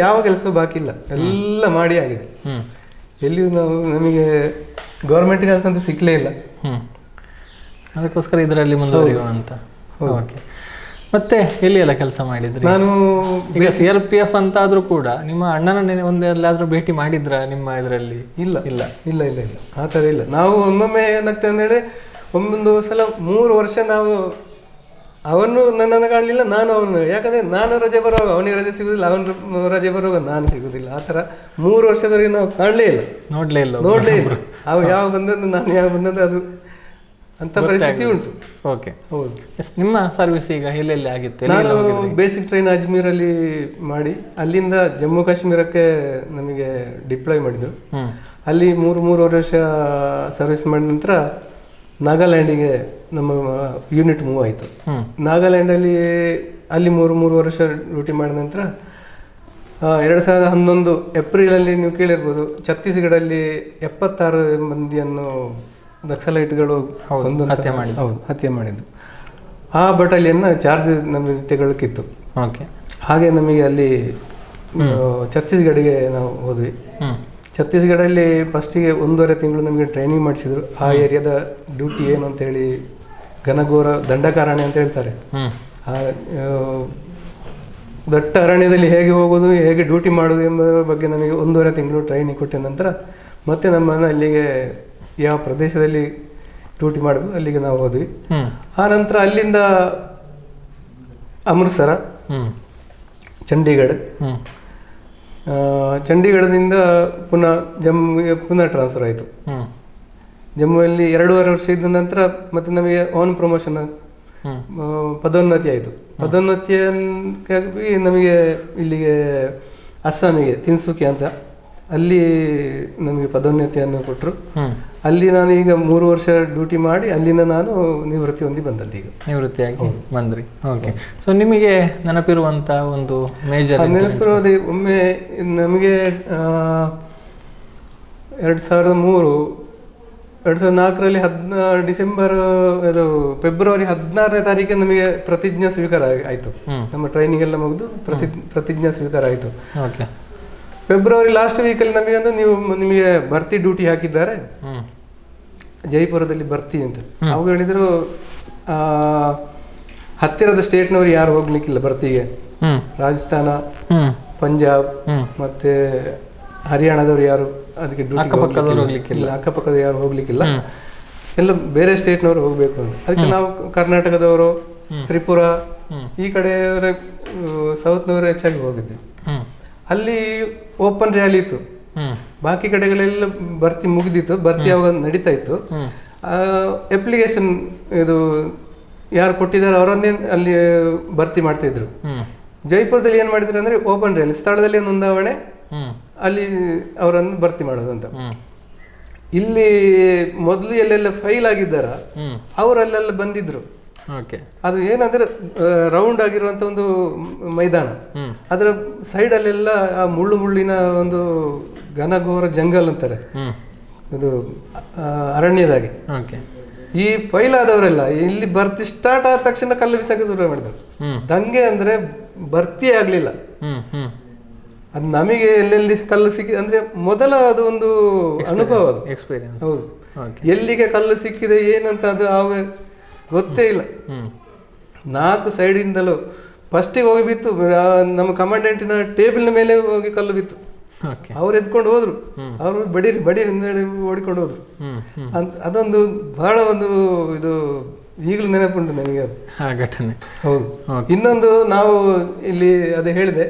ಯಾವ ಕೆಲಸ ಬಾಕಿ ಇಲ್ಲ, ಎಲ್ಲ ಮಾಡಿ ಆಗಿದೆ. ಎಲ್ಲಿಯೂ ನಮಗೆ ಗೌರ್ಮೆಂಟ್ ಕೆಲಸ ಅಂತ ಸಿಕ್ಕಲೇ ಇಲ್ಲ. ಅದಕ್ಕೋಸ್ಕರ ಇದರಲ್ಲಿ ಮುಂದುವರಿಯುವ ಅಂತ. ಓಕೆ. ಮತ್ತೆ ಎಲ್ಲಿ ಎಲ್ಲ ಕೆಲಸ ಮಾಡಿದ್ರಿ? ನಾನು ಈಗ CRPF ಅಂತ ಆದ್ರೂ ಕೂಡ ನಿಮ್ಮ ಅಣ್ಣನ ಒಂದೆಲ್ಲಾದ್ರೂ ಭೇಟಿ ಮಾಡಿದ್ರ ನಿಮ್ಮ ಇದರಲ್ಲಿ? ಇಲ್ಲ ಇಲ್ಲ ಇಲ್ಲ ಇಲ್ಲ ಇಲ್ಲ ಆ ಥರ ಇಲ್ಲ. ನಾವು ಒಮ್ಮೊಮ್ಮೆ ಏನಾಗ್ತದೆ ಅಂದರೆ, ಒಂದು ಸಲ 3 ವರ್ಷ ನಾವು ಅವನು ನನ್ನನ್ನು ಕಾಣಲಿಲ್ಲ, ನಾನು ಅವನು. ಯಾಕಂದರೆ ನಾನು ರಜೆ ಬರುವಾಗ ಅವನಿಗೆ ರಜೆ ಸಿಗುದಿಲ್ಲ, ಅವನು ರಜೆ ಬರುವಾಗ ನಾನು ಸಿಗುದಿಲ್ಲ. ಆ ಥರ 3 ವರ್ಷದವರೆಗೆ ನಾವು ಕಾಣಲೇ ಇಲ್ಲ, ನೋಡಲೇ ಇಲ್ಲ. ಅವು ಯಾವ ಬಂದದ್ದು, ನಾನು ಯಾವ ಬಂದದ್ದು, ಅದು ಅಂತ ಪರಿಸ್ಥಿತಿ ಉಂಟು. ಓಕೆ, ಹೌದು. ನಿಮ್ಮ ಸರ್ವಿಸ್ ಈಗ ಎಲ್ಲೆಲ್ಲಿ ಆಗಿತ್ತು? ನಾನು ಬೇಸಿಕ್ ಟ್ರೈನ್ ಅಜ್ಮೀರಲ್ಲಿ ಮಾಡಿ ಅಲ್ಲಿಂದ ಜಮ್ಮು ಕಾಶ್ಮೀರಕ್ಕೆ ನಮಗೆ ಡಿಪ್ಲಾಯ್ ಮಾಡಿದ್ರು. ಅಲ್ಲಿ 3 ವರ್ಷ ಸರ್ವಿಸ್ ಮಾಡಿದ ನಂತರ ನಾಗಾಲ್ಯಾಂಡಿಗೆ ನಮ್ಮ ಯೂನಿಟ್ ಮೂವ್ ಆಯಿತು. ನಾಗಾಲ್ಯಾಂಡಲ್ಲಿ ಅಲ್ಲಿ 3 ವರ್ಷ ಡ್ಯೂಟಿ ಮಾಡಿದ ನಂತರ 2011 ಏಪ್ರಿಲಲ್ಲಿ ನೀವು ಕೇಳಿರ್ಬೋದು, ಛತ್ತೀಸ್ಗಢಲ್ಲಿ 76 ಮಂದಿಯನ್ನು ನಕ್ಸಲೈಟ್ಗಳು ಹತ್ಯೆ ಮಾಡಿದ್ದು. ಆ ಬಟಾಲಿಯನ್ನ ಚಾರ್ಜ್ ನಮಗೆ ತೆಗೊಳ್ಳಕ್ಕಿತ್ತು. ಹಾಗೆ ನಮಗೆ ಅಲ್ಲಿ ಛತ್ತೀಸ್ಗಢಿಗೆ ನಾವು ಹೋದ್ವಿ. ಛತ್ತೀಸ್ಗಢಲ್ಲಿ ಫಸ್ಟಿಗೆ 1.5 ತಿಂಗಳು ನಮಗೆ ಟ್ರೈನಿಂಗ್ ಮಾಡಿಸಿದ್ರು. ಆ ಏರಿಯಾದ ಡ್ಯೂಟಿ ಏನು ಅಂತೇಳಿ, ಘನಘೋರ ದಂಡಕಾರಣ್ಯ ಅಂತ ಹೇಳ್ತಾರೆ. ಆ ದಟ್ಟ ಅರಣ್ಯದಲ್ಲಿ ಹೇಗೆ ಹೋಗೋದು, ಹೇಗೆ ಡ್ಯೂಟಿ ಮಾಡೋದು ಎಂಬುದರ ಬಗ್ಗೆ ನಮಗೆ 1.5 ತಿಂಗಳು ಟ್ರೈನಿಂಗ್ ಕೊಟ್ಟ ನಂತರ ಮತ್ತೆ ನಮ್ಮನ್ನು ಅಲ್ಲಿಗೆ ಯಾವ ಪ್ರದೇಶದಲ್ಲಿ ಡ್ಯೂಟಿ ಮಾಡಬೇಕು ಅಲ್ಲಿಗೆ ನಾವು ಹೋದ್ವಿ. ಆ ನಂತರ ಅಲ್ಲಿಂದ ಅಮೃತ್ಸರ, ಚಂಡೀಗಢ, ಚಂಡೀಗಢದಿಂದ ಪುನಃ ಜಮ್ಮುಗೆ ಟ್ರಾನ್ಸ್ಫರ್ ಆಯಿತು. ಜಮ್ಮುವಲ್ಲಿ 2.5 ವರ್ಷ ಇದ್ದ ನಂತರ ಮತ್ತೆ ನಮಗೆ ಆನ್ ಪ್ರಮೋಷನ್, ಪದೋನ್ನತಿ ಆಯಿತು. ಪದೋನ್ನತಿಯಾಗಿ ನಮಗೆ ಇಲ್ಲಿಗೆ ಅಸ್ಸಾಮಿಗೆ ತಿನ್ಸುಕಿ ಅಂತ, ಅಲ್ಲಿ ನಮಗೆ ಪದೋನ್ನತಿಯನ್ನು ಕೊಟ್ಟರು. ಅಲ್ಲಿ ನಾನು ಈಗ 3 ವರ್ಷ ಡ್ಯೂಟಿ ಮಾಡಿ ಅಲ್ಲಿಂದ ನಾನು ನಿವೃತ್ತಿ ಹೊಂದಿ ಬಂದದ್ದು. ಈಗ ನಿವೃತ್ತಿಯಾಗಿ ಬಂದ್ರಿ. ಓಕೆ. ಸೊ ನಿಮಗೆ ನೆನಪಿರುವಂಥ ಒಂದು ಮೇಜರ್ ನೆನಪಿರೋದು, ಒಮ್ಮೆ ನಮಗೆ 2004ರಲ್ಲಿ ಡಿಸೆಂಬರ್ ಇದು ಫೆಬ್ರವರಿ 16ನೇ ತಾರೀಕಿಗೆ ನಮಗೆ ಪ್ರತಿಜ್ಞಾ ಸ್ವೀಕಾರ ಆಯಿತು. ನಮ್ಮ ಟ್ರೈನಿಂಗ್ ಎಲ್ಲ ಮುಗಿದು ಪ್ರತಿಜ್ಞಾ ಸ್ವೀಕಾರ ಆಯಿತು. ಫೆಬ್ರವರಿ ಲಾಸ್ಟ್ ವೀಕಲ್ಲಿ ನಮಗೆ ನಿಮಗೆ ಭರ್ತಿ ಡ್ಯೂಟಿ ಹಾಕಿದ್ದಾರೆ, ಜೈಪುರದಲ್ಲಿ ಬರ್ತಿ ಅಂತ. ಅವಾಗ ಹೇಳಿದ್ರು ಹತ್ತಿರದ ಸ್ಟೇಟ್ನವ್ರು ಯಾರು ಹೋಗ್ಲಿಕ್ಕಿಲ್ಲ ಬರ್ತಿಗೆ. ರಾಜಸ್ಥಾನ, ಪಂಜಾಬ್ ಮತ್ತೆ ಹರಿಯಾಣದವ್ರು ಯಾರು ಅದಕ್ಕೆ ಅಕ್ಕಪಕ್ಕದ ಯಾರು ಹೋಗ್ಲಿಕ್ಕಿಲ್ಲ, ಎಲ್ಲ ಬೇರೆ ಸ್ಟೇಟ್ನವರು ಹೋಗ್ಬೇಕು ಅಂತ. ಅದಕ್ಕೆ ನಾವು ಕರ್ನಾಟಕದವರು, ತ್ರಿಪುರ ಈ ಕಡೆ ಸೌತ್ನವರು ಹೆಚ್ಚಾಗಿ ಹೋಗಿದ್ವಿ. ಅಲ್ಲಿ ಓಪನ್ ರ್ಯಾಲಿ ಇತ್ತು, ಬಾಕಿ ಕಡೆಗಳೆಲ್ಲ ಭರ್ತಿ ಮುಗಿದಿತ್ತು. ಭರ್ತಿ ಯಾವಾಗ ನಡೀತಾ ಇತ್ತು, ಅಪ್ಲಿಕೇಶನ್ ಇದು ಯಾರು ಕೊಟ್ಟಿದ್ದಾರೆ ಅವರನ್ನೇ ಅಲ್ಲಿ ಭರ್ತಿ ಮಾಡ್ತಾ ಇದ್ರು. ಜೈಪುರದಲ್ಲಿ ಏನ್ ಮಾಡಿದ್ರು ಅಂದ್ರೆ ಓಪನ್ ರ್ಯಾಲಿ, ಸ್ಥಳದಲ್ಲಿ ನೋಂದಾವಣೆ, ಅಲ್ಲಿ ಅವರನ್ನು ಭರ್ತಿ ಮಾಡೋದು ಅಂತ. ಇಲ್ಲಿ ಮೊದಲು ಎಲ್ಲೆಲ್ಲ ಫೈಲ್ ಆಗಿದ್ದಾರ ಅವರಲ್ಲೆಲ್ಲ ಬಂದಿದ್ರು. ಅದು ಏನಂದ್ರೆ ರೌಂಡ್ ಆಗಿರುವಂತ ಒಂದು ಮೈದಾನ, ಅದರ ಸೈಡ್ ಅಲ್ಲೆಲ್ಲ ಆ ಮುಳ್ಳಿನ ಒಂದು ಘನಘೋರ ಜಂಗಲ್ ಅಂತಾರೆ, ಇದು ಅರಣ್ಯದಾಗೆ. ಈ ಫೈಲ್ ಆದವರೆಲ್ಲ ಇಲ್ಲಿ ಭರ್ತಿ ಸ್ಟಾರ್ಟ್ ಆದ ತಕ್ಷಣ ಕಲ್ಲು ಬಿಸಾಕ ಶುರು ಮಾಡಿದ್ರು. ದಂಗೆ ಅಂದ್ರೆ ಭರ್ತಿ ಆಗ್ಲಿಲ್ಲ. ಅದು ನಮಗೆ ಎಲ್ಲೆಲ್ಲಿ ಕಲ್ಲು ಸಿಕ್ಕಿ ಅಂದ್ರೆ ಮೊದಲ ಅದು ಒಂದು ಅನುಭವ, ಅದು ಎಕ್ಸ್ಪೀರಿಯನ್ಸ್. ಹೌದು, ಎಲ್ಲಿಗೆ ಕಲ್ಲು ಸಿಕ್ಕಿದೆ ಏನಂತ ಅದು ಅವಾಗ ಗೊತ್ತೇ ಇಲ್ಲ. 4 ಸೈಡಿಂದಲೂ ಫಸ್ಟಿಗೆ ಹೋಗಿ ಬಿತ್ತು, ನಮ್ಮ ಕಮಾಂಡೆಂಟಿನ ಟೇಬಲ್ನ ಮೇಲೆ ಹೋಗಿ ಕಲ್ಲು ಬಿತ್ತು. ಅವ್ರು ಎದ್ಕೊಂಡು ಹೋದ್ರು, ಅವರು ಬಡೀರಿ ಓಡಿಕೊಂಡು ಹೋದ್ರು. ಅದೊಂದು ಬಹಳ ಒಂದು ಇದು ಈಗಲೂ ನೆನಪುಂಟು ನನಗೆ ಅದು ಘಟನೆ. ಹೌದು. ಇನ್ನೊಂದು ನಾವು ಇಲ್ಲಿ ಅದೇ ಹೇಳಿದೆ,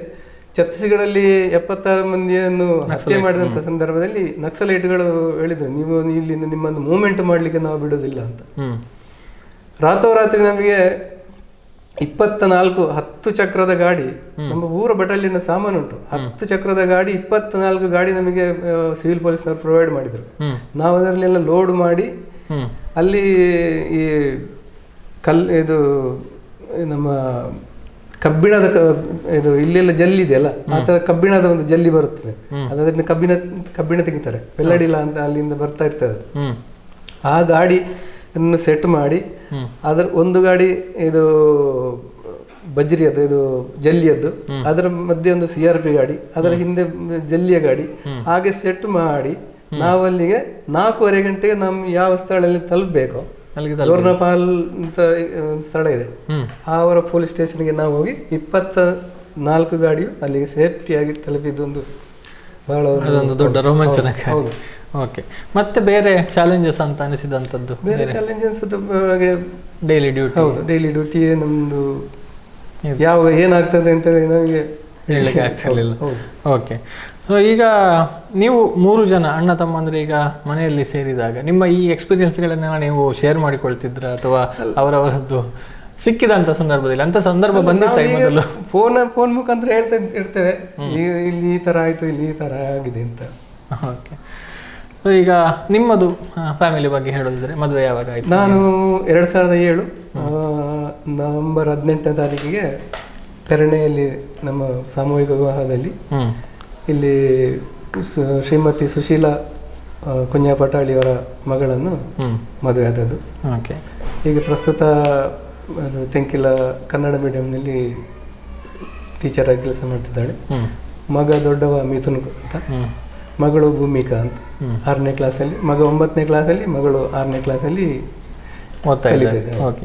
ಛತ್ತೀಸ್ಗಢಲ್ಲಿ 76 ಮಂದಿಯನ್ನು ಹತ್ಯೆ ಮಾಡಿದಂತ ಸಂದರ್ಭದಲ್ಲಿ ನಕ್ಸಲೈಟ್ಗಳು ಹೇಳಿದ್ರು, ನೀವು ಇಲ್ಲಿಂದ ನಿಮ್ಮನ್ನು ಮೂವ್ಮೆಂಟ್ ಮಾಡ್ಲಿಕ್ಕೆ ನಾವು ಬಿಡೋದಿಲ್ಲ ಅಂತ. ರಾತ್ರೋರಾತ್ರಿ ನಮಗೆ 24 10 ಚಕ್ರದ ಗಾಡಿ, ನಮ್ಮ ಊರ ಬಟಾಲಿಯನ್ ಸಾಮಾನು ಉಂಟು, 10 ಚಕ್ರದ ಗಾಡಿ 24 ಗಾಡಿ ನಮಗೆ ಸಿವಿಲ್ ಪೊಲೀಸ್ನವರು ಪ್ರೊವೈಡ್ ಮಾಡಿದ್ರು. ನಾವು ಅದರಲ್ಲೆಲ್ಲ ಲೋಡ್ ಮಾಡಿ ಅಲ್ಲಿ ಈ ಇದು ನಮ್ಮ ಕಬ್ಬಿಣದ ಇದು ಇಲ್ಲೆಲ್ಲ ಜಲ್ಲಿ ಇದೆಯಲ್ಲ, ಆ ತರ ಕಬ್ಬಿಣದ ಒಂದು ಜಲ್ಲಿ ಬರುತ್ತದೆ, ಅದನ್ನ ಕಬ್ಬಿಣ ತೆಗಿತಾರೆ, ಬೆಲ್ಲಡಿಲ್ಲ ಅಂತ ಅಲ್ಲಿಂದ ಬರ್ತಾ ಇರ್ತದೆ. ಆ ಗಾಡಿ ಸೆಟ್ ಮಾಡಿ ಅದರ ಒಂದು ಗಾಡಿ ಇದು ಬಜ್ರಿಯದ್ದು, ಇದು ಜಲ್ಲಿಯದ್ದು, ಅದರ ಮಧ್ಯೆ ಒಂದು CRP ಗಾಡಿ, ಅದರ ಹಿಂದೆ ಜಲ್ಲಿಯ ಗಾಡಿ, ಹಾಗೆ ಸೆಟ್ ಮಾಡಿ ನಾವಲ್ಲಿಗೆ 4:15 ಗಂಟೆಗೆ ನಮ್ಮ ಯಾವ ಸ್ಥಳದಲ್ಲಿ ತಲುಪಬೇಕು, ಜೋರ್ನಪಾಲ್ ಅಂತ ಸ್ಥಳ ಇದೆ, ಅವರ ಪೊಲೀಸ್ ಸ್ಟೇಷನ್ಗೆ ನಾವು ಹೋಗಿ 24 ಗಾಡಿಯು ಅಲ್ಲಿಗೆ ಸೇಫ್ಟಿಯಾಗಿ ತಲುಪಿದ್ದೊಂದು ಬಹಳ ದೊಡ್ಡ ರೋಮಾಂಚನ. ಓಕೆ, ಮತ್ತೆ ಬೇರೆ ಚಾಲೆಂಜಸ್ ಅಂತ ಅನಿಸಿದಂಥದ್ದು? ಬೇರೆ ಚಾಲೆಂಜಸ್ ಡೈಲಿ ಡ್ಯೂಟಿ. ಹೌದು, ಡೈಲಿ ಡ್ಯೂಟಿ ನಮ್ದು ಯಾವಾಗ ಏನಾಗ್ತದೆ ಅಂತೇಳಿ ನಮಗೆ ಹೇಳಲಿಕ್ಕೆ ಆಗ್ತಿರ್ಲಿಲ್ಲ. ಓಕೆ, ಸೊ ಈಗ ನೀವು 3 ಜನ ಅಣ್ಣ ತಮ್ಮಂದ್ರೆ ಈಗ ಮನೆಯಲ್ಲಿ ಸೇರಿದಾಗ ನಿಮ್ಮ ಈ ಎಕ್ಸ್ಪೀರಿಯನ್ಸ್ಗಳನ್ನ ನೀವು ಶೇರ್ ಮಾಡಿಕೊಳ್ತಿದ್ರ ಅಥವಾ ಅವರವರದ್ದು ಸಿಕ್ಕಿದಂತ ಸಂದರ್ಭದಲ್ಲಿ ಅಂತ ಸಂದರ್ಭ ಬಂದಿತ್ತ? ಮೊದಲು ಫೋನ್ ಮುಖಾಂತರ ಹೇಳ್ತಾ ಇರ್ತೇವೆ, ಇಲ್ಲಿ ಈ ತರ ಆಯ್ತು, ಇಲ್ಲಿ ಈ ತರ ಆಗಿದೆ ಅಂತ. ಓಕೆ, ಸೊ ಈಗ ನಿಮ್ಮದು ಫ್ಯಾಮಿಲಿ ಬಗ್ಗೆ ಹೇಳೋದಿದ್ರೆ ಮದುವೆ ಯಾವಾಗ ಆಯ್ತು? ನಾನು 2007 ನವೆಂಬರ್ 18ನೇ ತಾರೀಕಿಗೆ ಪೆರಣೆಯಲ್ಲಿ ನಮ್ಮ ಸಾಮೂಹಿಕ ವಿವಾಹದಲ್ಲಿ ಇಲ್ಲಿ ಶ್ರೀಮತಿ ಸುಶೀಲಾ ಕುಂಜಾ ಪಟಾಳಿಯವರ ಮಗಳನ್ನು ಮದುವೆ ಆದದ್ದು. ಈಗ ಪ್ರಸ್ತುತ ತೆಂಕಿಲ ಕನ್ನಡ ಮೀಡಿಯಂನಲ್ಲಿ ಟೀಚರ್ ಆಗಿ ಕೆಲಸ ಮಾಡ್ತಿದ್ದಾಳೆ. ಮಗ ದೊಡ್ಡವ ಮಿಥುನ್ ಅಂತ, ಮಗಳು ಭೂಮಿಕಾ ಅಂತ 6ನೇ ಕ್ಲಾಸಲ್ಲಿ, ಮಗ 9ನೇ ಕ್ಲಾಸಲ್ಲಿ, ಮಗಳು 6ನೇ ಕ್ಲಾಸಲ್ಲಿ ಓದ್ತಾ ಇದ್ದಾರೆ.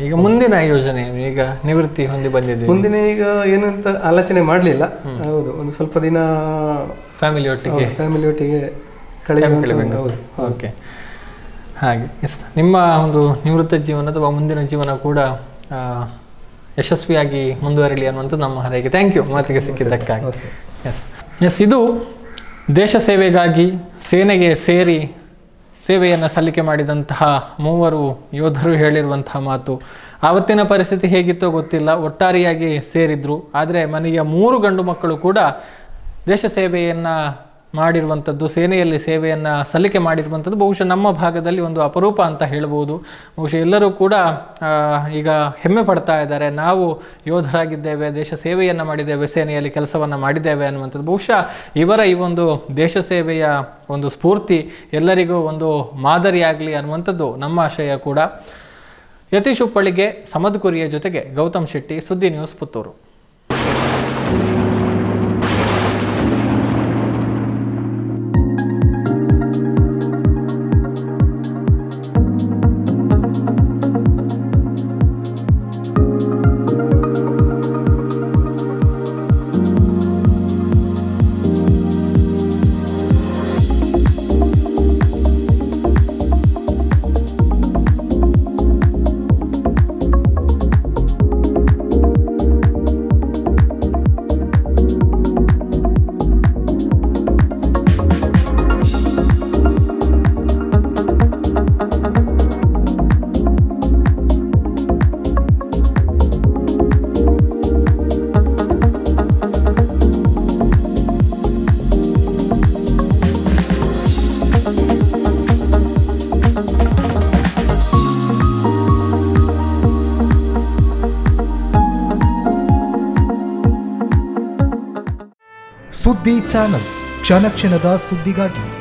ಈಗ ಮುಂದಿನ ಯೋಜನೆ, ಈಗ ನಿವೃತ್ತಿ ಹೊಂದಿ ಬಂದಿದೆ, ಮುಂದಿನ ಈಗ ಏನಂತ ಆಲೋಚನೆ ಮಾಡಲಿಲ್ಲ. ಹೌದು, ಒಂದು ಸ್ವಲ್ಪ ದಿನ ಫ್ಯಾಮಿಲಿ ಒಟ್ಟಿಗೆ ಕಳೆಯಬೇಕು. ಹೌದು. ಓಕೆ, ಹಾಗೆ ನಿಮ್ಮ ಒಂದು ನಿವೃತ್ತ ಜೀವನ ಅಥವಾ ಮುಂದಿನ ಜೀವನ ಕೂಡ ಯಶಸ್ವಿಯಾಗಿ ಮುಂದುವರಿಲಿ ಅನ್ನುವಂಥದ್ದು ನಮ್ಮ ಹಾರೈಕೆ. ಥ್ಯಾಂಕ್ ಯು ಮಾತಿಗೆ ಸಿಕ್ಕಿದ್ದಕ್ಕಾಗಿ. ಎಸ್, ಇದು ದೇಶ ಸೇವೆಗಾಗಿ ಸೇನೆಗೆ ಸೇರಿ ಸೇವೆಯನ್ನು ಸಲ್ಲಿಕೆ ಮಾಡಿದಂತಹ 3 ಯೋಧರು ಹೇಳಿರುವಂತಹ ಮಾತು. ಆವತ್ತಿನ ಪರಿಸ್ಥಿತಿ ಹೇಗಿತ್ತೋ ಗೊತ್ತಿಲ್ಲ, ಒಟ್ಟಾರೆಯಾಗಿ ಸೇರಿದ್ರು. ಆದರೆ ಮನೆಯ 3 ಗಂಡು ಮಕ್ಕಳು ಕೂಡ ದೇಶ ಸೇವೆಯನ್ನು ಮಾಡಿರುವಂಥದ್ದು, ಸೇನೆಯಲ್ಲಿ ಸೇವೆಯನ್ನು ಸಲ್ಲಿಕೆ ಮಾಡಿರುವಂಥದ್ದು ಬಹುಶಃ ನಮ್ಮ ಭಾಗದಲ್ಲಿ ಒಂದು ಅಪರೂಪ ಅಂತ ಹೇಳ್ಬೋದು. ಬಹುಶಃ ಎಲ್ಲರೂ ಕೂಡ ಈಗ ಹೆಮ್ಮೆ ಪಡ್ತಾ ಇದ್ದಾರೆ, ನಾವು ಯೋಧರಾಗಿದ್ದೇವೆ, ದೇಶ ಸೇವೆಯನ್ನು ಮಾಡಿದ್ದೇವೆ, ಸೇನೆಯಲ್ಲಿ ಕೆಲಸವನ್ನು ಮಾಡಿದ್ದೇವೆ ಅನ್ನುವಂಥದ್ದು. ಬಹುಶಃ ಇವರ ಈ ಒಂದು ದೇಶ ಸೇವೆಯ ಒಂದು ಸ್ಫೂರ್ತಿ ಎಲ್ಲರಿಗೂ ಒಂದು ಮಾದರಿಯಾಗಲಿ ಅನ್ನುವಂಥದ್ದು ನಮ್ಮ ಆಶಯ ಕೂಡ. ಯತೀಶ್ ಉಪ್ಪಳಿಗೆ, ಸಮದ್ ಕುರಿಯ ಜೊತೆಗೆ ಗೌತಮ್ ಶೆಟ್ಟಿ, ಸುದ್ದಿ ನ್ಯೂಸ್, ಪುತ್ತೂರು. ಸುದ್ದಿ ಚಾನಲ್, ಕ್ಷಣ ಕ್ಷಣದ ಸುದ್ದಿಗಾಗಿ.